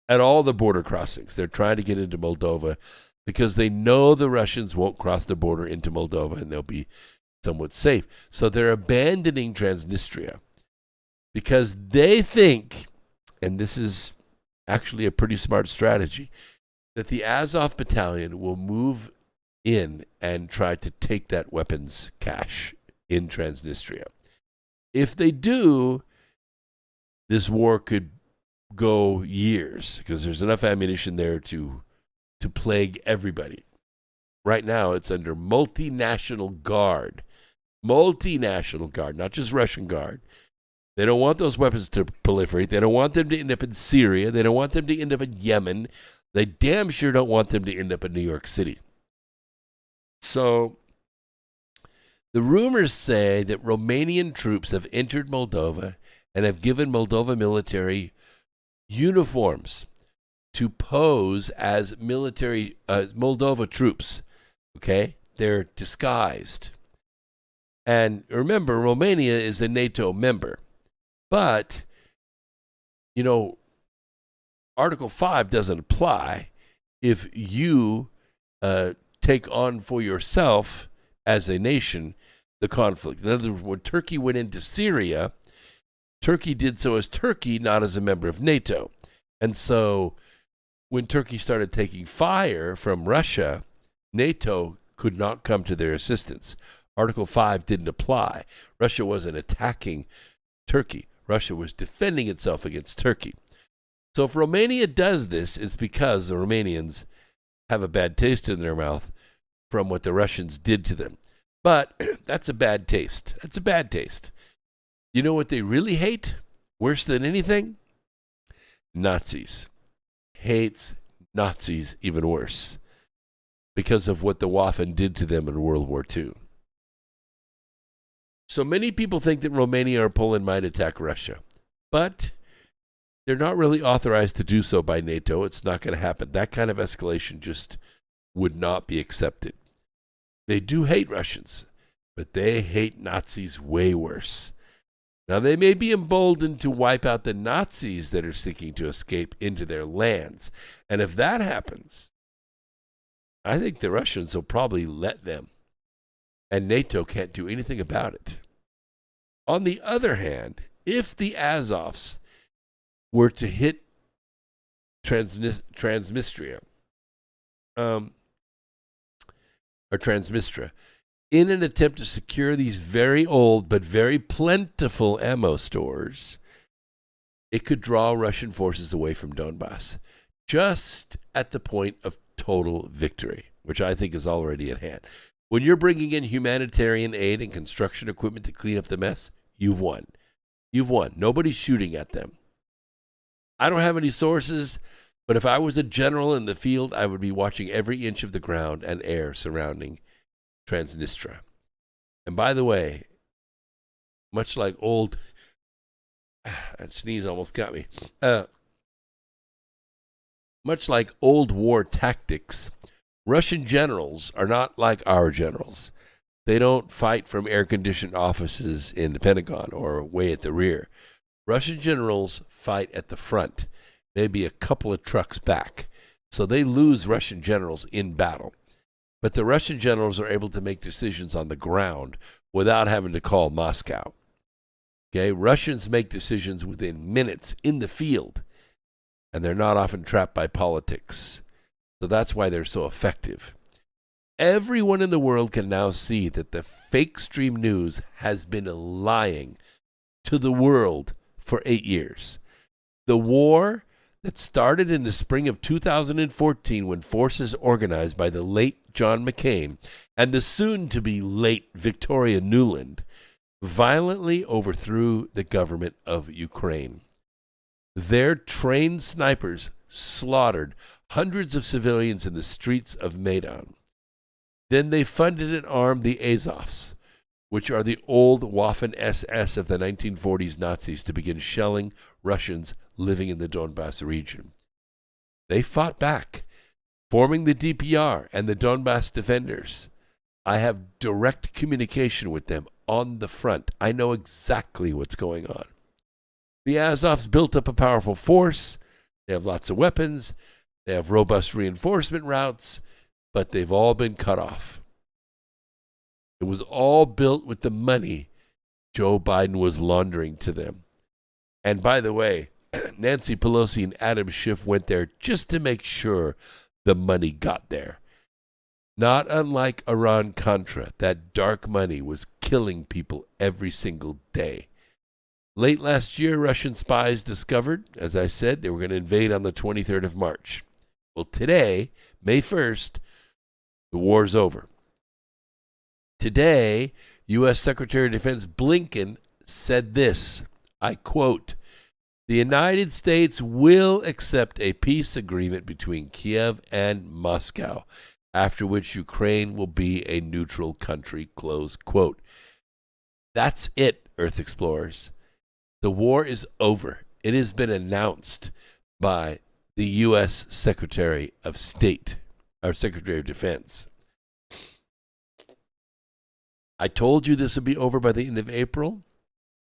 At all the border crossings, they're trying to get into Moldova. because they know the Russians won't cross the border into Moldova and they'll be somewhat safe. So they're abandoning Transnistria because they think, and this is actually a pretty smart strategy, that the Azov battalion will move in and try to take that weapons cache in Transnistria. If they do, this war could go years because there's enough ammunition there to plague everybody. Right now, it's under multinational guard. Multinational guard, not just Russian guard. They don't want those weapons to proliferate. They don't want them to end up in Syria. They don't want them to end up in Yemen. They damn sure don't want them to end up in New York City. So the rumors say that Romanian troops have entered Moldova and have given Moldova military uniforms to pose as military Moldova troops. Okay? They're disguised. And remember, Romania is a NATO member. But, you know, Article 5 doesn't apply if you take on for yourself as a nation the conflict. In other words, when Turkey went into Syria, Turkey did so as Turkey, not as a member of NATO. And so when Turkey started taking fire from Russia, NATO could not come to their assistance. Article 5 didn't apply. Russia wasn't attacking Turkey. Russia was defending itself against Turkey. So if Romania does this, it's because the Romanians have a bad taste in their mouth from what the Russians did to them. But that's a bad taste. That's a bad taste. You know what they really hate? Worse than anything? Nazis. Hates Nazis even worse because of what the Waffen did to them in World War II. So many people think that Romania or Poland might attack Russia, but they're not really authorized to do so by NATO. It's not going to happen. That kind of escalation just would not be accepted. They do hate Russians, but they hate Nazis way worse. Now, they may be emboldened to wipe out the Nazis that are seeking to escape into their lands. And if that happens, I think the Russians will probably let them. And NATO can't do anything about it. On the other hand, if the Azovs were to hit Transnistria, or Transnistria, in an attempt to secure these very old but very plentiful ammo stores, it could draw Russian forces away from Donbass, just at the point of total victory, which I think is already at hand. When you're bringing in humanitarian aid and construction equipment to clean up the mess, you've won. You've won. Nobody's shooting at them. I don't have any sources, but if I was a general in the field, I would be watching every inch of the ground and air surrounding Transnistria. And by the way, much like old... that sneeze almost got me. Much like old war tactics, Russian generals are not like our generals. They don't fight from air-conditioned offices in the Pentagon or way at the rear. Russian generals fight at the front, maybe a couple of trucks back. So they lose Russian generals in battle. But the Russian generals are able to make decisions on the ground without having to call Moscow. Okay, Russians make decisions within minutes in the field, and they're not often trapped by politics. So that's why they're so effective. Everyone in the world can now see that the fake stream news has been lying to the world for 8 years. The war that started in the spring of 2014 when forces organized by the late John McCain and the soon-to-be late Victoria Nuland violently overthrew the government of Ukraine. Their trained snipers slaughtered hundreds of civilians in the streets of Maidan. Then they funded and armed the Azovs, which are the old Waffen-SS of the 1940s Nazis, to begin shelling Russians living in the Donbass region. They fought back, forming the DPR and the Donbass Defenders. I have direct communication with them on the front. I know exactly what's going on. The Azovs built up a powerful force. They have lots of weapons. They have robust reinforcement routes. but they've all been cut off. It was all built with the money Joe Biden was laundering to them. And by the way, Nancy Pelosi and Adam Schiff went there just to make sure the money got there. Not unlike Iran-Contra, that dark money was killing people every single day. Late last year, Russian spies discovered, as I said, they were going to invade on the 23rd of March. Well, today, May 1st, the war's over. Today, U.S. Secretary of Defense Blinken said this, I quote, "The United States will accept a peace agreement between Kiev and Moscow, after which Ukraine will be a neutral country," close quote. That's it, Earth Explorers. The war is over. It has been announced by the U.S. Secretary of State, or Secretary of Defense. I told you this would be over by the end of April,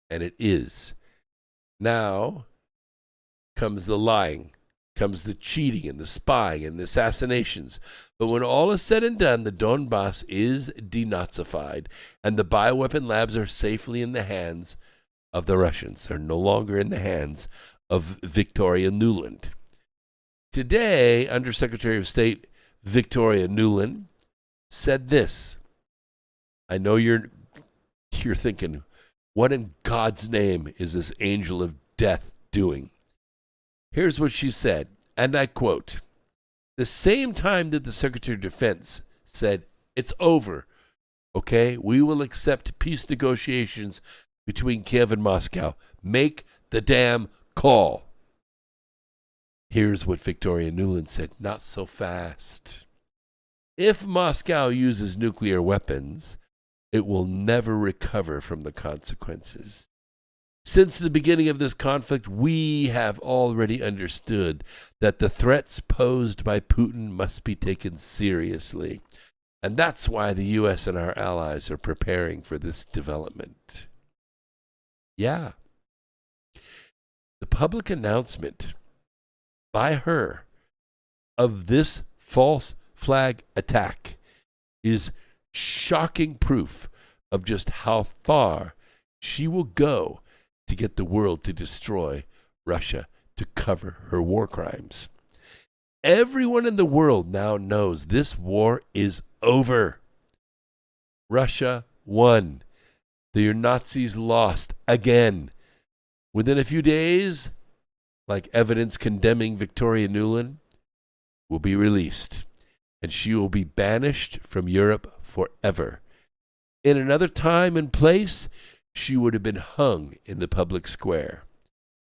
and it is. Now comes the lying, comes the cheating and the spying and the assassinations. But when all is said and done, the Donbass is denazified, and the bioweapon labs are safely in the hands of the Russians. They're no longer in the hands of Victoria Nuland. Today, Undersecretary of State Victoria Nuland said this. I know you're thinking, what in God's name is this angel of death doing? Here's what she said, and I quote, "The same time that the Secretary of Defense said, it's over, okay, we will accept peace negotiations between Kiev and Moscow. Make the damn call." Here's what Victoria Nuland said, not so fast. "If Moscow uses nuclear weapons, it will never recover from the consequences. Since the beginning of this conflict, we have already understood that the threats posed by Putin must be taken seriously. And that's why the U.S. and our allies are preparing for this development." Yeah. The public announcement by her of this false flag attack is shocking proof of just how far she will go to get the world to destroy Russia, to cover her war crimes. Everyone in the world now knows this war is over. Russia won. The Nazis lost again. Within a few days, like evidence condemning Victoria Nuland, will be released, and she will be banished from Europe forever. In another time and place, she would have been hung in the public square.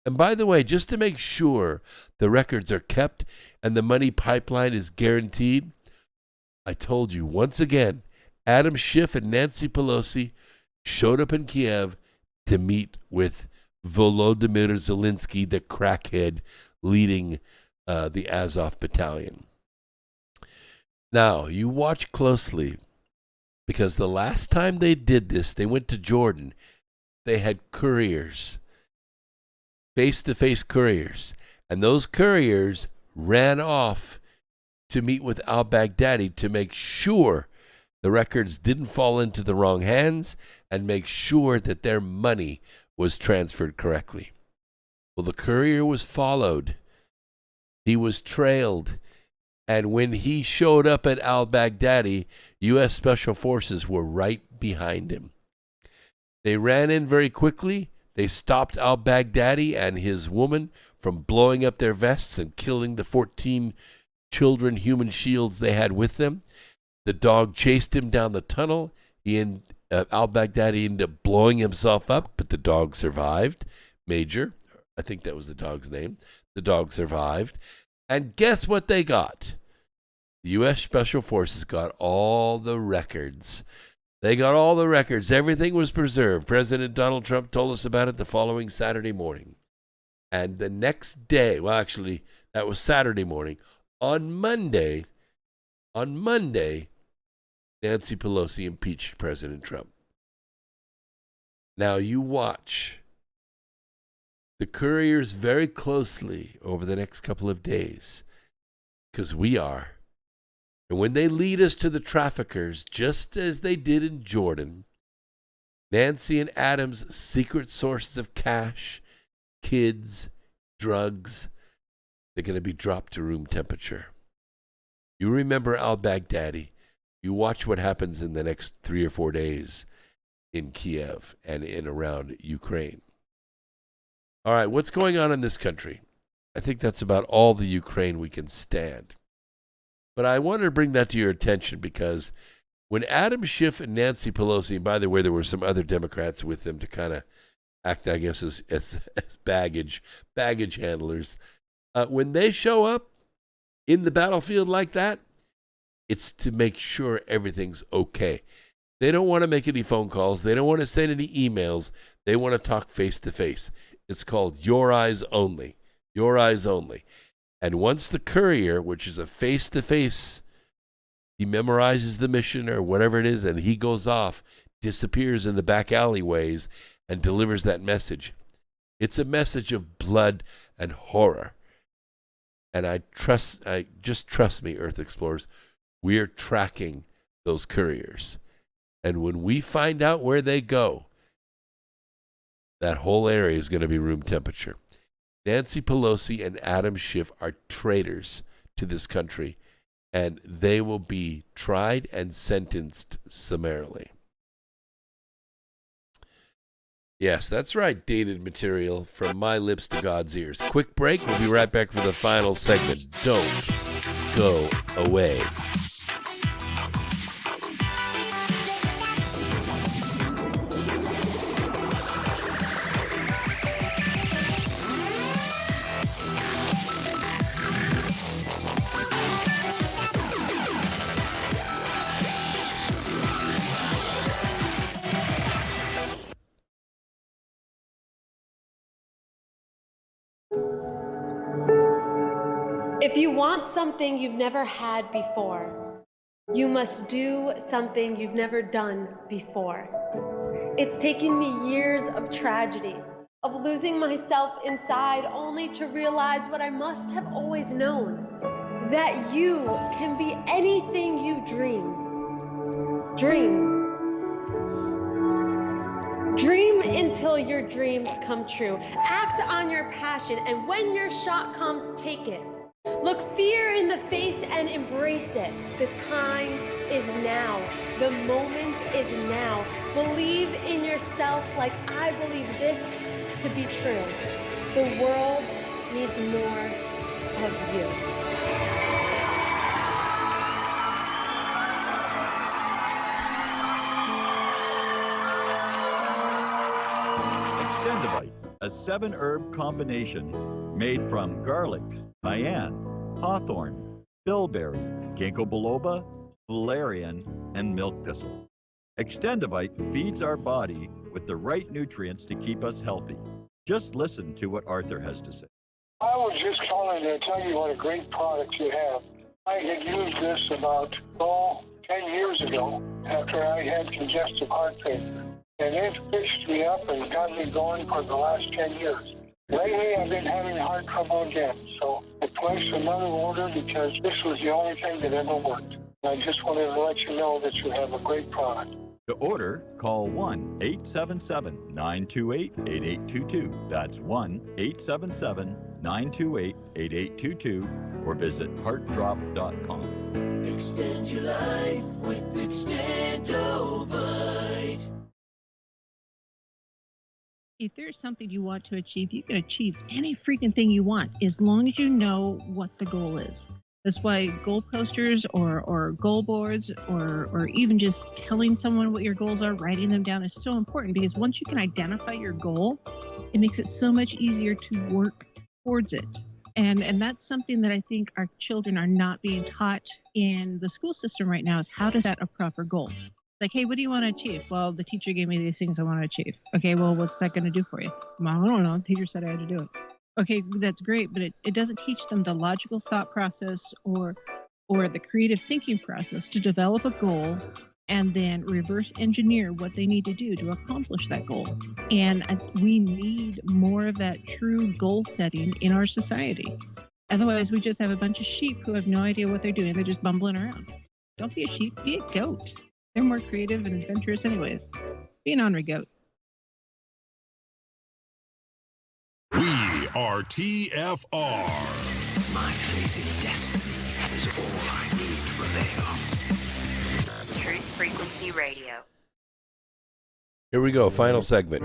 And by the way, just to make sure the records are kept and the money pipeline is guaranteed, I told you once again, Adam Schiff and Nancy Pelosi showed up in Kiev to meet with Volodymyr Zelensky, the crackhead leading the Azov battalion. Now, you watch closely, because the last time they did this, they went to Jordan. They had couriers, face-to-face couriers, and those couriers ran off to meet with al-Baghdadi to make sure the records didn't fall into the wrong hands and make sure that their money was transferred correctly. Well, the courier was followed. He was trailed. And when he showed up at al-Baghdadi, U.S. Special Forces were right behind him. They ran in very quickly. They stopped al-Baghdadi and his woman from blowing up their vests and killing the 14 children human shields they had with them. The dog chased him down the tunnel. Al-Baghdadi ended up blowing himself up, but the dog survived. Major, I think that was the dog's name. The dog survived. And guess what they got? The U.S. Special Forces got all the records. They got all the records. Everything was preserved. President Donald Trump told us about it the following Saturday morning. And the next day, well, actually, that was Saturday morning. On Monday, Nancy Pelosi impeached President Trump. Now you watch the couriers very closely over the next couple of days, because we are. And when they lead us to the traffickers, just as they did in Jordan, Nancy and Adam's secret sources of cash, kids, drugs, they're going to be dropped to room temperature. You remember al-Baghdadi. You watch what happens in the next 3 or 4 days in Kiev and in around Ukraine. All right, what's going on in this country? I think that's about all the Ukraine we can stand. But I wanted to bring that to your attention because when Adam Schiff and Nancy Pelosi, and by the way, there were some other Democrats with them to kind of act, I guess, as baggage handlers. When they show up in the battlefield like that, it's to make sure everything's okay. They don't want to make any phone calls. They don't want to send any emails. They want to talk face to face. It's called your eyes only. Your eyes only. And once the courier, which is a face to face, he memorizes the mission or whatever it is, and he goes off, disappears in the back alleyways, and delivers that message. It's a message of blood and horror. And just trust me, Earth Explorers, we're tracking those couriers. And when we find out where they go, that whole area is going to be room temperature. Nancy Pelosi and Adam Schiff are traitors to this country, and they will be tried and sentenced summarily. Yes, that's right, dated material from my lips to God's ears. Quick break. We'll be right back for the final segment. Don't go away.
If you want something you've never had before, you must do something you've never done before. It's taken me years of tragedy, of losing myself inside, only to realize what I must have always known, that you can be anything you dream. Dream until your dreams come true. Act on your passion, and when your shot comes, take it. Look fear in the face and embrace it. The time is now. The moment is now. Believe in yourself like I believe this to be true. The world needs more of you.
Extendivite, a 7-herb combination made from garlic, cayenne, hawthorn, bilberry, ginkgo biloba, valerian, and milk thistle. Extendivite feeds our body with the right nutrients to keep us healthy. Just listen to what Arthur has to say.
I was just calling to tell you what a great product you have. I had used this about 10 years ago after I had congestive heart failure. And it fixed me up and got me going for the last 10 years. Lately, I've been having heart trouble again, so I placed another order because this was the only thing that ever worked. I just wanted to let you know that you have a great product.
To order, call 1-877-928-8822. That's 1-877-928-8822 or visit heartdrop.com.
Extend your life with Extendovite.
If there's something you want to achieve, you can achieve any freaking thing you want as long as you know what the goal is. That's why goal posters or goal boards or even just telling someone what your goals are, writing them down is so important, because once you can identify your goal, it makes it so much easier to work towards it. And that's something that I think our children are not being taught in the school system right now, is how to set a proper goal. Like, hey, what do you want to achieve? Well, the teacher gave me these things I want to achieve. Okay, well, what's that going to do for you? Well, I don't know. The teacher said I had to do it. Okay, that's great, but it doesn't teach them the logical thought process or the creative thinking process to develop a goal and then reverse engineer what they need to do to accomplish that goal. And we need more of that true goal setting in our society. Otherwise, we just have a bunch of sheep who have no idea what they're doing. They're just bumbling around. Don't be a sheep, be a goat. They're more creative and adventurous anyways. Be an ornery goat.
We are TFR.
My faith in destiny is all I need to prevail.
Truth Frequency Radio.
Here we go, final segment.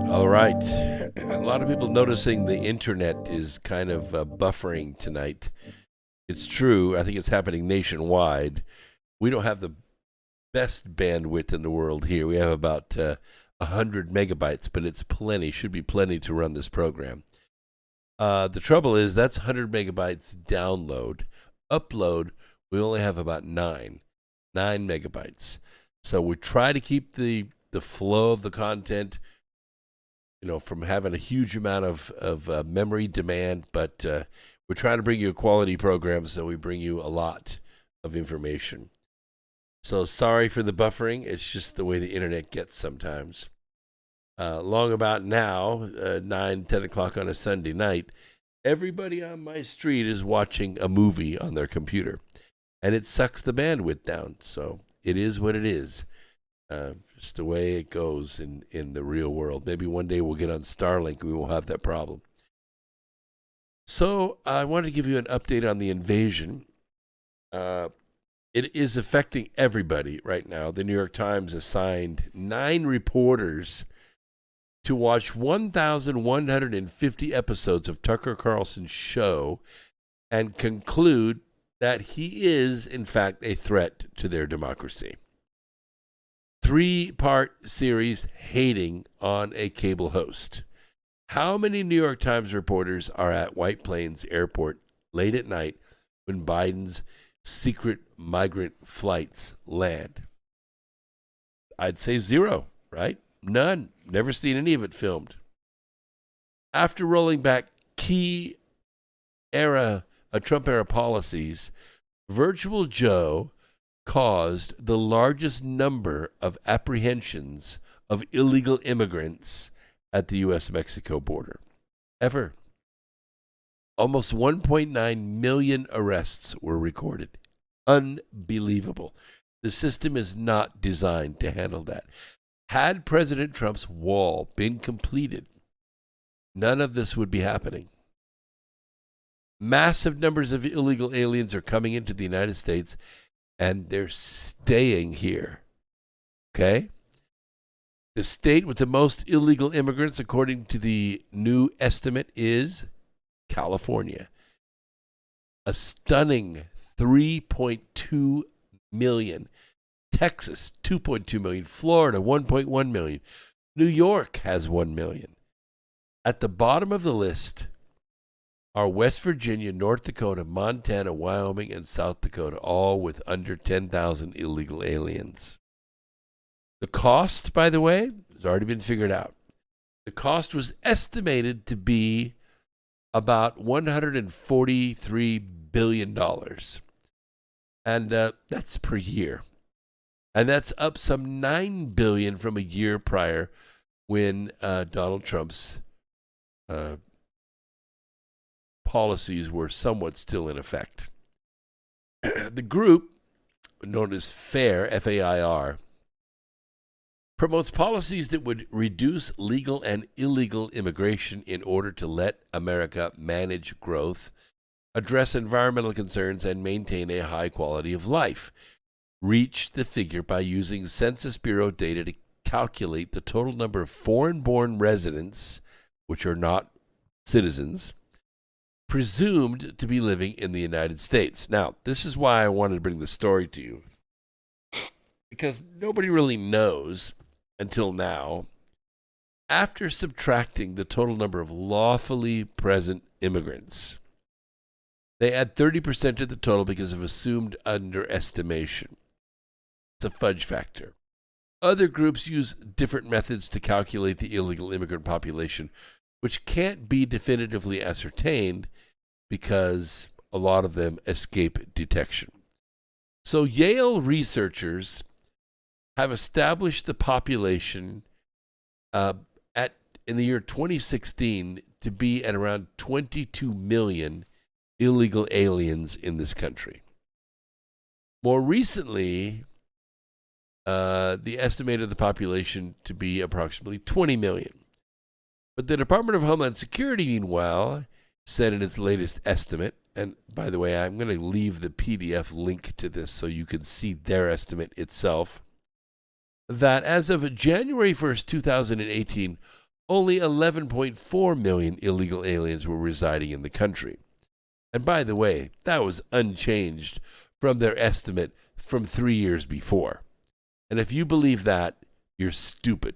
All right. A lot of people noticing the internet is kind of buffering tonight. It's true. I think it's happening nationwide. We don't have the best bandwidth in the world here. We have about 100 megabytes, but it's plenty. Should be plenty to run this program. The trouble is that's 100 megabytes download. Upload, we only have about 9 megabytes. So we try to keep the flow of the content, from having a huge amount of memory demand, but we're trying to bring you a quality program, so we bring you a lot of information. So sorry for the buffering. It's just the way the internet gets sometimes. Long about now, 9, 10 o'clock on a Sunday night, everybody on my street is watching a movie on their computer, and it sucks the bandwidth down. So it is what it is. Just the way it goes in the real world. Maybe one day we'll get on Starlink and we won't have that problem. So I wanted to give you an update on the invasion. It is affecting everybody right now. The New York Times assigned 9 reporters to watch 1,150 episodes of Tucker Carlson's show and conclude that he is, in fact, a threat to their democracy. 3-part series hating on a cable host. How many New York Times reporters are at White Plains Airport late at night when Biden's secret migrant flights land? I'd say 0, right? None. Never seen any of it filmed. After rolling back key Trump-era policies, Virtual Joe caused the largest number of apprehensions of illegal immigrants at the U.S.-Mexico border ever. Almost 1.9 million arrests were recorded. Unbelievable. The system is not designed to handle that. Had President Trump's wall been completed, none of this would be happening. Massive numbers of illegal aliens are coming into the United States, and they're staying here. Okay? The state with the most illegal immigrants, according to the new estimate, is California. A stunning 3.2 million. Texas, 2.2 million. Florida, 1.1 million. New York has 1 million. At the bottom of the list are West Virginia, North Dakota, Montana, Wyoming, and South Dakota, all with under 10,000 illegal aliens. The cost, by the way, has already been figured out. The cost was estimated to be about $143 billion. And that's per year. And that's up some $9 billion from a year prior when Donald Trump's policies were somewhat still in effect. The group, known as FAIR, F-A-I-R, promotes policies that would reduce legal and illegal immigration in order to let America manage growth, address environmental concerns, and maintain a high quality of life. Reach the figure by using Census Bureau data to calculate the total number of foreign-born residents, which are not citizens, presumed to be living in the United States. Now, this is why I wanted to bring the story to you, because nobody really knows until now after subtracting the total number of lawfully present immigrants, they add 30% to the total because of assumed underestimation. It's a fudge factor. Other groups use different methods to calculate the illegal immigrant population, which can't be definitively ascertained because a lot of them escape detection. So Yale researchers have established the population in the year 2016 to be at around 22 million illegal aliens in this country. More recently, the estimated the population to be approximately 20 million. But the Department of Homeland Security, meanwhile, said in its latest estimate, and by the way, I'm going to leave the PDF link to this so you can see their estimate itself, that as of January 1st, 2018, only 11.4 million illegal aliens were residing in the country. And by the way, that was unchanged from their estimate from 3 years before. And if you believe that, you're stupid.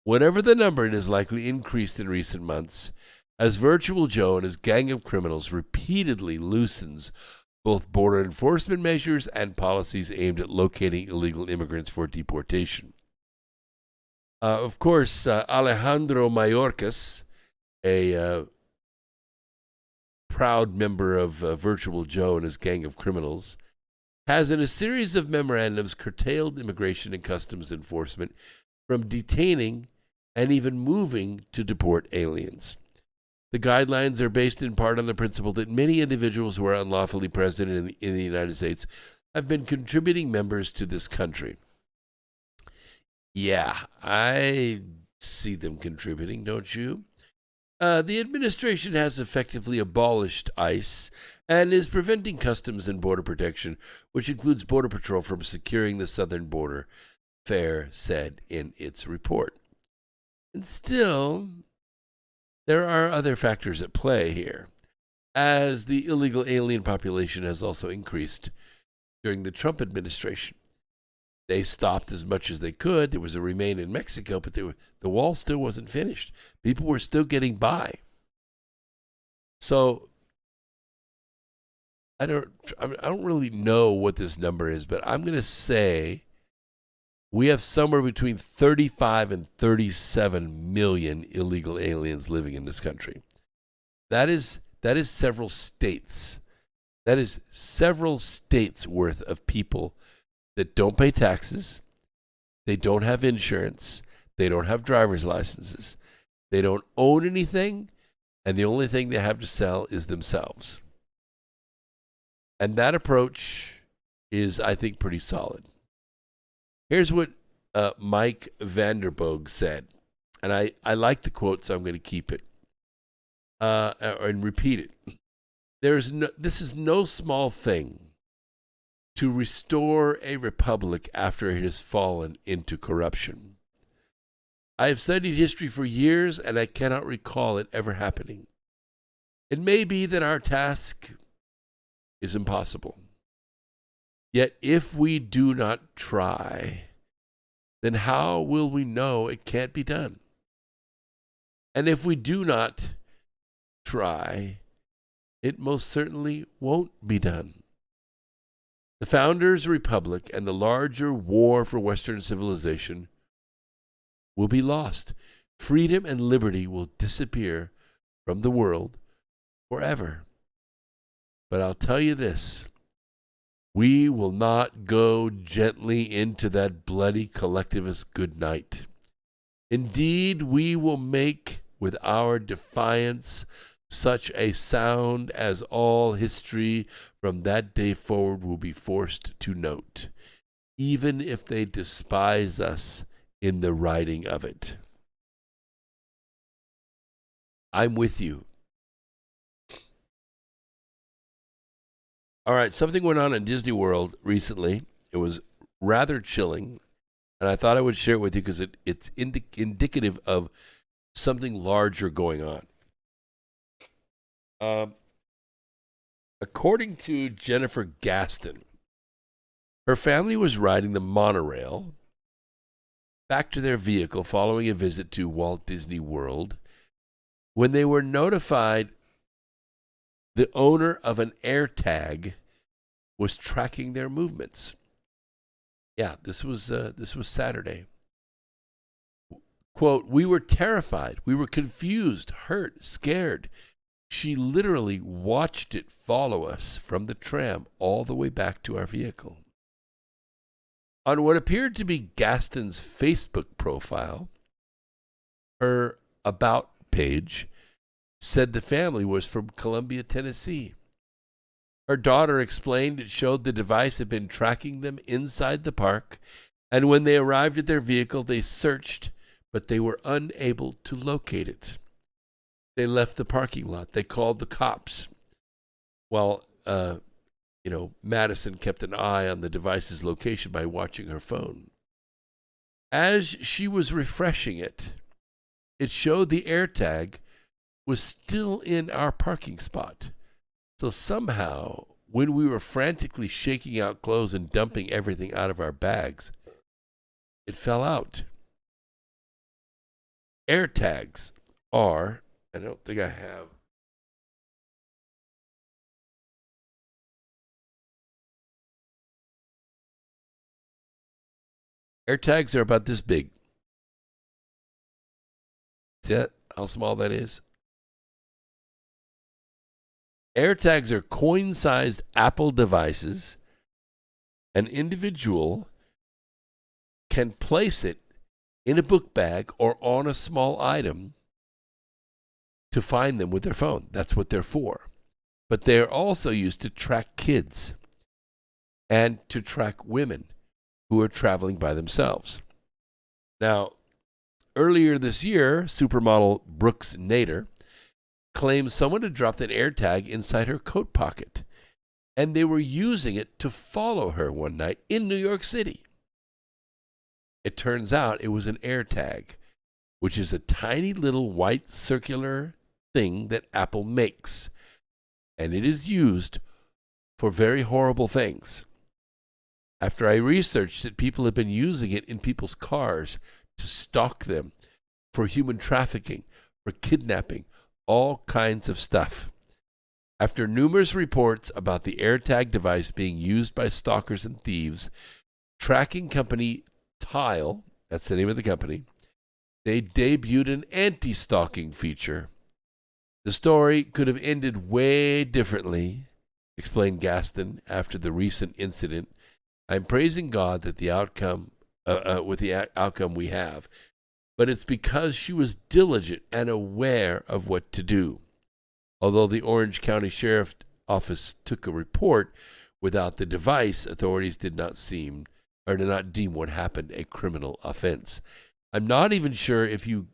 Whatever the number, it has likely increased in recent months as Virtual Joe and his gang of criminals repeatedly loosens both border enforcement measures and policies aimed at locating illegal immigrants for deportation. Of course, Alejandro Mayorkas, a proud member of Virtual Joe and his gang of criminals, has in a series of memorandums curtailed immigration and customs enforcement from detaining and even moving to deport aliens. The guidelines are based in part on the principle that many individuals who are unlawfully present in the United States have been contributing members to this country. Yeah, I see them contributing, don't you? The administration has effectively abolished ICE and is preventing Customs and Border Protection, which includes Border Patrol, from securing the southern border, FAIR said in its report. And still, there are other factors at play here, as the illegal alien population has also increased during the Trump administration. They stopped as much as they could. There was a remain in Mexico, but the wall still wasn't finished. People were still getting by. So I don't really know what this number is, but I'm going to say we have somewhere between 35 and 37 million illegal aliens living in this country. That is several states. That is several states worth of people that don't pay taxes, they don't have insurance, they don't have driver's licenses, they don't own anything, and the only thing they have to sell is themselves. And that approach is, I think, pretty solid. Here's what Mike Vanderboog said, and I like the quote, so I'm going to keep it and repeat it. This is no small thing to restore a republic after it has fallen into corruption. I have studied history for years, and I cannot recall it ever happening. It may be that our task is impossible. Yet if we do not try, then how will we know it can't be done? And if we do not try, it most certainly won't be done. The founders' republic and the larger war for Western civilization will be lost. Freedom and liberty will disappear from the world forever. But I'll tell you this, we will not go gently into that bloody collectivist good night. Indeed, we will make with our defiance such a sound as all history from that day forward will be forced to note, even if they despise us in the writing of it. I'm with you. All right, something went on in Disney World recently. It was rather chilling, and I thought I would share it with you because it's indicative of something larger going on. According to Jennifer Gaston, her family was riding the monorail back to their vehicle following a visit to Walt Disney World when they were notified the owner of an AirTag was tracking their movements. Yeah, this was Saturday. Quote, "We were terrified. We were confused, hurt, scared. She literally watched it follow us from the tram all the way back to our vehicle." On what appeared to be Gaston's Facebook profile, her About page said the family was from Columbia, Tennessee. Her daughter explained it showed the device had been tracking them inside the park, and when they arrived at their vehicle, they searched, but they were unable to locate it. They left the parking lot. They called the cops. While, Madison kept an eye on the device's location by watching her phone. As she was refreshing it, it showed the AirTag was still in our parking spot. So somehow, when we were frantically shaking out clothes and dumping everything out of our bags, it fell out. AirTags are, I don't think I have. AirTags are about this big. See that? How small that is? AirTags are coin-sized Apple devices. An individual can place it in a book bag or on a small item to find them with their phone. That's what they're for. But they're also used to track kids and to track women who are traveling by themselves. Now, earlier this year, supermodel Brooks Nader claims someone had dropped an AirTag inside her coat pocket, and they were using it to follow her one night in New York City. It turns out it was an AirTag, which is a tiny little white circular thing that Apple makes, and it is used for very horrible things. After I researched it, people have been using it in people's cars to stalk them, for human trafficking, for kidnapping, all kinds of stuff. After numerous reports about the AirTag device being used by stalkers and thieves, tracking company Tile, that's the name of the company, they debuted an anti-stalking feature. The story could have ended way differently, explained Gaston after the recent incident. I'm praising God that the outcome, with the outcome we have, but it's because she was diligent and aware of what to do. Although the Orange County Sheriff's Office took a report without the device, authorities did not deem what happened a criminal offense. I'm not even sure if you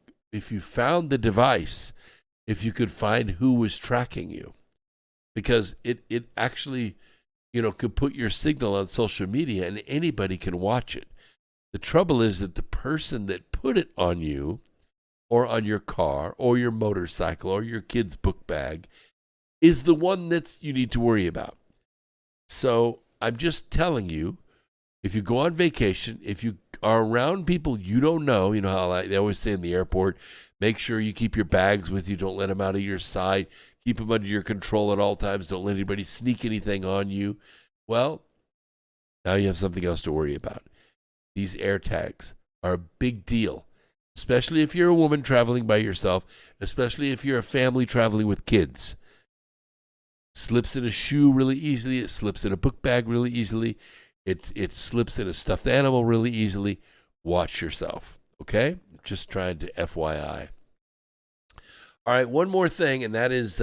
found the device, if you could find who was tracking you, because it actually, could put your signal on social media and anybody can watch it. The trouble is that the person that put it on you or on your car or your motorcycle or your kid's book bag is the one that you need to worry about. So I'm just telling you, if you go on vacation, if you are around people you don't know, you know how they always say in the airport, make sure you keep your bags with you. Don't let them out of your sight. Keep them under your control at all times. Don't let anybody sneak anything on you. Well, now you have something else to worry about. These AirTags are a big deal, especially if you're a woman traveling by yourself, especially if you're a family traveling with kids. Slips in a shoe really easily. It slips in a book bag really easily. It slips in a stuffed animal really easily. Watch yourself, okay? Just trying to FYI. All right, one more thing, and that is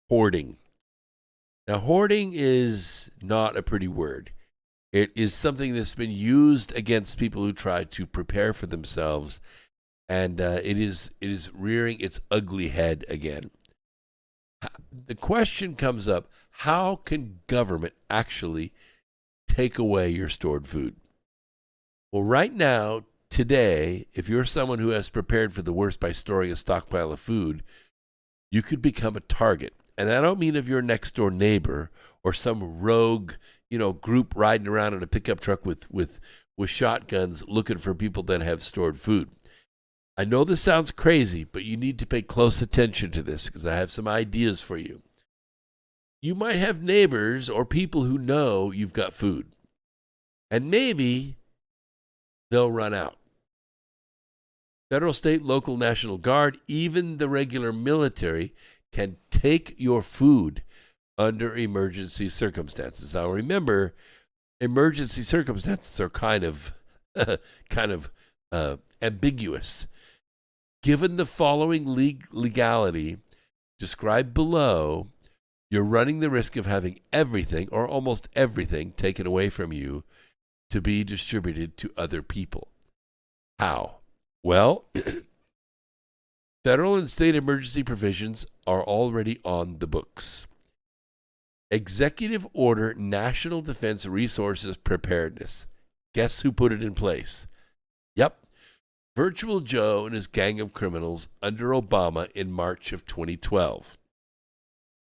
hoarding. Now, hoarding is not a pretty word. It is something that's been used against people who try to prepare for themselves, and it is rearing its ugly head again. The question comes up, how can government actually take away your stored food? Well, right now, today, if you're someone who has prepared for the worst by storing a stockpile of food, you could become a target. And I don't mean of your next door neighbor or some rogue, group riding around in a pickup truck with with shotguns looking for people that have stored food. I know this sounds crazy, but you need to pay close attention to this because I have some ideas for you. You might have neighbors or people who know you've got food, and maybe they'll run out. Federal, state, local, National Guard, even the regular military can take your food under emergency circumstances. Now remember, emergency circumstances are kind of ambiguous. Given the following legality described below, you're running the risk of having everything or almost everything taken away from you to be distributed to other people. How? Well, federal and state emergency provisions are already on the books. Executive Order National Defense Resources Preparedness. Guess who put it in place? Yep. Virtual Joe and his gang of criminals under Obama in March of 2012.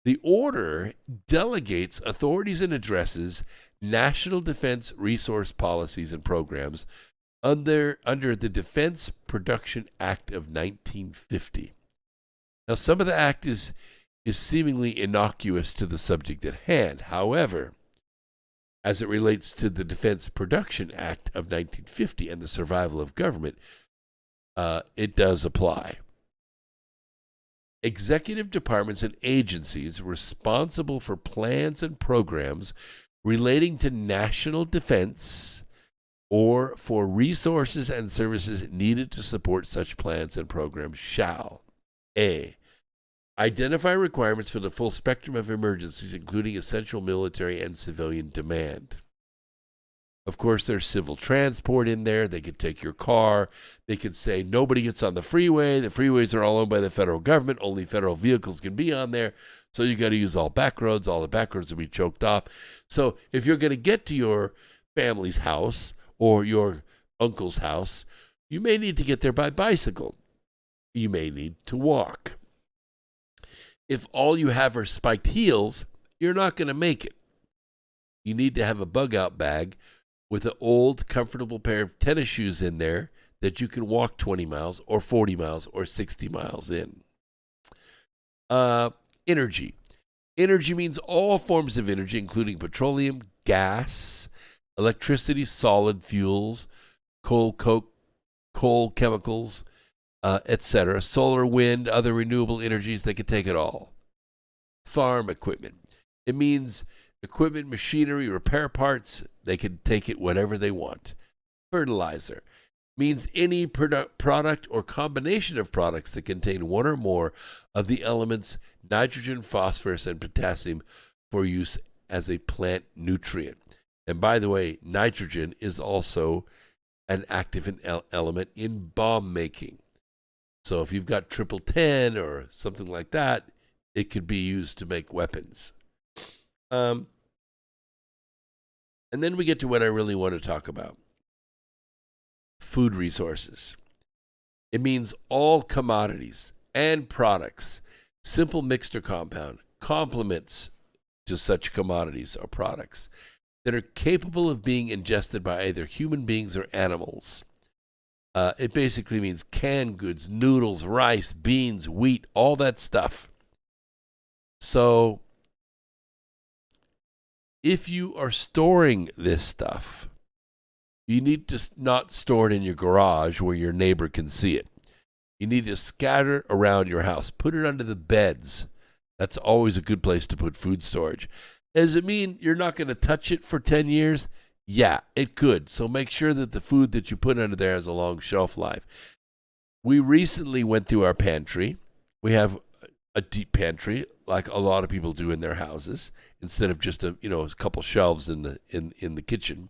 The order delegates authorities and addresses national defense resource policies and programs under the Defense Production Act of 1950. Now, some of the act is seemingly innocuous to the subject at hand. However, as it relates to the Defense Production Act of 1950 and the survival of government, it does apply. Executive departments and agencies responsible for plans and programs relating to national defense or for resources and services needed to support such plans and programs shall A. Identify requirements for the full spectrum of emergencies, including essential military and civilian demand. Of course, there's civil transport in there. They could take your car. They could say nobody gets on the freeway. The freeways are all owned by the federal government. Only federal vehicles can be on there. So you got to use all back roads. All the back roads will be choked off. So if you're going to get to your family's house or your uncle's house, you may need to get there by bicycle. You may need to walk. If all you have are spiked heels, you're not going to make it. You need to have a bug-out bag with an old, comfortable pair of tennis shoes in there that you can walk 20 miles or 40 miles or 60 miles in. Energy. Energy means all forms of energy, including petroleum, gas, electricity, solid fuels, coal, coke, coal, chemicals, etc. Solar, wind, other renewable energies, they can take it all. Farm equipment. It means equipment, machinery, repair parts, they can take it whatever they want. Fertilizer means any product or combination of products that contain one or more of the elements nitrogen, phosphorus, and potassium for use as a plant nutrient. And by the way, nitrogen is also an active element in bomb making. So if you've got 1010 or something like that, it could be used to make weapons. And then we get to what I really want to talk about. Food resources. It means all commodities and products, simple mixed or compound, complements to such commodities or products that are capable of being ingested by either human beings or animals. It basically means canned goods, noodles, rice, beans, wheat, all that stuff. So if you are storing this stuff, you need to not store it in your garage where your neighbor can see it. You need to scatter it around your house. Put it under the beds. That's always a good place to put food storage. Does it mean you're not going to touch it for 10 years? Yeah, it could. So make sure that the food that you put under there has a long shelf life. We recently went through our pantry. We have a deep pantry like a lot of people do in their houses instead of just a couple shelves in the kitchen.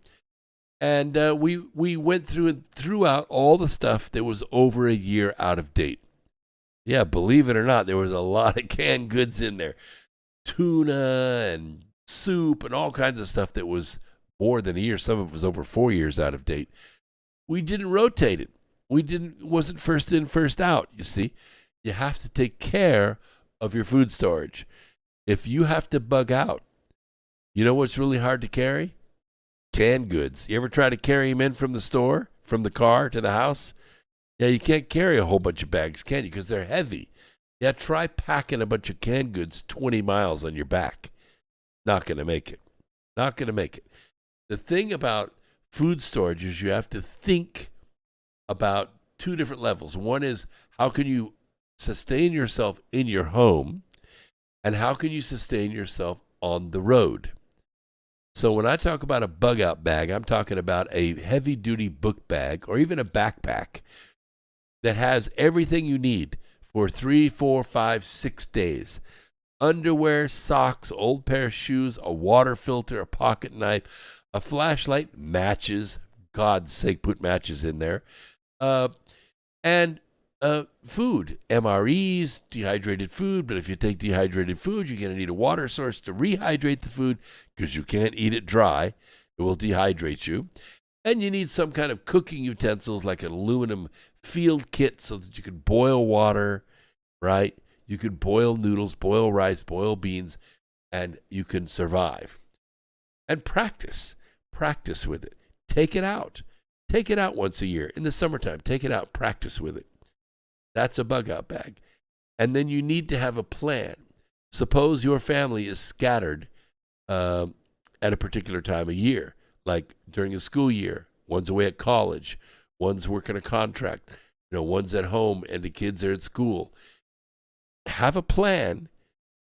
And we went through and threw out all the stuff that was over a year out of date. Yeah, believe it or not, there was a lot of canned goods in there. Tuna and soup and all kinds of stuff that was more than a year. Some of it was over 4 years out of date. We didn't rotate it. Wasn't first in, first out, you see. You have to take care of your food storage. If you have to bug out, you know what's really hard to carry? Canned goods. You ever try to carry them in from the store, from the car to the house? Yeah, you can't carry a whole bunch of bags, can you? Because they're heavy. Yeah, try packing a bunch of canned goods 20 miles on your back. Not going to make it. Not going to make it. The thing about food storage is you have to think about two different levels. One is, how can you sustain yourself in your home? And how can you sustain yourself on the road? So when I talk about a bug out bag, I'm talking about a heavy duty book bag or even a backpack that has everything you need for 3, 4, 5, 6 days. Underwear, socks, old pair of shoes, a water filter, a pocket knife, a flashlight, matches. God's sake, put matches in there. And food, MREs, dehydrated food. But if you take dehydrated food, you're going to need a water source to rehydrate the food because you can't eat it dry. It will dehydrate you. And you need some kind of cooking utensils like an aluminum field kit so that you can boil water, right? You can boil noodles, boil rice, boil beans, and you can survive. And practice with it. Take it out. Take it out once a year. In the summertime, take it out, practice with it. That's a bug out bag. And then you need to have a plan. Suppose your family is scattered at a particular time of year, like during a school year. One's away at college. One's working a contract. One's at home and the kids are at school. Have a plan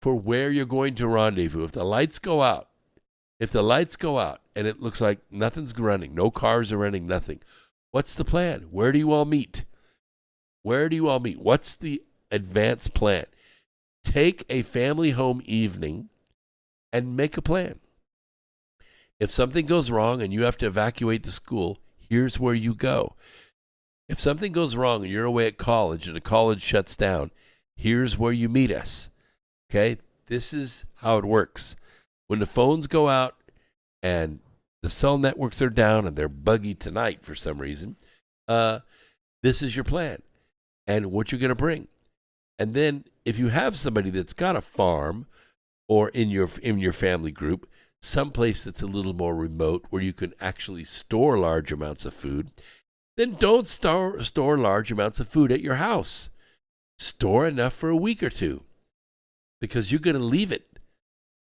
for where you're going to rendezvous. If the lights go out and it looks like nothing's running, no cars are running, nothing, what's the plan? Where do you all meet? What's the advanced plan? Take a family home evening and make a plan. If something goes wrong and you have to evacuate the school, here's where you go. If something goes wrong and you're away at college and the college shuts down, here's where you meet us. Okay? This is how it works. When the phones go out and the cell networks are down and they're buggy tonight for some reason, this is your plan and what you're going to bring. And then if you have somebody that's got a farm or in your family group, someplace that's a little more remote where you can actually store large amounts of food, then don't store large amounts of food at your house. Store enough for a week or two because you're going to leave it.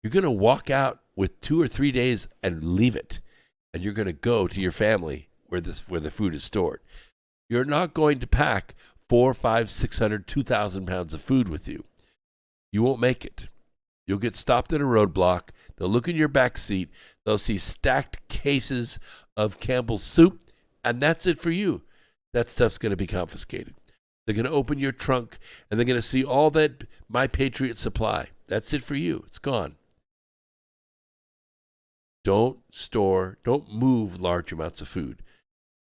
You're going to walk out with 2 or 3 days and leave it. And you're going to go to your family where the food is stored. You're not going to pack 400, 500, 600, 2,000 pounds of food with you. You won't make it. You'll get stopped at a roadblock. They'll look in your back seat. They'll see stacked cases of Campbell's soup, and that's it for you. That stuff's going to be confiscated. They're going to open your trunk, and they're going to see all that My Patriot supply. That's it for you. It's gone. Don't move large amounts of food.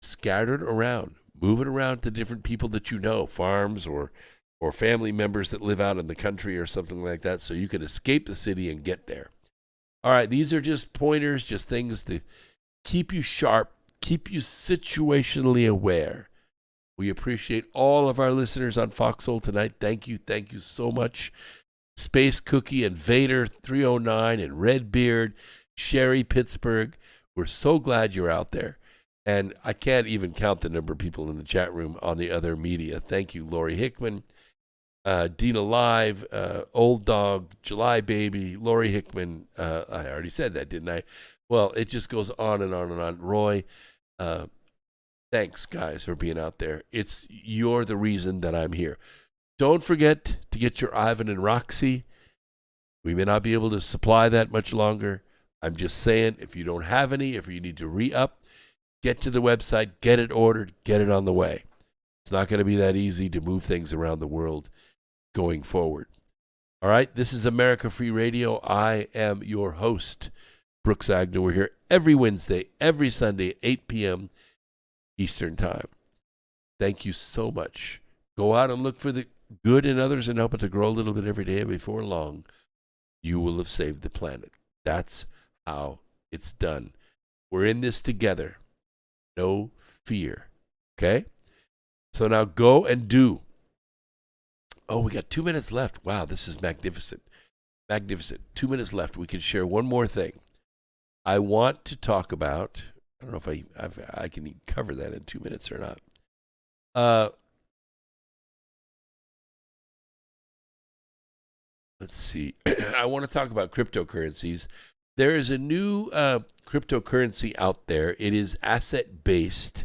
Scatter it around. Move it around to different people that you know, farms or family members that live out in the country or something like that, so you can escape the city and get there. All right, these are just pointers, just things to keep you sharp, keep you situationally aware. We appreciate all of our listeners on Foxhole tonight. Thank you so much. Space Cookie and Vader 309 and Redbeard, Sherry Pittsburgh. We're so glad you're out there. And I can't even count the number of people in the chat room on the other media. Thank you, Lori Hickman, Dina Live, Old Dog, July Baby, Lori Hickman. I already said that, didn't I? Well, it just goes on and on and on. Roy, thanks, guys, for being out there. You're the reason that I'm here. Don't forget to get your Ivan and Roxy. We may not be able to supply that much longer. I'm just saying, if you don't have any, if you need to re-up, get to the website, get it ordered, get it on the way. It's not going to be that easy to move things around the world going forward. All right, this is America Free Radio. I am your host, Brooks Agnew. We're here every Wednesday, every Sunday at 8 p.m. Eastern Time. Thank you so much. Go out and look for the good in others and help it to grow a little bit every day, and before long, you will have saved the planet. That's how it's done. We're in this together. No fear. Okay? So now go and do. Oh, we got 2 minutes left. Wow, this is magnificent. Magnificent. 2 minutes left. We can share one more thing. I want to talk about, I don't know if I can cover that in 2 minutes or not. Let's see. I want to talk about cryptocurrencies. There is a new cryptocurrency out there. It is asset-based.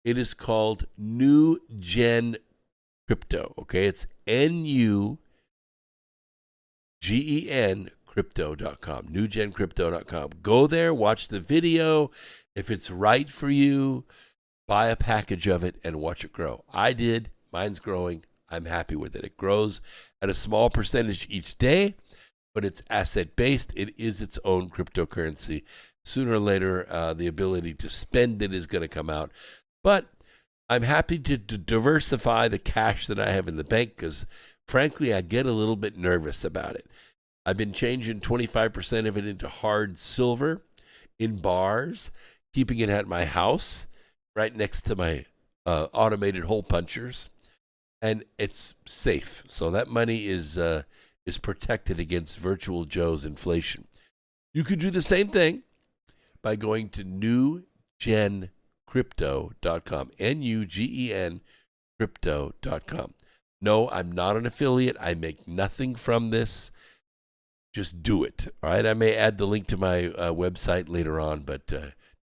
It is called New Gen Crypto. Okay, it's NUGEN crypto.com. NewGenCrypto.com. Go there, watch the video. If it's right for you, buy a package of it and watch it grow. I did. Mine's growing. I'm happy with it. It grows at a small percentage each day, but it's asset-based. It is its own cryptocurrency. Sooner or later, the ability to spend it is going to come out. But I'm happy to diversify the cash that I have in the bank because, frankly, I get a little bit nervous about it. I've been changing 25% of it into hard silver in bars, keeping it at my house right next to my automated hole punchers. And it's safe. So that money is protected against virtual Joe's inflation. You could do the same thing by going to newgencrypto.com. NUGEN crypto.com. No, I'm not an affiliate. I make nothing from this. Just do it. All right. I may add the link to my website later on, but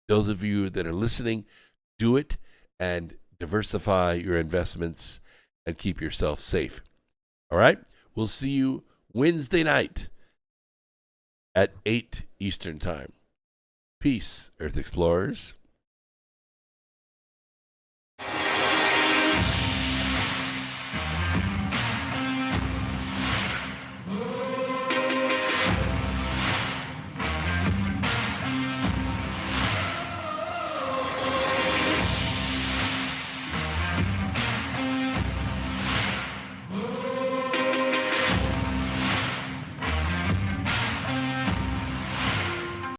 those of you that are listening, do it and diversify your investments and keep yourself safe. All right? We'll see you Wednesday night at 8 Eastern Time. Peace, Earth Explorers.